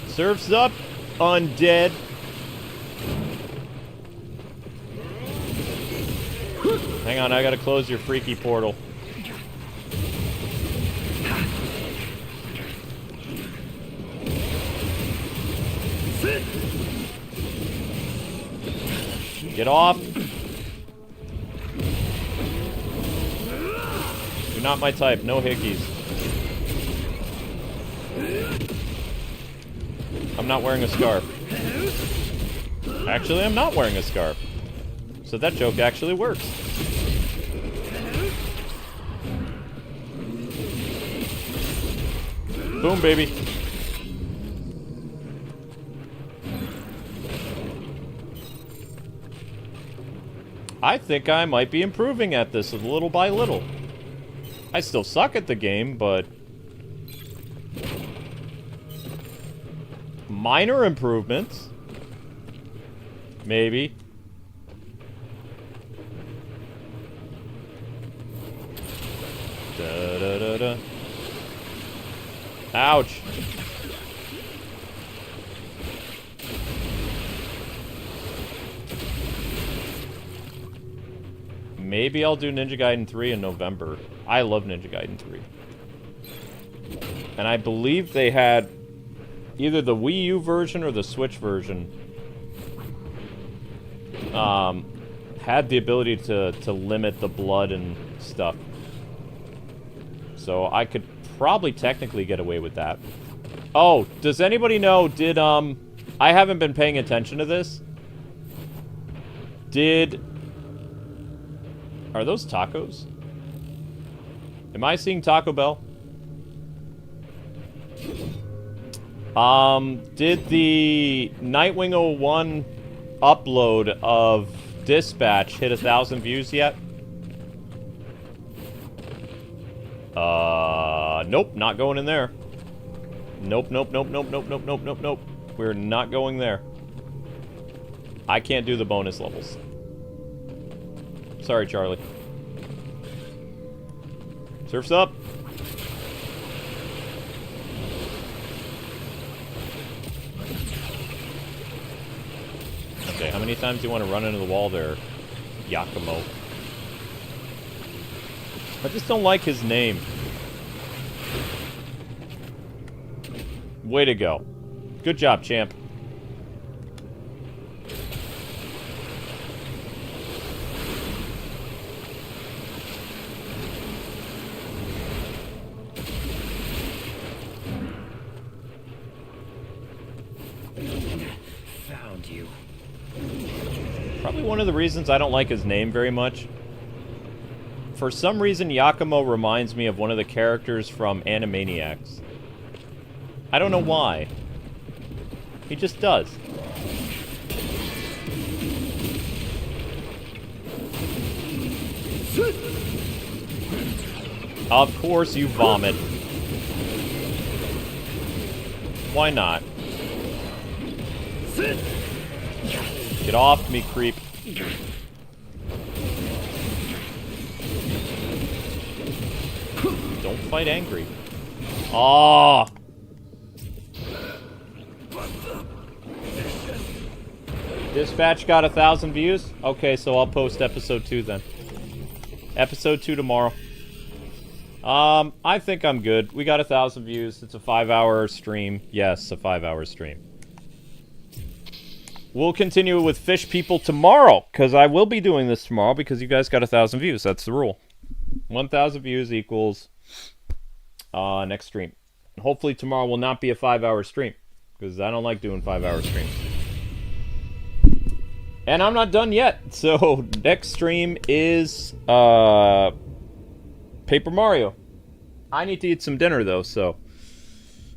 Speaker 1: Surf's up, undead. Hang on, I gotta close your freaky portal. Get off. You're not my type, no hickeys. I'm not wearing a scarf. Actually, I'm not wearing a scarf. So that joke actually works. Boom, baby. I think I might be improving at this little by little. I still suck at the game, but minor improvements. Maybe. Da da da da. Ouch. Maybe I'll do Ninja Gaiden 3 in November. I love Ninja Gaiden 3. And I believe they had either the Wii U version or the Switch version had the ability to limit the blood and stuff. So I could probably technically get away with that. Oh, does anybody know, I haven't been paying attention to this. Are those tacos? Am I seeing Taco Bell? Did the Nightwing 01 upload of Dispatch hit 1,000 views yet? Nope, not going in there. Nope. We're not going there. I can't do the bonus levels. Sorry, Charlie. Surf's up. Okay, how many times do you want to run into the wall there, Yakumo? I just don't like his name. Way to go. Good job, champ.
Speaker 6: Found you.
Speaker 1: Probably one of the reasons I don't like his name very much. For some reason, Yakumo reminds me of one of the characters from Animaniacs. I don't know why. He just does. Of course you vomit. Why not? Get off me, creep. Don't fight angry. Ah! Dispatch got 1,000 views? Okay, so I'll post episode 2 then. Episode 2 tomorrow. I think I'm good. We got 1,000 views. It's a 5-hour stream. Yes, a 5-hour stream. We'll continue with Fish People tomorrow, because I will be doing this tomorrow because you guys got 1,000 views. That's the rule. 1,000 views equals next stream. Hopefully tomorrow will not be a 5-hour stream, because I don't like doing 5-hour streams. And I'm not done yet, so next stream is Paper Mario. I need to eat some dinner, though, so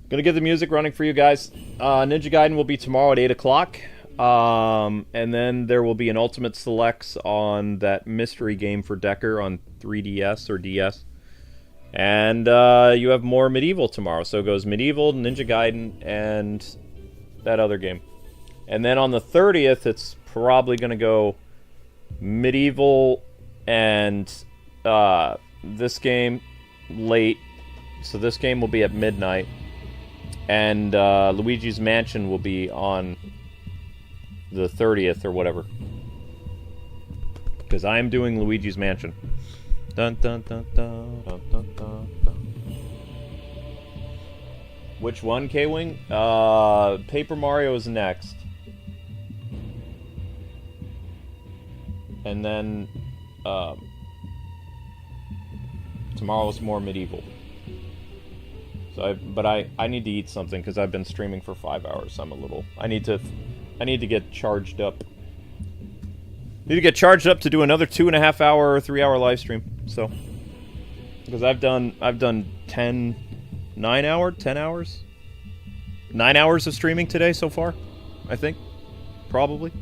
Speaker 1: gonna get the music running for you guys. Ninja Gaiden will be tomorrow at 8 o'clock. And then there will be an Ultimate Selects on that mystery game for Decker on 3DS or DS. And you have more Medieval tomorrow. So it goes Medieval, Ninja Gaiden, and that other game. And then on the 30th, it's probably going to go Medieval and this game late. So this game will be at midnight. And Luigi's Mansion will be on the 30th or whatever. Because I am doing Luigi's Mansion. Dun, dun, dun, dun, dun, dun, dun, dun. Which one, K-Wing? Paper Mario is next. And then tomorrow's more Medieval. So I need to eat something because I've been streaming for 5 hours. I'm a little. I need to get charged up. Need to get charged up to do another 2.5 hour or 3 hour live stream. So because I've done 10 hours 9 hours of streaming today so far, I think, probably.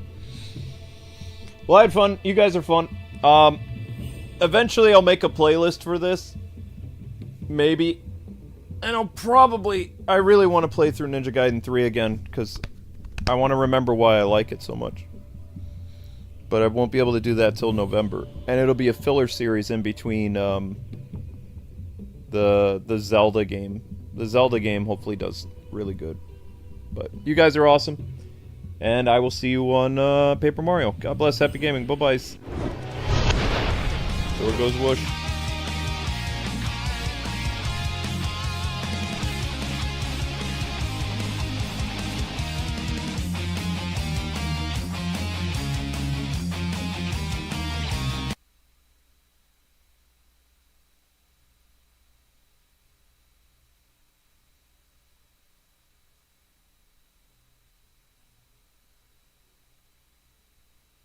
Speaker 1: Well, I had fun. You guys are fun. Eventually I'll make a playlist for this. Maybe. And I really want to play through Ninja Gaiden 3 again, because I want to remember why I like it so much. But I won't be able to do that till November. And it'll be a filler series in between the Zelda game. The Zelda game hopefully does really good. But you guys are awesome. And I will see you on Paper Mario. God bless. Happy gaming. Bye-bye. There goes Whoosh.